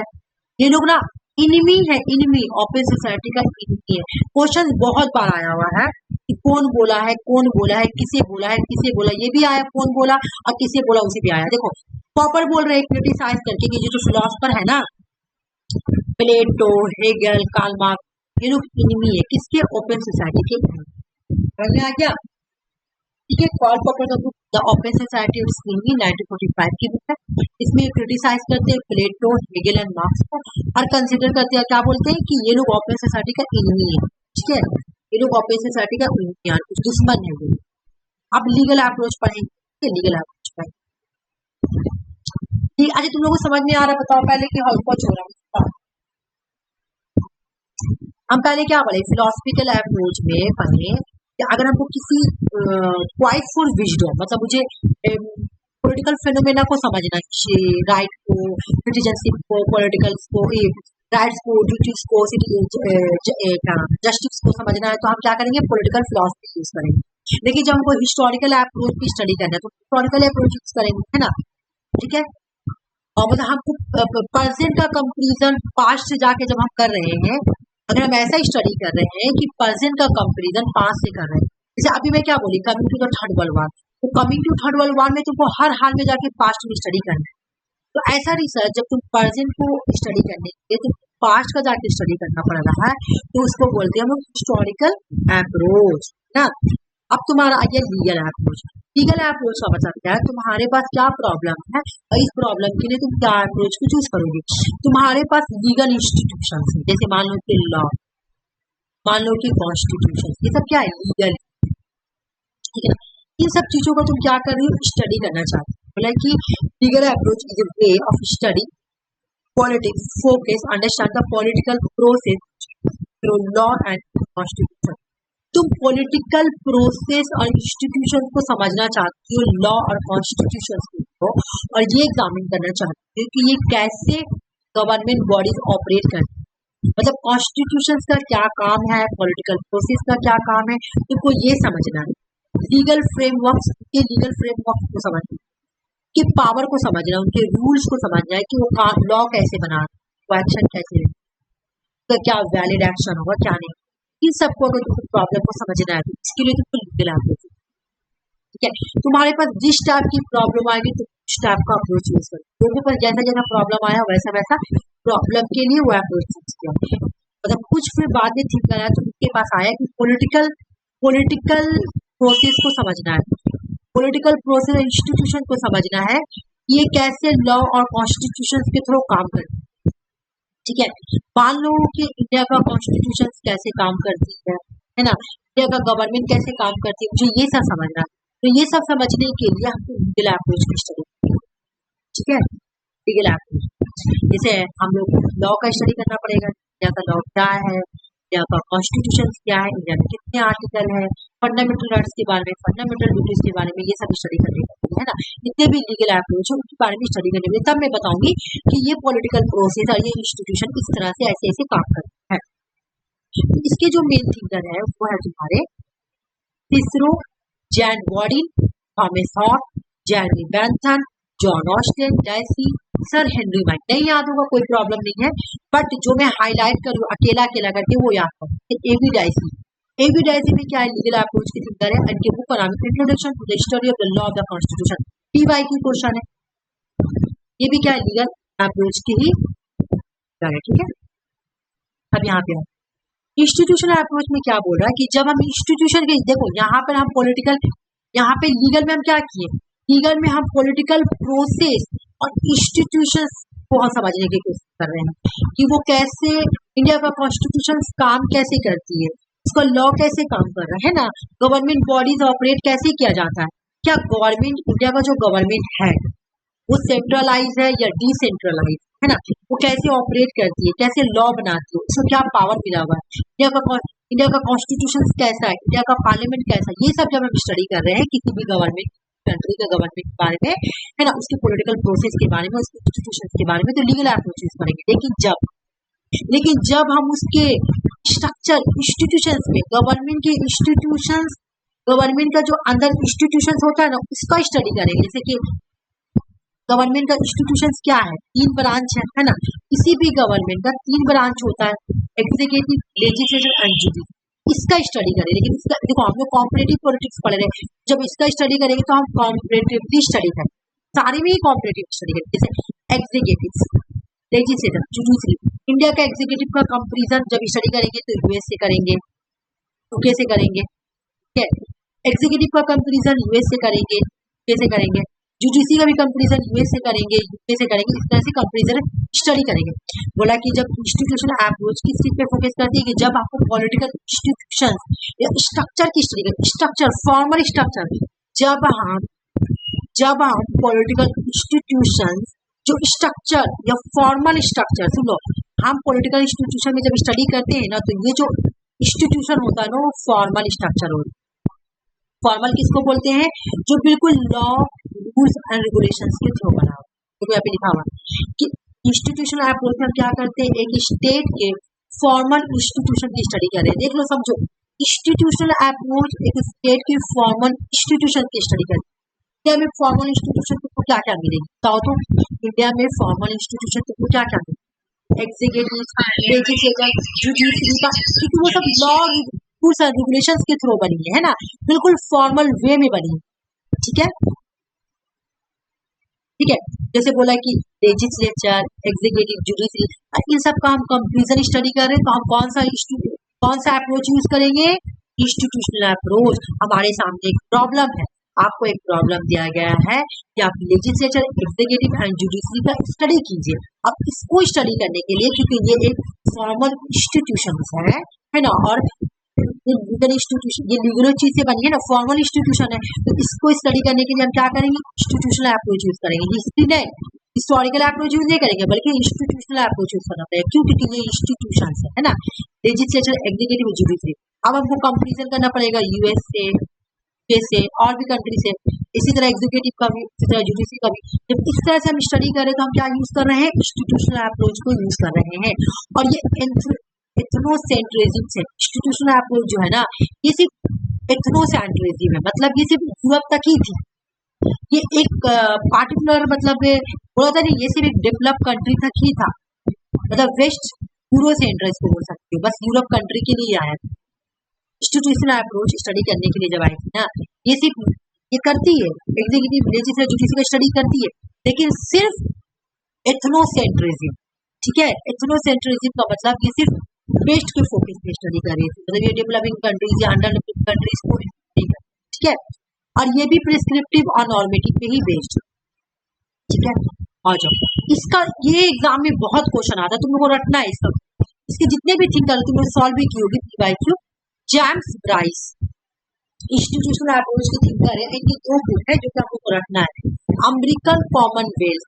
[SPEAKER 1] ये लोग ना इनिमी है, इनिमी, ओपन सोसाइटी का इनिमी है। क्वेश्चन बहुत बार आया हुआ है कि कौन बोला है, कौन बोला है, किसे बोला है, किसे बोला, ये भी आया कौन बोला और किसे बोला उसे भी आया। देखो पॉपर बोल रहे हैं क्रिटिसाइज करके कि जो फिलोसफर है ना, प्लेटो, हेगल, कार्ल मार्क्स, ये लोग इनिमी है किसके? ओपन सोसाइटी के। समझ में आ गया? ठीक है, कार्ल पॉपर का book the open society of स्लीवी 1945 की बुक है। इसमें क्रिटिसाइज करते हैं प्लेटो, हेगल एंड मार्क्स को और कंसीडर करते हैं, क्या बोलते हैं कि ये लोग ओपन सोसाइटी का इनिमी है। ठीक है, ये लोग ओपन सोसाइटी का इनिमी है, कुछ दुश्मन है वो। अब लीगल अप्रोच पढ़ेंगे, लीगल अप्रोच पढ़ेंगे। ठीक, आज तुम लोगों को समझ में आ रहा? बताओ पहले कि हाउ कुछ हो रहा है। हम पहले क्या पढ़े? फिलोसफिकल अप्रोच में पढ़े कि अगर हमको किसी क्वाइट फॉर विजडम, मतलब मुझे पॉलिटिकल फेनोमेना को समझना है, राइट को, सिटीजनशिप को, पॉलिटिकल को, राइट्स को, ड्यूटीज को, जस्टिस को समझना है, तो हम क्या करेंगे? पॉलिटिकल फिलोसफी यूज करेंगे। देखिए, जब हमको हिस्टोरिकल अप्रोच की स्टडी करना है तो हिस्टोरिकल अप्रोच यूज करेंगे, है ना? ठीक है, और मतलब हमको प्रेजेंट का कंपैरिजन पास्ट से जाके जब हम कर रहे हैं, अगर हम ऐसा स्टडी कर रहे हैं कि प्रेजेंट का कंपैरिजन पास्ट से कर रहे हैं, जैसे अभी मैं क्या बोली, coming to the third world war, तो coming to third world war में तुमको हर हाल में जाके पास्ट में स्टडी करना है। तो ऐसा रिसर्च जब तुम प्रेजेंट को स्टडी करने के लिए तुम पास्ट का जाके स्टडी करना पड़ रहा है, तो उसको बोलते हैं हम हिस्टोरिकल अप्रोच ना। अब तुम्हारा आ गया लीगल अप्रोच। लीगल अप्रोच का मतलब क्या है? तुम्हारे पास क्या प्रॉब्लम है और इस प्रॉब्लम के लिए तुम क्या अप्रोच को चूज करोगे। तुम्हारे पास लीगल इंस्टीट्यूशन है, जैसे मान लो कि लॉ, मान लो कि कॉन्स्टिट्यूशन, ये सब क्या है? लीगल। ठीक है ना, इन सब चीजों का तुम क्या कर रही हो? स्टडी करना चाहते हो। बोला कि legal approach is a way of study politics, focus, understand the political process through law and constitution. तुम पॉलिटिकल प्रोसेस और इंस्टीट्यूशन को समझना चाहती हो, लॉ और कॉन्स्टिट्यूशन को, और ये एग्जामिन करना चाहती हो कि ये कैसे गवर्नमेंट बॉडीज ऑपरेट करती है, मतलब कॉन्स्टिट्यूशन का क्या काम है, पॉलिटिकल प्रोसेस का क्या काम है, तुमको ये समझना है। लीगल फ्रेमवर्क के लीगल फ्रेमवर्क को समझना, कि पावर को समझना, उनके रूल्स को समझना है कि वो लॉ कैसे बना, वो एक्शन कैसे, तो क्या वैलिड एक्शन होगा, क्या नहीं। इन सबको अगर तुमको प्रॉब्लम को समझना है तो इसके लिए तुमको लीगल अप्रोच, ठीक है। तुम्हारे पास जिस टाइप की प्रॉब्लम आएगी तो उस टाइप का अप्रोच यूज करो। लोगों पर जैसा जैसा प्रॉब्लम आया वैसा वैसा प्रॉब्लम के लिए वो अप्रोच यूज किया। मतलब कुछ फिर बाद में ठीक कराया तो उनके पास आया कि पॉलिटिकल प्रोसेस को समझना है, पॉलिटिकल प्रोसेस इंस्टीट्यूशन को समझना है, ये कैसे लॉ और कॉन्स्टिट्यूशन के थ्रू काम करते हैं। ठीक है, मान लो कि इंडिया का कॉन्स्टिट्यूशन कैसे काम करती है ना, इंडिया का गवर्नमेंट कैसे काम करती है, मुझे ये सब समझना है। तो ये सब समझने के लिए हमको लीगल अप्रोच की स्टडी करनी है। ठीक है, लीगल अप्रोच, जैसे हम लोग लॉ का स्टडी करना पड़ेगा, इंडिया का लॉ क्या है, इंडिया का कॉन्स्टिट्यूशन क्या है, इंडिया में कितने आर्टिकल है, फंडामेंटल राइट्स के बारे में, फंडामेंटल ड्यूटीज के बारे में, ये सब स्टडी करनी पड़ेगी, है ना। जितने भी लीगल अप्रोच है उनके बारे में स्टडी करनी पड़ेगी, तब मैं बताऊंगी कि ये पॉलिटिकल प्रोसेस और ये इंस्टीट्यूशन इस तरह से ऐसे ऐसे काम करते हैं। इसके जो मेन थिंकर है वो है तुम्हारे Cicero, Jean Bodin, Thomas Hobbes, Jeremy Bentham, John Austin, Dicey, sir Henry Maine. नहीं याद होगा कोई प्रॉब्लम नहीं है, बट जो मैं हाईलाइट करूँ अकेला अकेला करके वो याद करूँ। एबी डाइसी, एबी डाइसी में क्या है? लीगल अप्रोच की थिंकर है। इनके बुक का नाम है introduction to the study of the law of the constitution, PYQ question है। ये भी क्या है? लीगल अप्रोच की ही, ठीक है। अब यहाँ पे इंस्टीट्यूशनल अप्रोच में क्या बोल रहा है कि जब हम इंस्टीट्यूशन के, देखो यहाँ पर हम पॉलिटिकल, यहाँ पे लीगल में हम क्या किए, लीगल में हम पॉलिटिकल प्रोसेस और इंस्टीट्यूशंस को हम समझने की कोशिश कर रहे हैं कि वो कैसे, इंडिया का कॉन्स्टिट्यूशन काम कैसे करती है, उसका लॉ कैसे काम कर रहा है ना, गवर्नमेंट बॉडीज ऑपरेट कैसे किया जाता है, क्या गवर्नमेंट, इंडिया का जो गवर्नमेंट है वो सेंट्रलाइज है या डिसेंट्रलाइज है ना, वो कैसे ऑपरेट करती है, कैसे लॉ बनाती है, उसको क्या पावर मिला हुआ है, इंडिया का कॉन्स्टिट्यूशन कैसा है, इंडिया का पार्लियामेंट कैसा है, ये सब जब हम स्टडी कर रहे हैं किसी भी गवर्नमेंट कंट्री का गवर्नमेंट के बारे में है ना, उसके पॉलिटिकल प्रोसेस के बारे में, उसके इंस्टीट्यूशन के बारे में, तो लीगल अप्रोच यूज करेंगे। लेकिन जब हम उसके स्ट्रक्चर इंस्टीट्यूशंस में, गवर्नमेंट के इंस्टीट्यूशंस, गवर्नमेंट का जो अंदर इंस्टीट्यूशंस होता है ना, उसका स्टडी करेंगे, जैसे कि गवर्नमेंट का इंस्टीट्यूशंस क्या है, 3 ब्रांच है ना, किसी भी गवर्नमेंट का 3 ब्रांच होता है, एग्जीक्यूटिव, लेजिस्लेटिव एंड जुडिशरी, इसका स्टडी करें। लेकिन इसका देखो, हम लोग कॉम्पिटिटिव पॉलिटिक्स पढ़ रहे हैं, जब इसका स्टडी करेंगे तो हम कॉम्पिटिटिवली स्टडी करें, सारे में ही कॉम्पिटिटिव स्टडी करें, जैसे एग्जीक्यूटिव, लेजिस्लेटिव, जुडिशरी। इंडिया का एग्जीक्यूटिव का कंपेरिजन जब स्टडी करेंगे तो यूएस से करेंगे, यूके से करेंगे, ठीक है, एग्जीक्यूटिव का कंपेरिजन यूएस से करेंगे, यूके से करेंगे, यूजीसी का भी कंपेरिजन यूएस से करेंगे, यूके से करेंगे, इस तरह से कंपेरिजन स्टडी करेंगे। बोला कि जब इंस्टीट्यूशनल अप्रोच किस चीज पे फोकस करती है कि जब आपको पॉलिटिकल इंस्टीट्यूशंस या स्ट्रक्चर की स्टडी करें, स्ट्रक्चर, फॉर्मल स्ट्रक्चर, जब हम पॉलिटिकल इंस्टीट्यूशंस जो स्ट्रक्चर या फॉर्मल स्ट्रक्चर, सुनो, हम पॉलिटिकल इंस्टीट्यूशन में जब स्टडी करते हैं ना, तो ये जो इंस्टीट्यूशन होता है ना, वो फॉर्मल स्ट्रक्चर होता है। फॉर्मल किसको बोलते हैं, जो बिल्कुल लॉ, रूल्स एंड रेगुलेशंस के थ्रू बना हुआ, तो यहाँ पे लिखा हुआ कि इंस्टीट्यूशनल अप्रोच में क्या करते हैं, एक स्टेट के फॉर्मल इंस्टीट्यूशन की स्टडी कर रहे हैं। देख लो, समझो, इंस्टीट्यूशनल अप्रोच एक स्टेट के फॉर्मल इंस्टीट्यूशन की स्टडी करते हैं। इंडिया में फॉर्मल इंस्टीट्यूशन को क्या क्या मिलेगी बताओ, तो इंडिया में फॉर्मल इंस्टीट्यूशन को क्या क्या मिलेगी, एग्जीक्यूटिव, लेजिस्लेटिव, जुडिशरी का, क्योंकि वो सब लॉ, रूल्स एंड रेगुलेशंस के थ्रू बनी है ना, बिल्कुल फॉर्मल वे में बनी है, ठीक है, ठीक है। जैसे बोला कि लेजिस्लेचर, एग्जीक्यूटिव, जुडिशरी, इन सब का हम कंपेरिजन स्टडी कर रहे हैं, तो हम कौन सा अप्रोच यूज करेंगे, इंस्टीट्यूशनल अप्रोच। हमारे सामने एक प्रॉब्लम है, आपको एक प्रॉब्लम दिया गया है कि आप लेजिस्लेचर, एग्जीक्यूटिव एंड जुडिशरी का स्टडी कीजिए। अब इसको स्टडी करने के लिए, क्योंकि ये एक फॉर्मल इंस्टीट्यूशन है ना, और ये लीगल इंस्टीट्यूशन, ये लीगल चीज से बनी है ना, फॉर्मल इंस्टीट्यूशन है, तो इसको स्टडी करने के लिए हम क्या करेंगे, इंस्टीट्यूशनल अप्रोच यूज करेंगे। हिस्ट्री नहीं, हिस्टोरिकल अप्रोच यूज नहीं करेंगे, बल्कि इंस्टीट्यूशनल अप्रोच यूज करना पड़ेगा। क्यों, क्योंकि ये इंस्टीट्यूशन है ना, लेजिस्लेचर, एग्जीक्यूटिव, जुडिशरी। अब हमको कंपेरिजन करना पड़ेगा यूएस से और भी कंट्री से, इसी तरह एग्जीक्यूटिव का भी, इसी तरह जुडिशरी का भी। जब इस तरह से हम स्टडी करें तो हम क्या यूज कर रहे हैं, इंस्टीट्यूशनल अप्रोच को यूज कर रहे हैं। और ये एथनोसेंट्रिज्म से इंस्टीट्यूशनल अप्रोच जो है ना, ये सिर्फ एथनोसेंट्रिज्म है, मतलब ये सिर्फ यूरोप तक ही थी, ये एक पार्टिकुलर, मतलब बोला था नहीं, ये सिर्फ एक डेवलप कंट्री तक ही था, मतलब वेस्ट यूरोसेंट्रिज्म को बोल सकते हो, बस यूरोप कंट्री के लिए आया था। इंस्टीट्यूशनल अप्रोच स्टडी करने के लिए जब आई थी ना, ये सिर्फ ये करती है, एग्जीक्यूटिव, लेजिस्लेटिव, जुडिशरी का स्टडी करती है, लेकिन सिर्फ एथनोसेंट्रिज्म, ठीक है, एथनोसेंट्रिज्म का मतलब ये सिर्फ वेस्ट के फोकस पे स्टडी कर रही थी, मतलब ये डेवलपिंग कंट्रीज या अंडर डेवलप्ड कंट्रीज को स्टडी कर, ठीक है, और ये भी प्रिस्क्रिप्टिव और नॉर्मेटिव पे ही बेस्ड, ठीक है। आ जाओ, इसका ये एग्जाम में बहुत क्वेश्चन आता है, तुम लोगों को रटना है इसका, इसके जितने भी थिंक तुम लोग सॉल्व भी की होगी PYQ। James Bryce institutional approach के थिंकर है, इनकी 2 बुक है जो कि आपको रटना है, अमेरिकन कॉमनवेल्थ,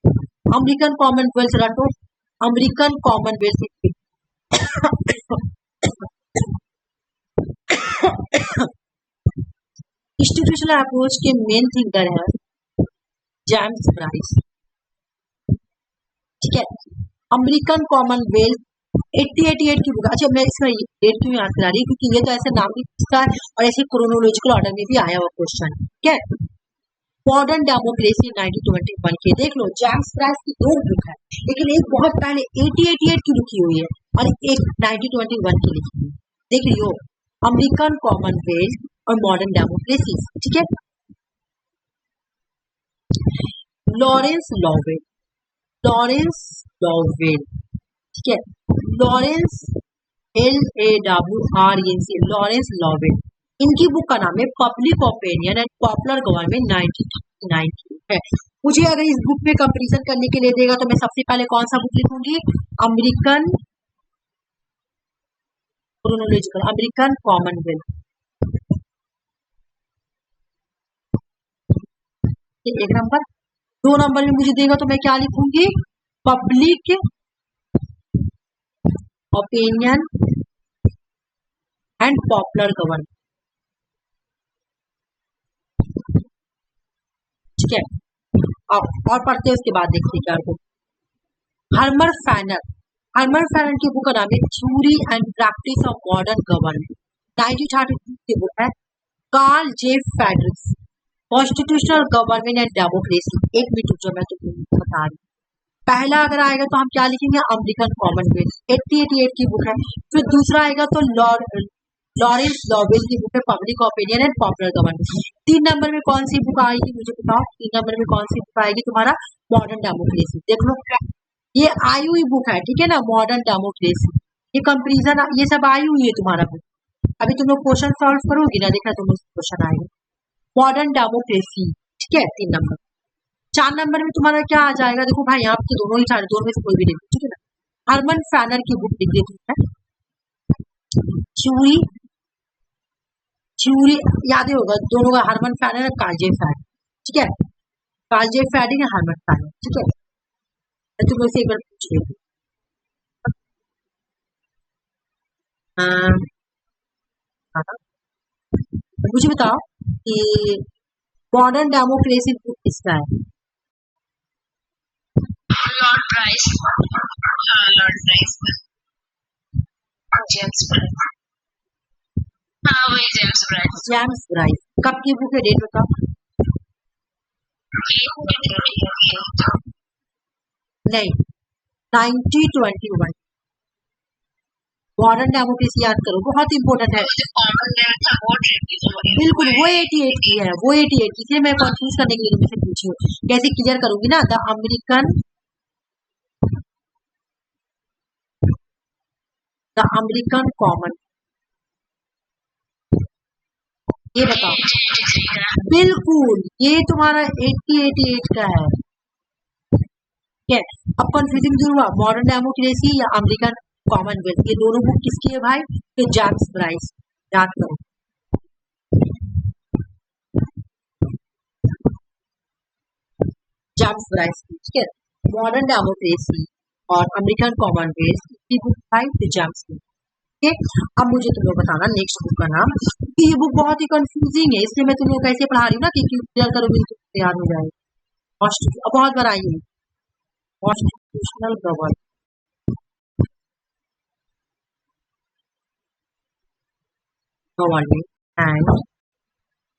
[SPEAKER 1] अमेरिकन कॉमनवेल्थ रटो, अमेरिकन कॉमनवेल्थ इंस्टीट्यूशनल अप्रोच के मेन थिंकर है जेम्स ब्राइस, ठीक है। अमेरिकन कॉमनवेल्थ 1888 की बुक। अच्छा, मैं इसका डेट क्यों याद करा रही हूँ, क्योंकि ये तो ऐसे नाम भी इसका है और ऐसे क्रोनोलॉजिकल ऑर्डर में भी आया हुआ क्वेश्चन, ठीक है। मॉडर्न डेमोक्रेसी 1921 की देख लो, जेम्स ब्राइस की 2 बुक है, लेकिन एक बहुत पहले 1888 की लिखी हुई है और एक 1921 की लिखी हुई है, देख लियो, अमेरिकन कॉमनवेल्थ और मॉडर्न डेमोक्रेसी, ठीक है। लॉरेंस लॉवेल, ठीक है, लॉरेंस LAWRENC, लॉरेंस लॉवेल। इनकी बुक का नाम है public opinion and popular government 1939 है। मुझे अगर इस बुक में कंपैरिजन करने के लिए देगा तो मैं सबसे पहले कौन सा बुक लिखूंगी? अमेरिकन क्रोनोलॉजिकल, अमेरिकन कॉमनवेल्थ, एक नंबर। 2 नंबर में मुझे देगा तो मैं क्या लिखूंगी? Public opinion and popular government, ठीक है। और पढ़ते हैं उसके बाद देखते क्या हो। हर्मर फैनर की बुक का नाम है theory and practice of modern government, 1933 की बुक है। Carl J Friedrich, constitutional government and democracy. एक मिनट जो मैं तुमको बता रही हूँ। पहला अगर आएगा तो हम क्या लिखेंगे? अमेरिकन कॉमनवेल्थ, 1888 की बुक है। फिर दूसरा आएगा तो लॉरेंस लॉवेल की बुक है public opinion and popular government. 3 number में कौन सी बुक आएगी मुझे बताओ? 3 नंबर में कौन सी बुक आएगी तुम्हारा? Modern democracy. देख लो ये आई हुई बुक है, ठीक है ना, मॉडर्न डेमोक्रेसी। ये कंपेरिजन ये सब आई हुई है तुम्हारा बुक। अभी तुम लोग क्वेश्चन सॉल्व करोगी ना, देखा तुम क्वेश्चन आएगा मॉडर्न डेमोक्रेसी, ठीक है। 3 नंबर। 4 नंबर में तुम्हारा क्या आ जाएगा? देखो भाई यहाँ पे दोनों ही सारे, दोनों में से कोई भी नहीं, ठीक है ना। हरमन फैनर की बुक लिख देती है थ्योरी याद ही होगा दोनों का, हरमन फैनर और कार्जे फैड, ठीक है। कार्जे फैडिंग है, हरमन फैनर, ठीक है। मैं तुम्हें से एक बार पूछ लेती मुझे बताओ कि मॉडर्न डेमोक्रेसी बुक किसका है?
[SPEAKER 2] Lord price, Lord price, James price, हाँ वही जेम्स प्राइस।
[SPEAKER 1] James Bryce. कब की बुक है? डेट बताओ। नहीं, 1921। मॉडर्न डेमोक्रेसी याद करो, बहुत इंपॉर्टेंट है। बिल्कुल वो 88 की है, वो 88 की थी। मैं कंफ्यूज करने के लिए तुमसे पूछी हूँ, कैसे क्लियर करूंगी ना। द अमेरिकन कॉमन, ये बताओ। बिल्कुल ये तुम्हारा 88 का है, ठीक है। अब कंफ्यूजिंग जो हुआ मॉडर्न डेमोक्रेसी या अमेरिकन कॉमनवेल्थ, ये दोनों बुक किसकी है भाई? तो जेम्स ब्राइस, याद करो। जेम्स ब्राइस, ठीक है। मॉडर्न डेमोक्रेसी और अमेरिकन कॉमनवेल्थ की बुक भाई तो जेम्स ब्राइस, ठीक है। अब मुझे तुम लोग बताना नेक्स्ट बुक का नाम। ये बुक बहुत ही कंफ्यूजिंग है, इसलिए मैं तुम लोग कैसे पढ़ा रही हूँ ना कि क्लियर करोगे तो याद हो जाएगा। अब बहुत बार आई है कॉन्स्टिट्यूशनल गवर्नमेंट एंड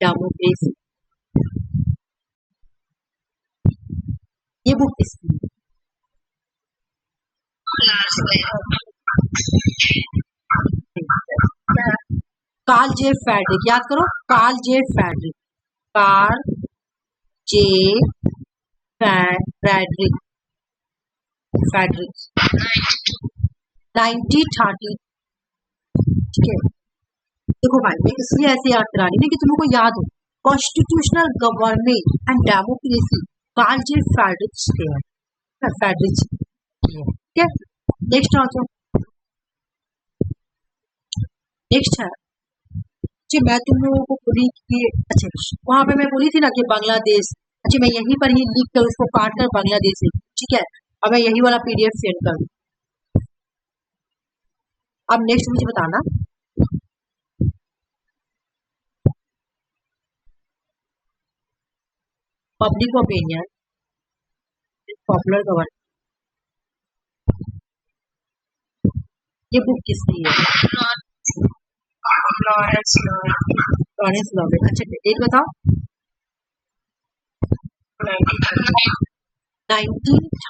[SPEAKER 1] डेमोक्रेसी, ये बुक किसकी है? कार्ल जे फेडरिक, याद करो Karl J Frederick, Karl J Frederick, Frederick 1930, ठीक है। देखो भाई मैं इसलिए ऐसे याद करा रही हूँ कि तुम लोग को याद हो constitutional government and democracy Carl J Friedrich थे, फेडरिक, ठीक है। नेक्स्ट आ जाओ। नेक्स्ट है जी, मैं तुम लोगों को बोली कि अच्छा वहां पे मैं बोली थी ना कि बांग्लादेश, अच्छा मैं यहीं पर ही लिख कर उसको काट कर बांग्लादेश लिख, ठीक है। अब मैं यही वाला PDF सेंड कर दूँ। अब नेक्स्ट मुझे बताना पब्लिक ओपिनियन पॉपुलर गवर्नमेंट, ये बुक किसकी है? Lawrence Lovell. अच्छा डेट बताओ। 1930।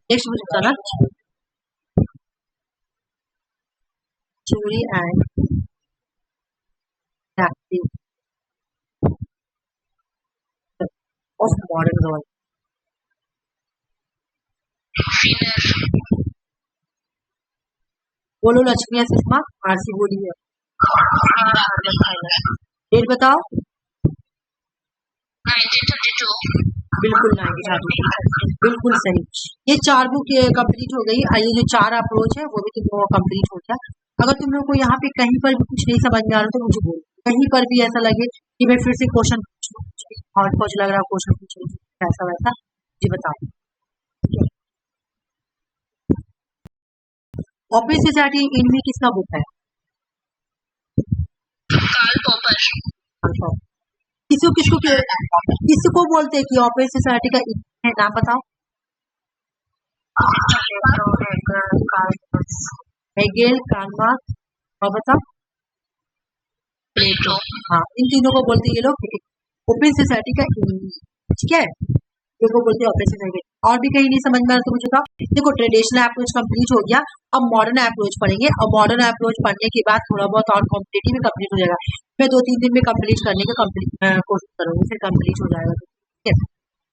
[SPEAKER 1] नेक्स्ट मुझे बताना theory and practice of modern girl?
[SPEAKER 2] female,
[SPEAKER 1] बोलो लक्ष्मी या सुषमा, आरसी बोली है। डेट बताओ।
[SPEAKER 2] 1932,
[SPEAKER 1] बिल्कुल 1932, बिल्कुल सही। ये 4 बुक कंप्लीट हो गई। ये जो 4 अप्रोच है वो भी तुम लोगों का कंप्लीट हो गया। अगर तुम लोग को यहाँ पे कहीं पर भी कुछ नहीं समझ में आ रहा तो मुझे बोलो, कहीं पर भी ऐसा लगे कि मैं फिर से क्वेश्चन पूछूं, हॉट पॉच लग रहा क्वेश्चन पूछूं, ऐसा वैसा जी बताओ। ओपन सोसाइटी इनमें किसका बुक है?
[SPEAKER 2] कार्ल पॉपर,
[SPEAKER 1] किसको बोलते हैं कि ओपन सोसाइटी का है, नाम बताओ। हेगेल, कार्ल मार्क्स और बताओ
[SPEAKER 2] प्लेटो।
[SPEAKER 1] हाँ, इन तीनों को बोलते हैं ये लोग ओपन सोसाइटी का, ठीक है, देखो बोलते हैं ओपन सोसाइटी। और भी कहीं नहीं समझ में आ रहा तो मुझे बताओ। देखो ट्रेडिशनल अप्रोच कंप्लीट हो गया, अब मॉडर्न अप्रोच पढ़ेंगे और मॉडर्न अप्रोच पढ़ने के बाद थोड़ा बहुत और कॉम्पिटेटिव भी कंप्लीट हो जाएगा। मैं 2-3 दिन में कंप्लीट करने का कोशिश करूंगी, फिर कंप्लीट हो जाएगा, ठीक है।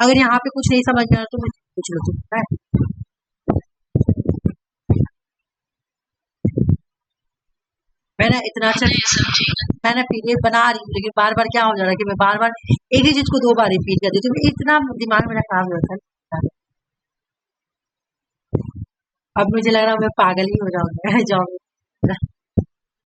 [SPEAKER 1] अगर यहाँ पे कुछ नहीं समझ में आ रहा तो मुझे पूछ लो तुम, है। मैं ना इतना अच्छा मैं ना पीडीएफ बना रही हूँ, लेकिन बार बार क्या हो जा रहा है कि मैं बार बार एक ही चीज को 2 बार रिपीट कर देती हूँ, इतना दिमाग मेरा खराब हो जाता है। अब मुझे लग रहा है मैं पागल ही हो जाऊंगा।